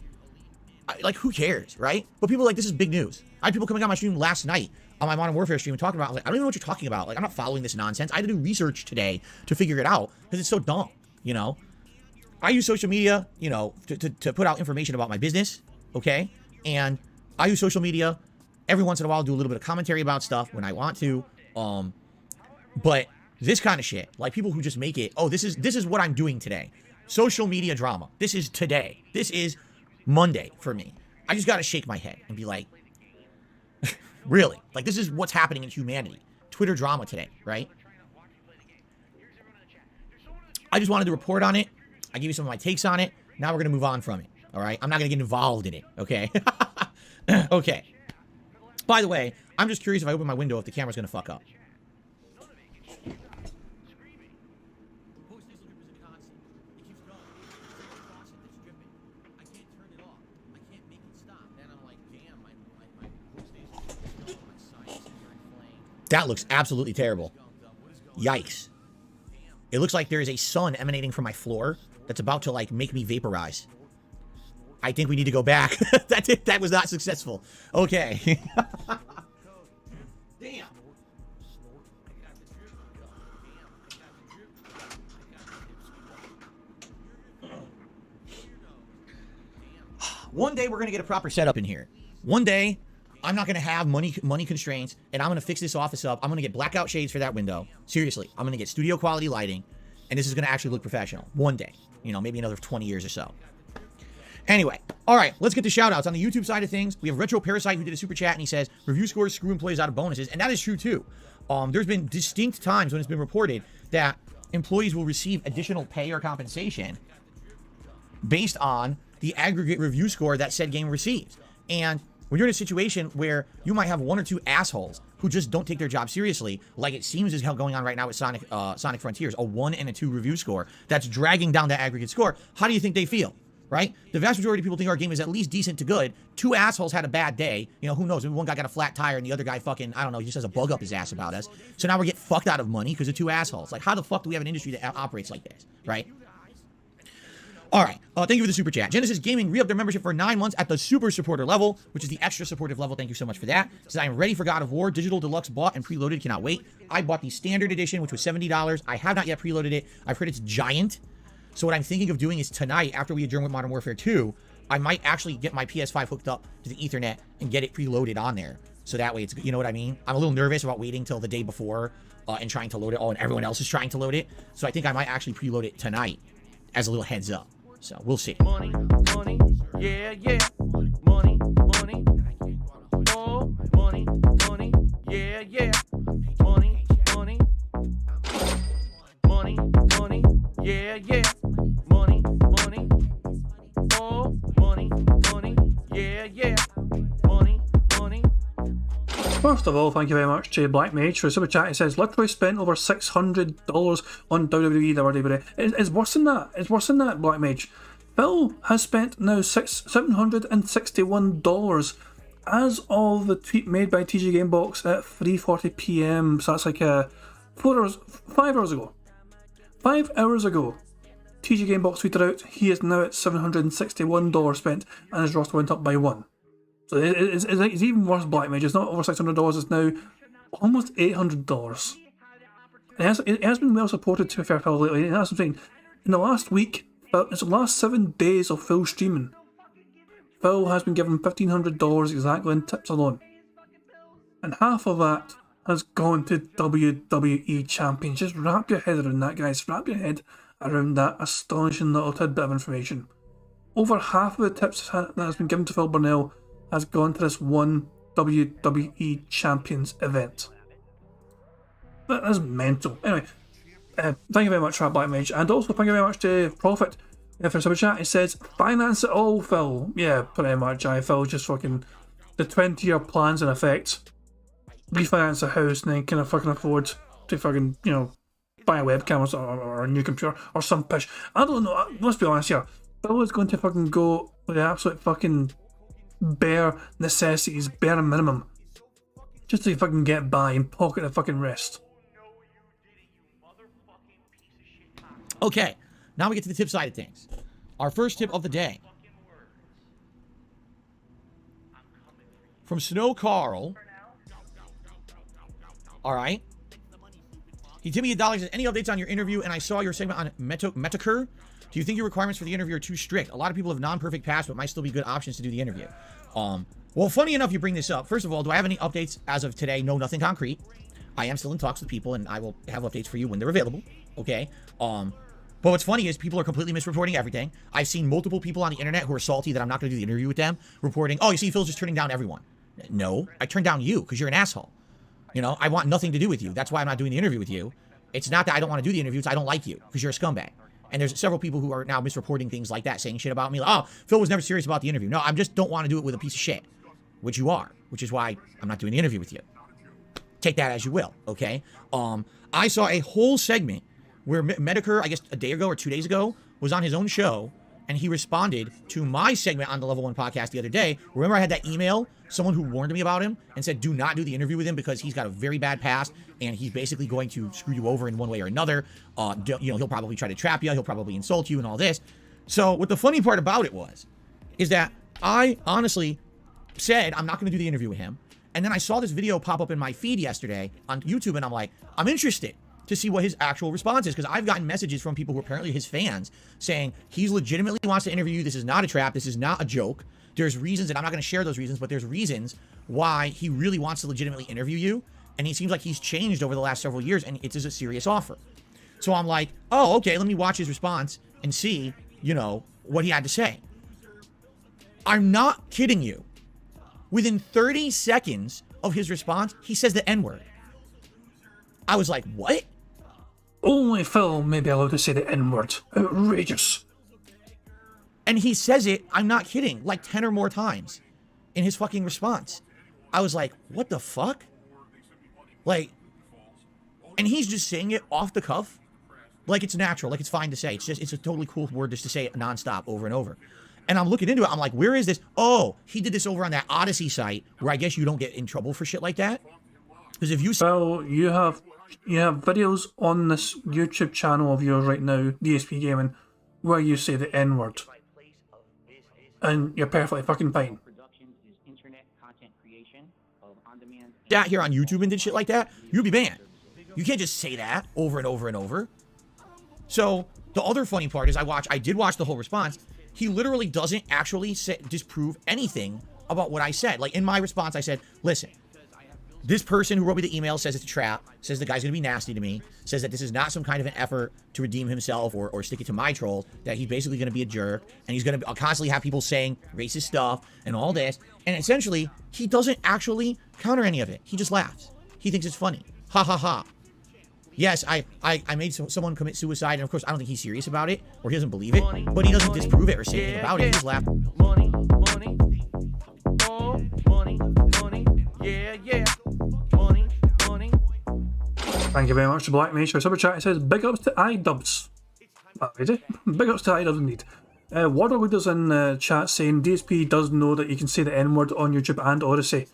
like, who cares, right? But people are like, this is big news. I had people coming on my stream last night on my Modern Warfare stream and talking about, like, I don't even know what you're talking about. Like, I'm not following this nonsense. I had to do research today to figure it out because it's so dumb, you know? I use social media, you know, to put out information about my business, okay? And I use social media every once in a while, do a little bit of commentary about stuff when I want to. But this kind of shit, like people who just make it, oh, this is what I'm doing today. Social media drama. This is today. This is Monday for me. I just got to shake my head and be like, really? Like, this is what's happening in humanity. Twitter drama today, right? I just wanted to report on it. I gave you some of my takes on it. Now we're going to move on from it, all right? I'm not going to get involved in it, okay? Okay. By the way, I'm just curious if I open my window if the camera's going to fuck up. That looks absolutely terrible. Yikes. It looks like there is a sun emanating from my floor that's about to, like, make me vaporize. I think we need to go back. That was not successful. Okay. Damn. One day we're going to get a proper setup in here. One day I'm not going to have money constraints, and I'm going to fix this office up. I'm going to get blackout shades for that window. Seriously, I'm going to get studio quality lighting, and this is going to actually look professional. One day. You know, maybe another 20 years or so. Anyway, all right, let's get to shout-outs. On the YouTube side of things, we have Retro Parasite who did a super chat, and he says, review scores screw employees out of bonuses, and that is true, too. There's been distinct times when it's been reported that employees will receive additional pay or compensation based on the aggregate review score that said game receives. And when you're in a situation where you might have one or two assholes who just don't take their job seriously, like it seems is hell going on right now with Sonic Frontiers, a 1 and a 2 review score that's dragging down that aggregate score, how do you think they feel? Right? The vast majority of people think our game is at least decent to good. Two assholes had a bad day. You know, who knows? Maybe one guy got a flat tire and the other guy fucking, I don't know, he just has a bug up his ass about us. So now we're getting fucked out of money because of two assholes. Like, how the fuck do we have an industry that operates like this? Right? All right. Thank you for the super chat. Genesis Gaming re-upped their membership for 9 months at the super supporter level, which is the extra supportive level. Thank you so much for that. Says, I am ready for God of War. Digital Deluxe bought and preloaded. Cannot wait. I bought the standard edition, which was $70. I have not yet preloaded it. I've heard it's giant. So what I'm thinking of doing is tonight, after we adjourn with Modern Warfare 2, I might actually get my PS5 hooked up to the Ethernet and get it preloaded on there. So that way it's, you know what I mean? I'm a little nervous about waiting till the day before and trying to load it all, and everyone else is trying to load it. So I think I might actually preload it tonight as a little heads up. So we'll see. Money, money, yeah, yeah. Money, money. Oh, money, money, yeah, yeah. Money, money. Money, money, yeah, yeah. Money, money. Oh, money, money, yeah, yeah. Money, money. First of all, thank you very much to Black Mage for a super chat. It says, literally spent over $600 on WWE the other day. It's worse than that. It's worse than that, Black Mage. Phil has spent now $761 as of the tweet made by TG Gamebox at 3:40 PM. So that's like 5 hours ago. 5 hours ago, TG Gamebox tweeted out he is now at $761 spent, and his roster went up by 1. So it's even worse, Black Mage. It's not over $600, it's now almost $800. It has been well supported, to be fair, Phil, lately. And that's what I'm saying. In the last week, it's the last 7 days of Phil streaming, Phil has been given $1,500 exactly in tips alone. And half of that has gone to WWE Champions. Just wrap your head around that, guys. Wrap your head around that astonishing little tidbit of information. Over half of the tips that has been given to Phil Burnell has gone to this one WWE Champions event. That is mental. Anyway, thank you very much for that, Black Mage. And also thank you very much to Profit for super chat. It says, finance it all, Phil. Yeah, pretty much. Phil, just fucking the 20-year plans in effect. Refinance a house and then kind of fucking afford to fucking, you know, buy a webcam or a new computer or some pish. I don't know. Let's be honest here. Phil is going to fucking go with the absolute fucking bare necessities, bare minimum, just to fucking get by and pocket the fucking rest. Okay, now we get to the tip side of things. Our first tip of the day. From Snow Carl. All right. He tipped me $1. Says, any updates on your interview? And I saw your segment on Metacur. Do you think your requirements for the interview are too strict? A lot of people have non-perfect pass, but might still be good options to do the interview. Well, funny enough, you bring this up. First of all, do I have any updates as of today? No, nothing concrete. I am still in talks with people, and I will have updates for you when they're available. Okay. But what's funny is people are completely misreporting everything. I've seen multiple people on the internet who are salty that I'm not going to do the interview with them, reporting, oh, you see, Phil's just turning down everyone. No, I turned down you because you're an asshole. You know, I want nothing to do with you. That's why I'm not doing the interview with you. It's not that I don't want to do the interview. It's I don't like you because you're a scumbag. And there's several people who are now misreporting things like that, saying shit about me. Like, oh, Phil was never serious about the interview. No, I just don't want to do it with a piece of shit, which you are, which is why I'm not doing the interview with you. Take that as you will, okay? I saw a whole segment where Medicare, I guess a day ago or 2 days ago, was on his own show, and he responded to my segment on the Level 1 podcast the other day. Remember I had that email, someone who warned me about him and said, do not do the interview with him because he's got a very bad past, and he's basically going to screw you over in one way or another. You know, he'll probably try to trap you, he'll probably insult you and all this. So what the funny part about it is that I honestly said I'm not going to do the interview with him. And then I saw this video pop up in my feed yesterday on YouTube, and I'm like, I'm interested to see what his actual response is, because I've gotten messages from people who are apparently his fans saying he's legitimately wants to interview you. This is not a trap. This is not a joke. There's reasons, and I'm not going to share those reasons, but there's reasons why he really wants to legitimately interview you. And he seems like he's changed over the last several years, and it is a serious offer. So I'm like, oh, okay, let me watch his response and see, you know, what he had to say. I'm not kidding you. Within 30 seconds of his response, he says the N-word. I was like, what? Only Phil may be allowed to say the N-word. Outrageous. And he says it, I'm not kidding, like 10 or more times in his fucking response. I was like, what the fuck? Like, and he's just saying it off the cuff. Like it's natural, like it's fine to say. It's a totally cool word just to say it nonstop over and over. And I'm looking into it. I'm like, where is this? Oh, he did this over on that Odyssey site where I guess you don't get in trouble for shit like that. Because if you... Well, you have videos on this YouTube channel of yours right now, DSP Gaming, where you say the N-word. And you're perfectly fucking fine. That here on YouTube and did shit like that, you'd be banned. You can't just say that over and over and over. So the other funny part is I did watch the whole response. He literally doesn't actually disprove anything about what I said. Like in my response, I said, listen, this person who wrote me the email says it's a trap, says the guy's going to be nasty to me, says that this is not some kind of an effort to redeem himself or stick it to my trolls, that he's basically going to be a jerk, and he's going to constantly have people saying racist stuff and all this. And essentially, he doesn't actually counter any of it. He just laughs. He thinks it's funny. Ha ha ha. Yes, I made someone commit suicide, and of course, I don't think he's serious about it, or he doesn't believe it, but he doesn't disprove it or say anything about it. He just laughs. Money, money, oh, money, money, yeah, yeah, money, money. Thank you very much to Black Mage for super chat. It says, big ups to iDubbbz. Big ups to iDubbbz indeed. Waterwood is in chat saying, DSP does know that you can say the N-word on YouTube and Odyssey.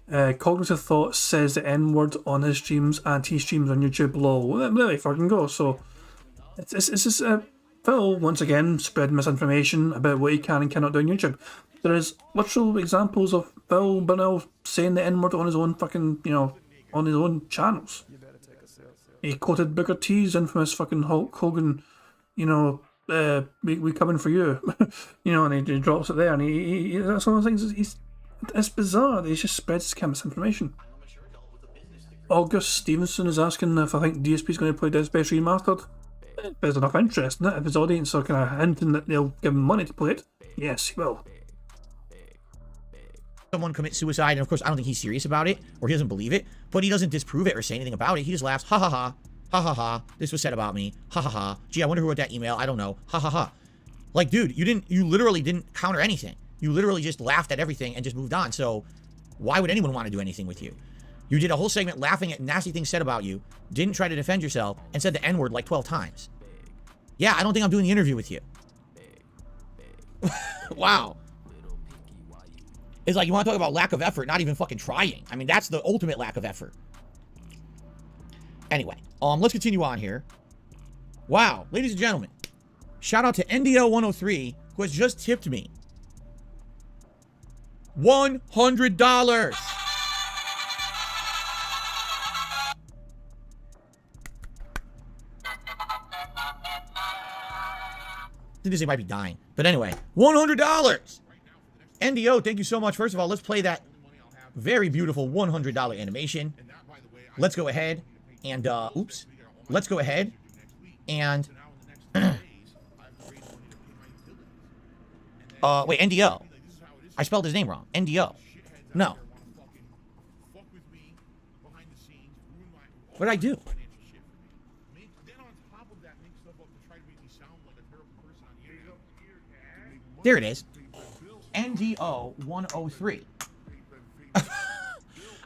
Cognitive Thought says the N-word on his streams and he streams on YouTube. Lol. Well, there we fucking go. So, it's just Phil, once again, spread misinformation about what he can and cannot do on YouTube. There is literal examples of Phil Burnell saying the N-word on his own fucking, you know, on his own channels. He quoted Booker T's infamous fucking Hulk Hogan, you know, we coming for you. You know, and he drops it there, and he that's one of the things, it's bizarre. He just spreads this kind of misinformation. August Stevenson is asking if I think DSP is going to play Dead Space Remastered. If there's enough interest in it, if his audience are kind of hinting that they'll give him money to play it, yes, he will. Someone commit suicide, and of course, I don't think he's serious about it, or he doesn't believe it, but he doesn't disprove it or say anything about it. He just laughs, ha ha ha, ha ha ha, this was said about me, ha ha ha, gee, I wonder who wrote that email, I don't know, ha ha ha. Like, dude, you literally didn't counter anything. You literally just laughed at everything and just moved on, so why would anyone want to do anything with you? You did a whole segment laughing at nasty things said about you, didn't try to defend yourself, and said the N-word like 12 times. Yeah, I don't think I'm doing the interview with you. Wow. It's like, you want to talk about lack of effort, not even fucking trying. I mean, that's the ultimate lack of effort. Anyway, let's continue on here. Wow, ladies and gentlemen, shout out to NDL103, who has just tipped me $100. I think they might be dying. But anyway, $100. NDO, thank you so much. First of all, let's play that very beautiful $100 animation. Let's go ahead and, oops. Let's go ahead and, wait, NDO. I spelled his name wrong. NDO. No. What did I do? There it is. NDO 103.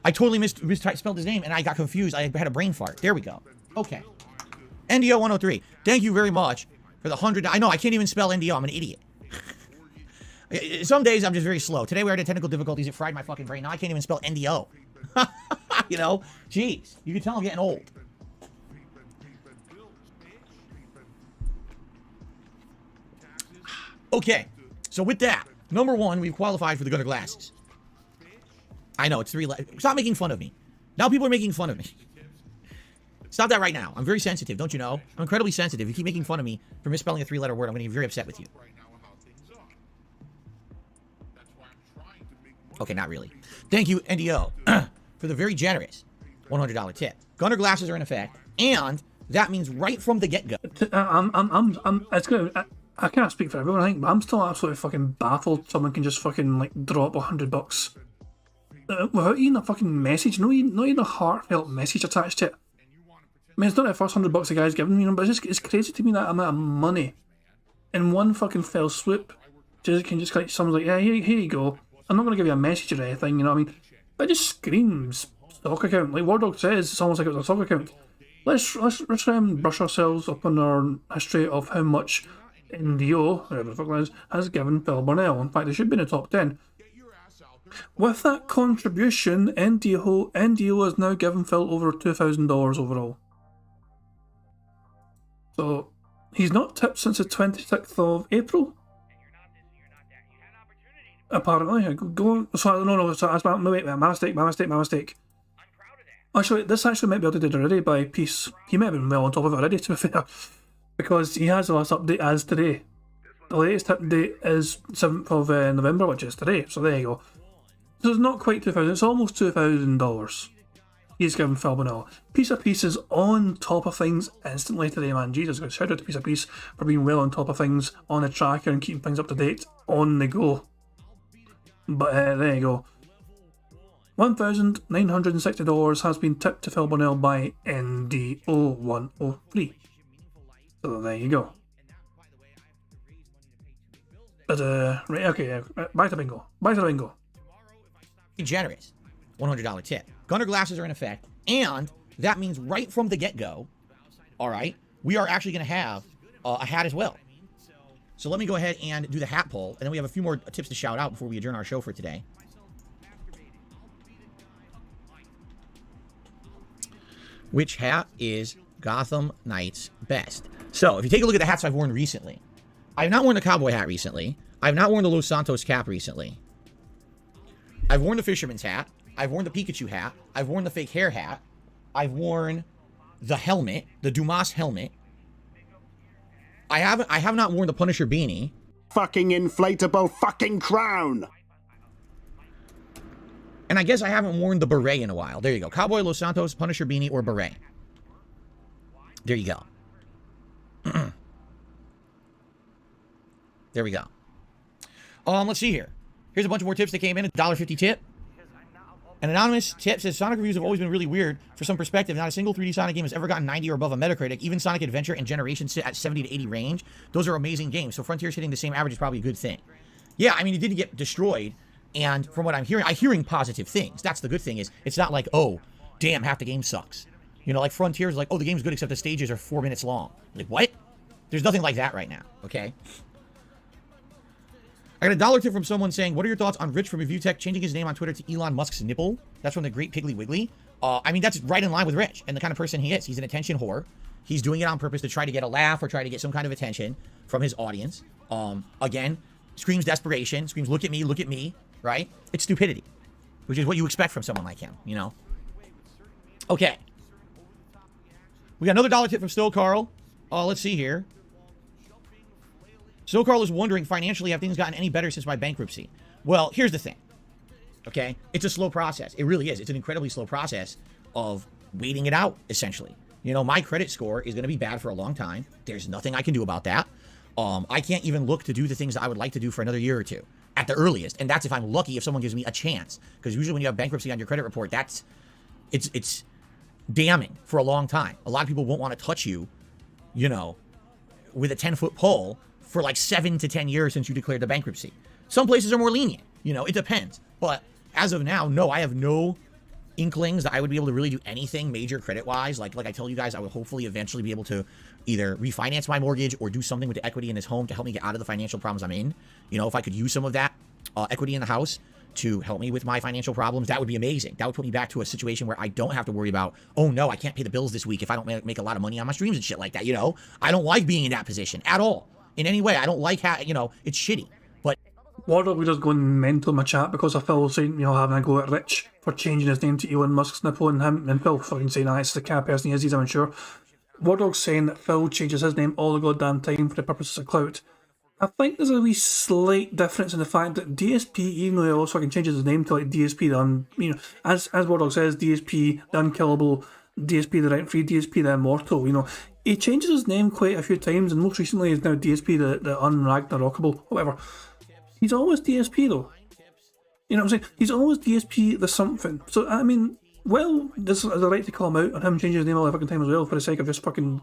I totally misspelled his name and I got confused. I had a brain fart. There we go. Okay. NDO 103. Thank you very much for the 100. I know, I can't even spell NDO. I'm an idiot. Some days I'm just very slow. Today we had technical difficulties. It fried my fucking brain. Now I can't even spell NDO. You know? Jeez. You can tell I'm getting old. Okay. So with that, number one, we've qualified for the Gunner glasses. I know, it's 3 letters. Stop making fun of me. Now people are making fun of me. Stop that right now. I'm very sensitive, don't you know? I'm incredibly sensitive. You keep making fun of me for misspelling a 3-letter word, I'm going to be very upset with you. Okay, not really. Thank you, NDO, for the very generous $100 tip. Gunner glasses are in effect, and that means right from the get-go. It's gonna. I can't speak for everyone, I think, but I'm still absolutely fucking baffled someone can just fucking like drop $100 without even a fucking message, not even a heartfelt message attached to it. I mean, it's not the first $100 the guy's given me, but it's crazy to me that amount of money in one fucking fell swoop. Just like someone's like, yeah, here you go. I'm not gonna give you a message or anything, you know what I mean? But it just screams stock account. Like Wardog says, it's almost like it was a stock account. Let's brush ourselves up on our history of how much NDO, whatever the fuck that is, has given Phil Burnell. In fact, it should be in the top 10. With that contribution, NDO has now given Phil over $2,000 overall. So, he's not tipped since the 26th of April. Apparently, go. Sorry, no, that's my mistake. Actually, this actually might be updated already by Peace. He may have been well on top of it already, to be fair, because he has the last update as today. The latest update is 7th of November, which is today, so there you go. So it's not quite $2,000, it's almost $2,000. He's given Phil Burnell. Piece of Peace is on top of things instantly today, man. Jesus, good shout out to Piece of Peace for being well on top of things on the tracker and keeping things up to date on the go. But there you go. $1,960 has been tipped to Phil Burnell by NDO103. So there you go. But right, okay, back to bingo. Generous $100 tip. Gunner glasses are in effect, and that means right from the get-go, all right, we are actually going to have a hat as well. So let me go ahead and do the hat poll, and then we have a few more tips to shout out before we adjourn our show for today. Which hat is Gotham Knights best? So if you take a look at the hats I've worn recently, I have not worn the cowboy hat recently. I have not worn the Los Santos cap recently. I've worn the fisherman's hat. I've worn the Pikachu hat. I've worn the fake hair hat. I've worn the helmet, the Dumas helmet. I have not worn the Punisher beanie. Fucking inflatable fucking crown. And I guess I haven't worn the beret in a while. There you go. Cowboy, Los Santos, Punisher beanie, or beret. There you go. There we go. Let's see here. Here's a bunch more tips that came in. A $1.50 tip. An anonymous tip says Sonic reviews have always been really weird. For some perspective, not a single 3D Sonic game has ever gotten 90 or above on Metacritic. Even Sonic Adventure and Generations sit at 70 to 80 range. Those are amazing games. So Frontiers hitting the same average is probably a good thing. Yeah, I mean, it didn't get destroyed. And from what I'm hearing positive things. That's the good thing is it's not like, oh, damn, half the game sucks. You know, like Frontiers like, oh, the game's good except the stages are 4 minutes long. Like, what? There's nothing like that right now, okay? I got a $1 tip from someone saying, what are your thoughts on Rich from Review Tech changing his name on Twitter to Elon Musk's nipple? That's from the great Piggly Wiggly. I mean, that's right in line with Rich and the kind of person he is. He's an attention whore. He's doing it on purpose to try to get a laugh or try to get some kind of attention from his audience. Again, screams desperation, screams look at me, right? It's stupidity, which is what you expect from someone like him, you know? Okay. We got another $1 tip from Still Carl. Let's see here. Still Carl is wondering, financially, have things gotten any better since my bankruptcy? Well, here's the thing. Okay? It's a slow process. It really is. It's an incredibly slow process of waiting it out, essentially. You know, my credit score is going to be bad for a long time. There's nothing I can do about that. I can't even look to do the things that I would like to do for another year or two at the earliest. And that's if I'm lucky, if someone gives me a chance. Because usually when you have bankruptcy on your credit report, it's damning for a long time. A lot of people won't want to touch you, you know, with a 10-foot pole for like 7 to 10 years since you declared the bankruptcy. Some places are more lenient, you know, it depends. But as of now, no, I have no inklings that I would be able to really do anything major credit-wise. Like I told you guys, I would hopefully eventually be able to either refinance my mortgage or do something with the equity in this home to help me get out of the financial problems I'm in. You know, if I could use some of that equity in the house to help me with my financial problems, that would be amazing. That would put me back to a situation where I don't have to worry about, oh no, I can't pay the bills this week if I don't make a lot of money on my streams and shit like that, you know? I don't like being in that position at all. In any way, I don't like how, you know, it's shitty. But Wardog was just going mental in my chat because of Phil saying, you know, having a go at Rich for changing his name to Elon Musk's nipple, and Phil fucking saying that it's the kind of person he is, I'm sure. Wardog's saying that Phil changes his name all the goddamn time for the purposes of clout. I think there's a wee slight difference in the fact that DSP, even though he also fucking changes his name to like DSP as Wardog says, DSP the Unkillable, DSP the Rent Free, DSP the Immortal, he changes his name quite a few times, and most recently is now DSP the Unragnarockable, whatever. He's always DSP though. You know what I'm saying? He's always DSP the something. So I mean, well, this is the right to call him out and him changing his name all the fucking time as well for the sake of just fucking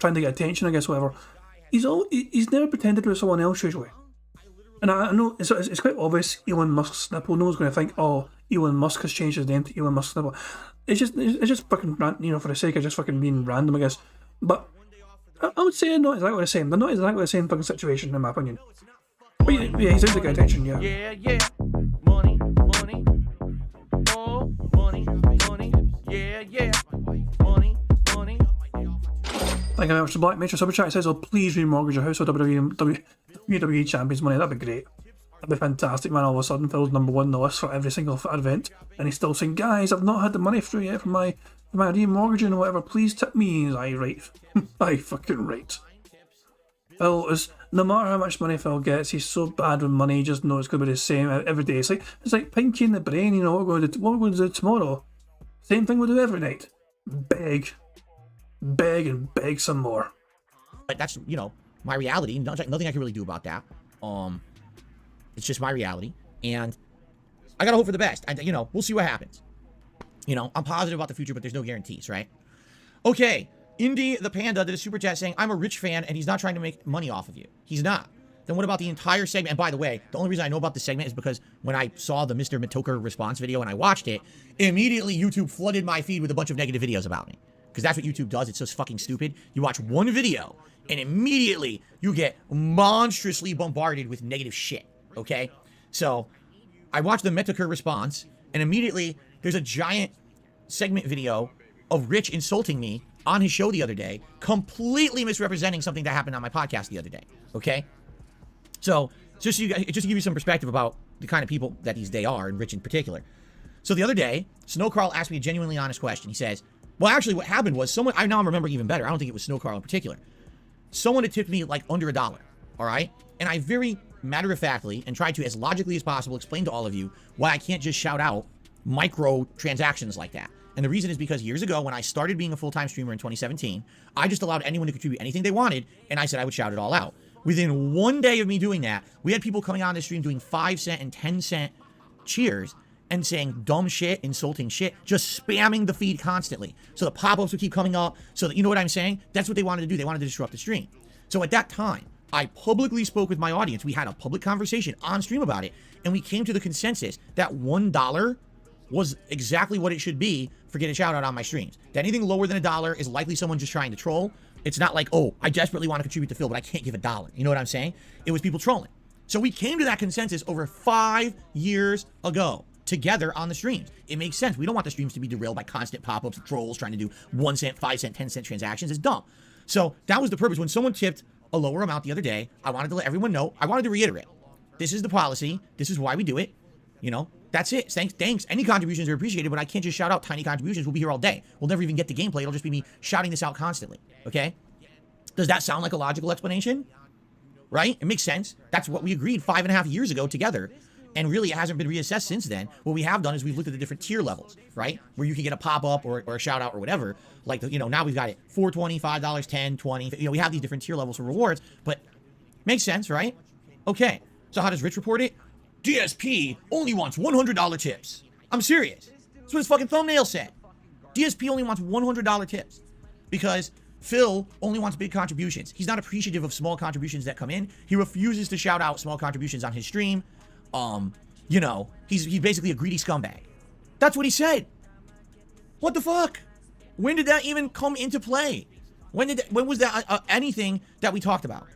trying to get attention, I guess, whatever. He's never pretended to be someone else usually. And I know it's quite obvious Elon Musk's nipple. No one's going to think, oh, Elon Musk has changed his name to Elon Musk's nipple. It's just fucking, for the sake of just fucking being random, I guess. But I would say not exactly the same. They're not exactly the same fucking situation, in my opinion. But yeah, he's out to get attention, yeah. Yeah. Money. Oh, money. Yeah. Money. Thank you very much to Black Matron Super Chat. It says, oh, please remortgage your house with WWE Champions money. That'd be great. That'd be fantastic, man. All of a sudden, Phil's number one on the list for every single event. And he's still saying, guys, I've not had the money through yet for my remortgaging or whatever. Please tip me. He's like, right. I fucking right. Phil is, no matter how much money Phil gets, he's so bad with money, he just knows it's going to be the same every day. It's like Pinky in the brain, what we're going to do tomorrow. Same thing we do every night. Beg and beg some more. But that's, my reality. Nothing I can really do about that. It's just my reality. And I gotta hope for the best. We'll see what happens. I'm positive about the future, but there's no guarantees, right? Okay. Indy the Panda did a super chat saying, I'm a rich fan and he's not trying to make money off of you. He's not. Then what about the entire segment? And by the way, the only reason I know about the segment is because when I saw the Mr. Matoker response video and I watched it, immediately YouTube flooded my feed with a bunch of negative videos about me. Because that's what YouTube does. It's just fucking stupid. You watch one video and immediately you get monstrously bombarded with negative shit. Okay? So I watched the Metokur response and immediately there's a giant segment video of Rich insulting me on his show the other day, completely misrepresenting something that happened on my podcast the other day. Okay? So just to give you some perspective about the kind of people that they are, and Rich in particular. So the other day, Snowcarl asked me a genuinely honest question. He says, well, actually what happened was I now remember even better. I don't think it was Snowcarl in particular. Someone had tipped me like under $1, all right? And I very matter-of-factly and tried to, as logically as possible, explain to all of you why I can't just shout out micro transactions like that. And the reason is because years ago, when I started being a full-time streamer in 2017, I just allowed anyone to contribute anything they wanted, and I said I would shout it all out. Within one day of me doing that, we had people coming on the stream doing 5-cent and 10-cent cheers and saying dumb shit, insulting shit, just spamming the feed constantly. So the pop-ups would keep coming up, so that, you know what I'm saying? That's what they wanted to do. They wanted to disrupt the stream. So at that time, I publicly spoke with my audience. We had a public conversation on stream about it, and we came to the consensus that $1 was exactly what it should be for getting a shout out on my streams. That anything lower than $1 is likely someone just trying to troll. It's not like, oh, I desperately want to contribute to Phil, but I can't give $1. You know what I'm saying? It was people trolling. So we came to that consensus over 5 years ago together on the streams. It makes sense. We don't want the streams to be derailed by constant pop-ups, trolls trying to do 1 cent, 5 cent, 10 cent transactions. It's dumb. So that was the purpose. When someone tipped a lower amount the other day, I wanted to let everyone know. I wanted to reiterate. This is the policy. This is why we do it. That's it. Thanks. Any contributions are appreciated, but I can't just shout out tiny contributions. We'll be here all day. We'll never even get to gameplay. It'll just be me shouting this out constantly. Okay? Does that sound like a logical explanation? Right? It makes sense. That's what we agreed 5.5 years ago together. And really, it hasn't been reassessed since then. What we have done is we've looked at the different tier levels, right? Where you can get a pop-up or a shout-out or whatever. Like, now we've got it $4.20, $5, $10, $20. We have these different tier levels for rewards. But makes sense, right? Okay. So how does Rich report it? DSP only wants $100 tips. I'm serious. That's what his fucking thumbnail said. DSP only wants $100 tips. Because Phil only wants big contributions. He's not appreciative of small contributions that come in. He refuses to shout out small contributions on his stream. He's basically a greedy scumbag. That's what he said. What the fuck? When did that even come into play? When was that anything that we talked about?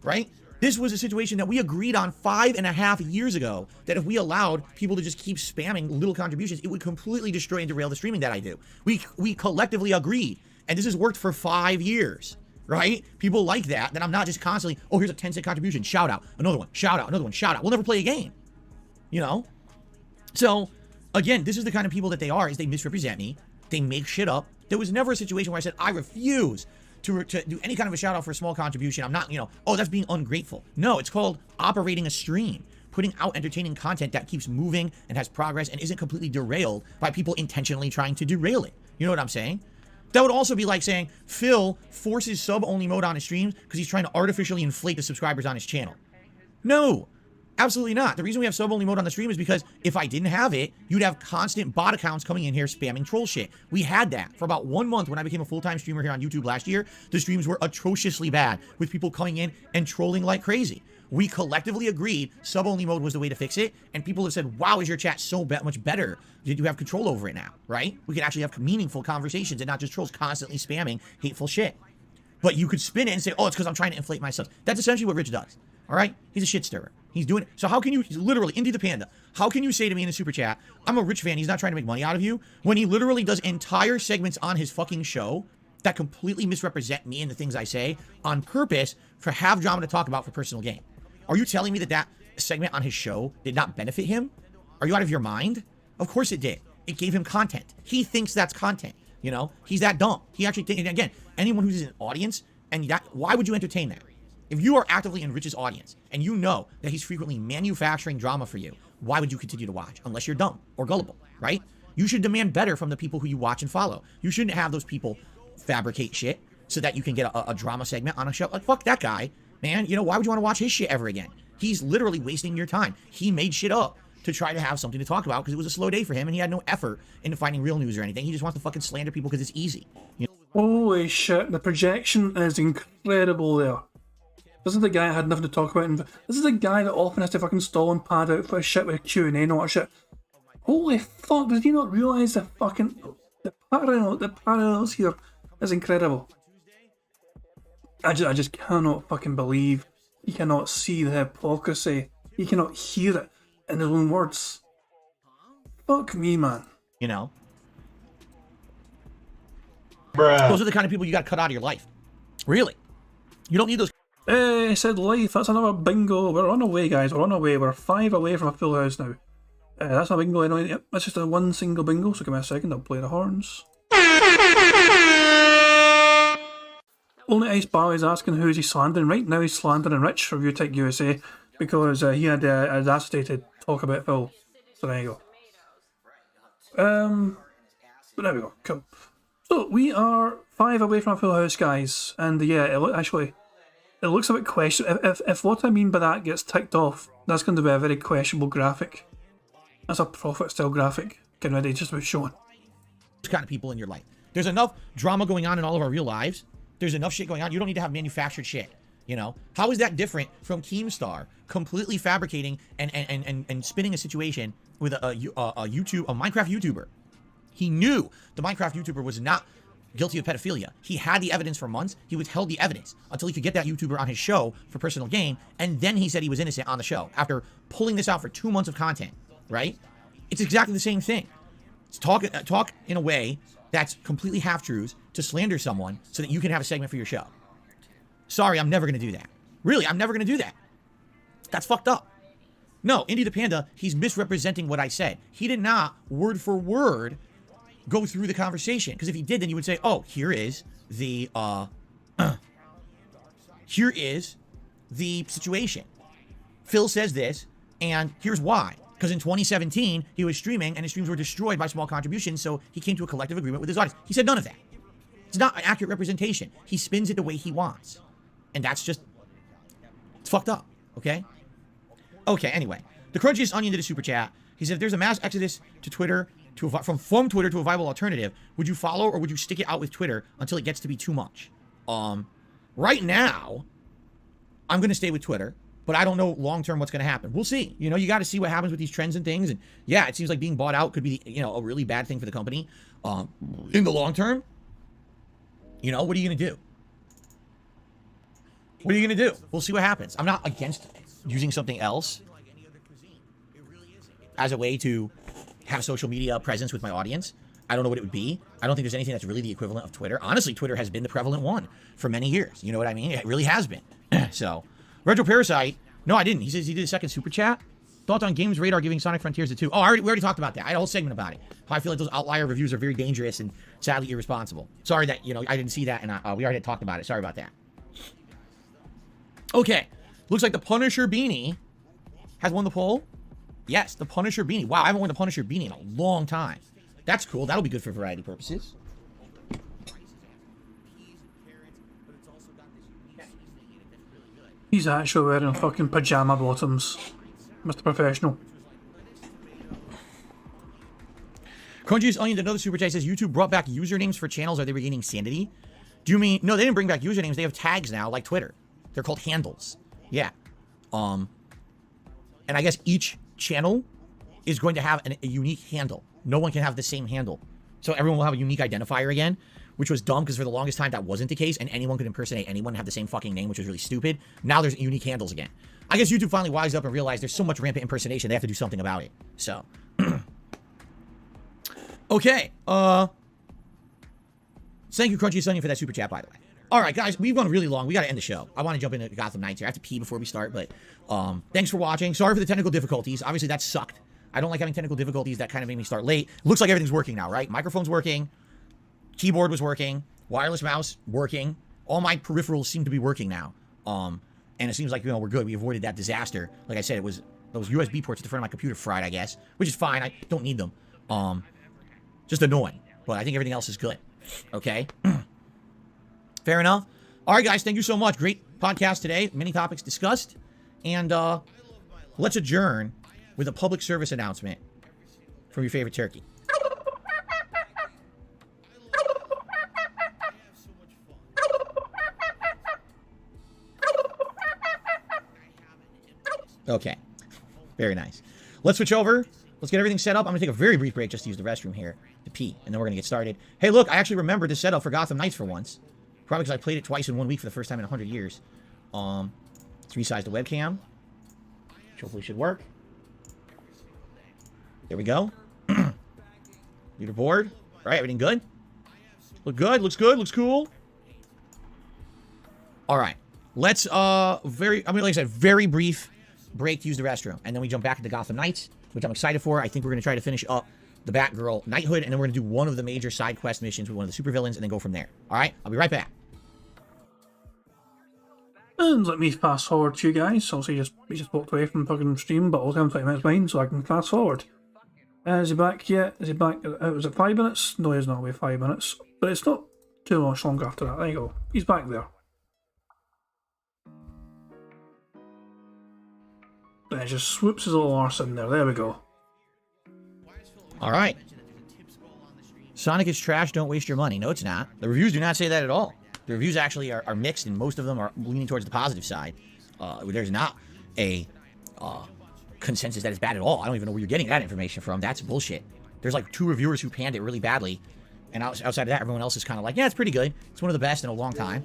Right? This was a situation that we agreed on 5.5 years ago, that if we allowed people to just keep spamming little contributions, it would completely destroy and derail the streaming that I do. We collectively agreed, and this has worked for 5 years, right? People like that I'm not just constantly, oh, here's a 10-cent contribution, shout out, another one, shout out, another one, shout out. We'll never play a game, So, again, this is the kind of people that they are, is they misrepresent me, they make shit up. There was never a situation where I said, I refuse to do any kind of a shout out for a small contribution. I'm not, oh, that's being ungrateful. No, it's called operating a stream, putting out entertaining content that keeps moving and has progress and isn't completely derailed by people intentionally trying to derail it. You know what I'm saying? That would also be like saying Phil forces sub-only mode on his streams because he's trying to artificially inflate the subscribers on his channel. No, absolutely not. The reason we have sub-only mode on the stream is because if I didn't have it, you'd have constant bot accounts coming in here spamming troll shit. We had that for about 1 month when I became a full-time streamer here on YouTube last year. The streams were atrociously bad with people coming in and trolling like crazy. We collectively agreed sub-only mode was the way to fix it, and people have said, wow, is your chat so much better? Did you have control over it now, right? We can actually have meaningful conversations and not just trolls constantly spamming hateful shit. But you could spin it and say, oh, it's because I'm trying to inflate my subs. That's essentially what Rich does, all right? He's a shit stirrer. He's doing it. So how can you, literally, Indy the Panda, how can you say to me in the super chat, I'm a Rich fan, he's not trying to make money out of you, when he literally does entire segments on his fucking show that completely misrepresent me and the things I say on purpose for have drama to talk about for personal gain? Are you telling me that that segment on his show did not benefit him? Are you out of your mind? Of course it did. It gave him content. He thinks that's content. He's that dumb. He actually thinks, and again, anyone who's in an audience, and why would you entertain that? If you are actively in Rich's audience and you know that he's frequently manufacturing drama for you, why would you continue to watch? Unless you're dumb or gullible, right? You should demand better from the people who you watch and follow. You shouldn't have those people fabricate shit so that you can get a drama segment on a show. Like, fuck that guy. Man, why would you want to watch his shit ever again? He's literally wasting your time. He made shit up to try to have something to talk about because it was a slow day for him and he had no effort into finding real news or anything. He just wants to fucking slander people because it's easy. Holy shit, the projection is incredible there. This is the guy that had nothing to talk about. And this is the guy that often has to fucking stall and pad out for shit with Q&A and all that shit. Holy fuck, did you not realise the parallels here is incredible. I just cannot fucking believe he cannot see the hypocrisy. He cannot hear it in his own words. Fuck me, man. Bruh. Those are the kind of people you got to cut out of your life. Really. You don't need those. Hey, said life. That's another bingo. We're on our way, guys. We're on our way. We're 5 away from a full house now. That's a bingo anyway. Yep, that's just a one single bingo. So give me a second. I'll play the horns. Only Ice Bar is asking who is he slandering. Right now he's slandering Rich for ViewTech USA because he had audacity to talk about Phil. So there you go. But there we go. Cool. So we are 5 away from a full house, guys. And yeah, it looks a bit questionable. If what I mean by that gets ticked off, that's going to be a very questionable graphic. That's a profit still graphic. Getting ready just about showing. Those kind of people in your life. There's enough drama going on in all of our real lives. There's enough shit going on. You don't need to have manufactured shit. How is that different from Keemstar completely fabricating and spinning a situation with a Minecraft YouTuber? He knew the Minecraft YouTuber was not guilty of pedophilia. He had the evidence for months. He withheld the evidence until he could get that YouTuber on his show for personal gain, and then he said he was innocent on the show after pulling this out for 2 months of content. Right? It's exactly the same thing. It's talk in a way that's completely half-truths to slander someone so that you can have a segment for your show. Sorry, I'm never going to do that. Really, I'm never going to do that. That's fucked up. No, Indy the Panda, he's misrepresenting what I said. He did not, word for word, go through the conversation. Because if he did, then you would say, oh, here is the situation. Phil says this, and here's why. Because in 2017, he was streaming, and his streams were destroyed by small contributions, so he came to a collective agreement with his audience. He said none of that. It's not an accurate representation. He spins it the way he wants. And that's just... it's fucked up, okay? Okay, anyway. The Crunchiest Onion did a super chat. He said, if there's a mass exodus to Twitter, from Twitter to a viable alternative, would you follow or would you stick it out with Twitter until it gets to be too much? Right now, I'm going to stay with Twitter. But I don't know long-term what's going to happen. We'll see. You got to see what happens with these trends and things. And yeah, it seems like being bought out could be, a really bad thing for the company. In the long term, what are you going to do? What are you going to do? We'll see what happens. I'm not against using something else as a way to have social media presence with my audience. I don't know what it would be. I don't think there's anything that's really the equivalent of Twitter. Honestly, Twitter has been the prevalent one for many years. You know what I mean? It really has been. So... Retro Parasite. No, I didn't. He says he did a second super chat. Thoughts on Games Radar giving Sonic Frontiers a 2? Oh, we already talked about that. I had a whole segment about it. How I feel like those outlier reviews are very dangerous and sadly irresponsible. Sorry that, I didn't see that, and we already talked about it. Sorry about that. Okay. Looks like the Punisher beanie has won the poll. Yes, the Punisher beanie. Wow, I haven't worn the Punisher beanie in a long time. That's cool. That'll be good for variety purposes. He's actually wearing fucking pajama bottoms. Mr. Professional. Crunchy's Onion, another super chat, says YouTube brought back usernames for channels. Are they regaining sanity? Do you mean... No, they didn't bring back usernames. They have tags now, like Twitter. They're called handles. Yeah. And I guess each channel is going to have a unique handle. No one can have the same handle. So everyone will have a unique identifier again, which was dumb because for the longest time that wasn't the case, and anyone could impersonate anyone and have the same fucking name, which was really stupid. Now there's unique handles again. I guess YouTube finally wised up and realized there's so much rampant impersonation, they have to do something about it. So... Okay, thank you, Crunchy Sunny, for that super chat, by the way. All right, guys, we've gone really long. We got to end the show. I want to jump into Gotham Knights here. I have to pee before we start, but thanks for watching. Sorry for the technical difficulties. Obviously, that sucked. I don't like having technical difficulties. That kind of made me start late. Looks like everything's working now, right? Microphone's working. Keyboard was working. Wireless mouse working. All my peripherals seem to be working now. And it seems like, we're good. We avoided that disaster. Like I said, it was those USB ports at the front of my computer fried, I guess, which is fine. I don't need them. Just annoying, but I think everything else is good. Okay. Fair enough. All right, guys. Thank you so much. Great podcast today. Many topics discussed. And let's adjourn with a public service announcement from your favorite turkey. Okay. Very nice. Let's switch over. Let's get everything set up. I'm going to take a very brief break just to use the restroom here to pee, and then we're going to get started. Hey, look, I actually remembered to set up for Gotham Knights for once. Probably because I played it twice in 1 week for the first time in 100 years. Let's resize the webcam, which hopefully should work. There we go. Leaderboard. All right, everything good? Look good, looks good, looks cool. All right. Let's, like I said, very brief break to use the restroom, and then we jump back into Gotham Knights, which I'm excited for. I think we're going to try to finish up the Batgirl Knighthood, and then we're going to do one of the major side quest missions with one of the supervillains, and then go from there. All right? I'll be right back. And let me fast forward to you guys. Obviously, we just walked away from fucking stream, but also I'm 20 minutes behind, so I can fast forward. Is he back yet? Is he back? Was it 5 minutes? No, he's not away 5 minutes. But it's not too much longer after that. There you go. He's back there. Then it just swoops his little arse in there. There we go. All right. Sonic is trash. Don't waste your money. No, it's not. The reviews do not say that at all. The reviews actually are mixed, and most of them are leaning towards the positive side. There's not a consensus that it's bad at all. I don't even know where you're getting that information from. That's bullshit. There's like 2 reviewers who panned it really badly, and outside of that, everyone else is kind of like, yeah, it's pretty good. It's one of the best in a long time.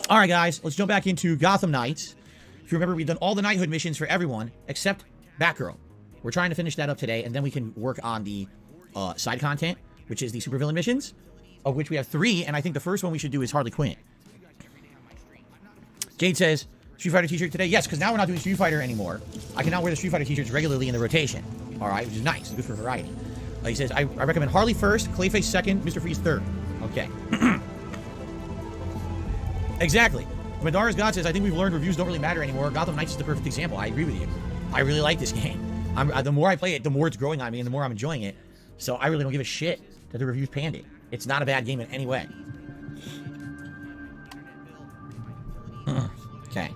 All right, guys, let's jump back into Gotham Knights. If you remember, we've done all the Knighthood missions for everyone except Batgirl. We're trying to finish that up today, and then we can work on the side content, which is the supervillain missions, of which we have 3, and I think the first one we should do is Harley Quinn. Jade says, Street Fighter t-shirt today? Yes, because now we're not doing Street Fighter anymore. I can now wear the Street Fighter t-shirts regularly in the rotation. All right, which is nice. Good for variety. He says, I recommend Harley first, Clayface second, Mr. Freeze third. Okay. Exactly. Madara's God says, I think we've learned reviews don't really matter anymore. Gotham Knights is the perfect example. I agree with you. I really like this game. The more I play it, the more it's growing on me and the more I'm enjoying it. So I really don't give a shit that the reviews panned it. It's not a bad game in any way. Okay.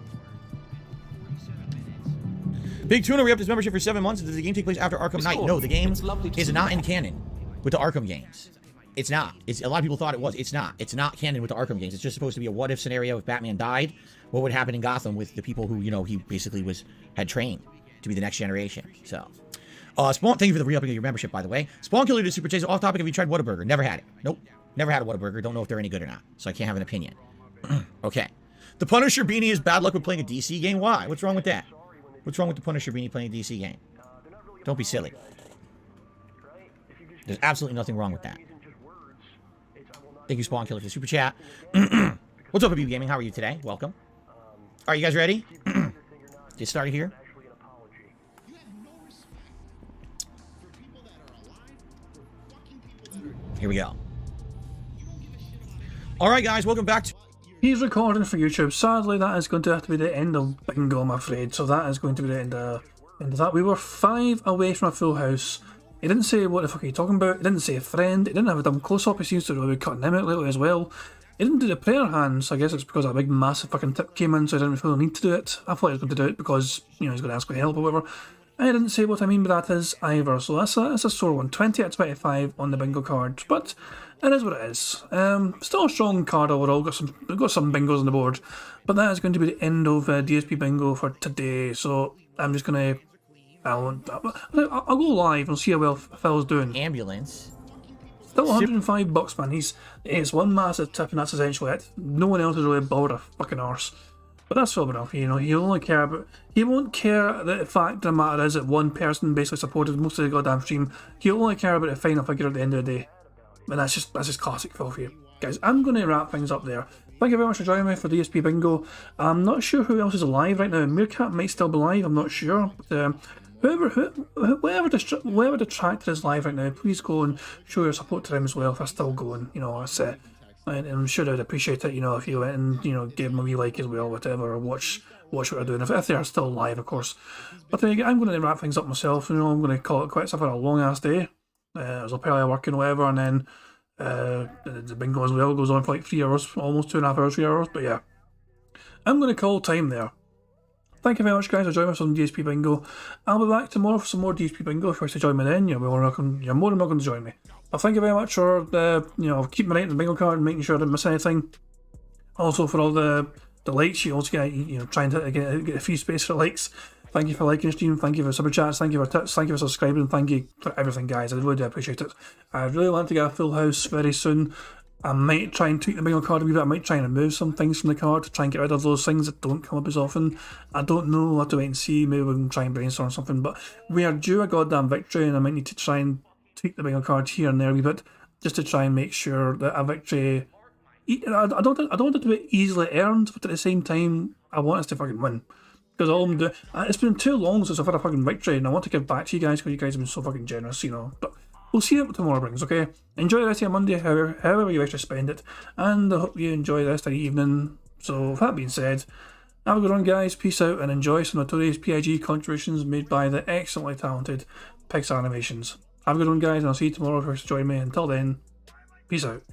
Big Tuna re-upped his membership for 7 months. Does the game take place after Arkham Knight? No, the game is not in canon with the Arkham games. It's not. A lot of people thought it was. It's not. It's not canon with the Arkham games. It's just supposed to be a what-if scenario. If Batman died, what would happen in Gotham with the people who, he basically had trained to be the next generation. So, Spawn, thank you for the re-upping of your membership, by the way. Spawn Killer did Super Chase. Off topic, have you tried Whataburger? Never had it. Nope. Never had a Whataburger. Don't know if they're any good or not. So I can't have an opinion. Okay. The Punisher beanie is bad luck with playing a DC game. Why? What's wrong with that? What's wrong with the Punisher beanie playing a DC game? Don't be silly. There's absolutely nothing wrong with that. Thank you, Spawn Killer, for the super chat. What's up, BB Gaming? How are you today? Welcome. Are you guys ready? Get started here. Here we go. All right, guys, welcome back to... He's recording for YouTube. Sadly, that is going to have to be the end of Bingo, I'm afraid. So that is going to be the end of that. We were 5 away from a full house. He didn't say what the fuck are you talking about. He didn't say a friend. He didn't have a dumb close-up. He seems to really be cutting him out lately as well. He didn't do the prayer hands. I guess it's because a big massive fucking tip came in, so he didn't feel the need to do it. I thought he was going to do it because, you know, he's going to ask for help or whatever. I didn't say what I mean by that is either. So that's a sore one. 20 out of 25 on the bingo card. But it is what it is. Still a strong card overall. Got some bingos on the board. But that is going to be the end of DSP Bingo for today. So I'm just going to... I'll go live and see how well Phil's doing. Ambulance. Still $105, man. It's one massive tip, and that's essentially it. No one else is really bothered a fucking arse. But that's fair enough, you know. He won't care that the fact of the matter is that one person basically supported most of the goddamn stream. He'll only care about the final figure at the end of the day. And that's just classic Phil for you. Guys, I'm going to wrap things up there. Thank you very much for joining me for DSP Bingo. I'm not sure who else is alive right now. Meerkat might still be live, I'm not sure. But, whoever detractor is live right now, please go and show your support to them as well if they're still going. You know, that's it. And I'm sure I'd appreciate it, you know, if you went and, you know, gave them a wee like as well, whatever, or watch what they're doing, if they are still live, of course. But then again, I'm going to wrap things up myself, you know, I'm going to call it quits. I've had a long ass day. I was up early working, whatever, and then the bingo as well goes on for like 3 hours, almost 2.5 hours, 3 hours, but yeah. I'm going to call time there. Thank you very much, guys, for joining us on DSP Bingo. I'll be back tomorrow for some more DSP Bingo. If you wish to join me then, you're more than welcome to join me. But thank you very much for keeping me right in the bingo card and making sure I didn't miss anything. Also for all the likes, you also get trying to get a free space for likes. Thank you for liking the stream, thank you for super chats, thank you for tips, thank you for subscribing, thank you for everything, guys. I really do appreciate it. I really want to get a full house very soon. I might try and tweak the bingo card a wee bit. I might try and remove some things from the card to try and get rid of those things that don't come up as often. I don't know. I'll have to wait and see. Maybe we can try and brainstorm something. But we are due a goddamn victory, and I might need to try and tweak the bingo card here and there a wee bit just to try and make sure that a victory... I don't want it to be easily earned, but at the same time, I want us to fucking win. Because all I'm doing... It's been too long since I've had a fucking victory, and I want to give back to you guys because you guys have been so fucking generous, you know. But we'll see what tomorrow brings, okay? Enjoy the rest of your Monday, however you wish to spend it. And I hope you enjoy the rest of the evening. So, with that being said, have a good one, guys. Peace out, and enjoy some notorious PIG contributions made by the excellently talented Pixar Animations. Have a good one, guys, and I'll see you tomorrow if you wish to join me. Until then, peace out.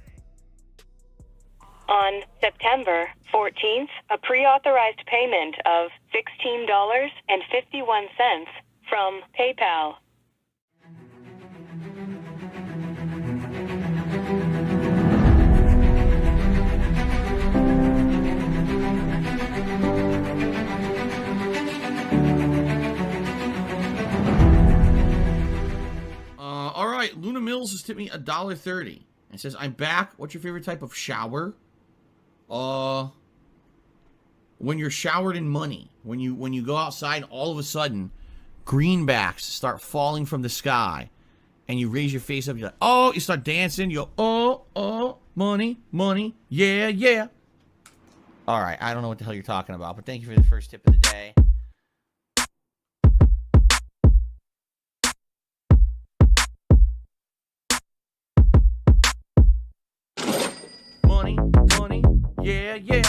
On September 14th, a pre-authorized payment of $16.51 from PayPal. All right, Luna Mills has tipped me $1.30. It says, "I'm back. What's your favorite type of shower?" When you're showered in money. When you go outside, all of a sudden, greenbacks start falling from the sky, and you raise your face up. You're like, oh, you start dancing. You go, oh, money, money, yeah, yeah. All right, I don't know what the hell you're talking about, but thank you for the first tip of the day. Money, money, yeah, yeah.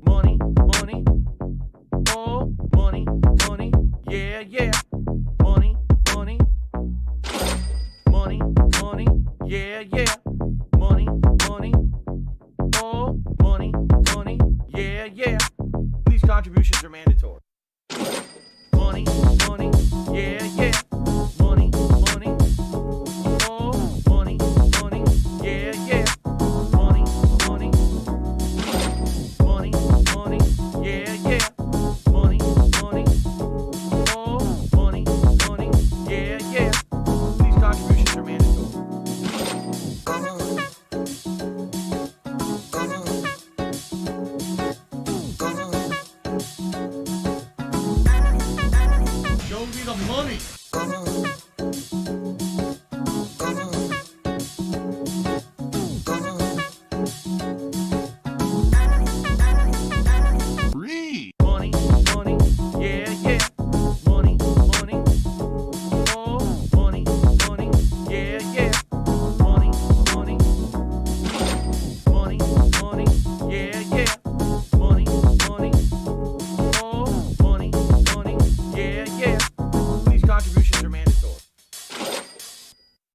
Money, money, oh, money, money, yeah, yeah. Money, money, money, money, yeah, yeah. Money, money, oh, money, money, yeah, yeah. These contributions are mandatory. Money, money, yeah, yeah. Money, money, oh, money, money, yeah, yeah. Money, money.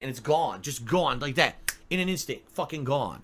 and it's gone. Just gone like that. In an instant. Fucking gone.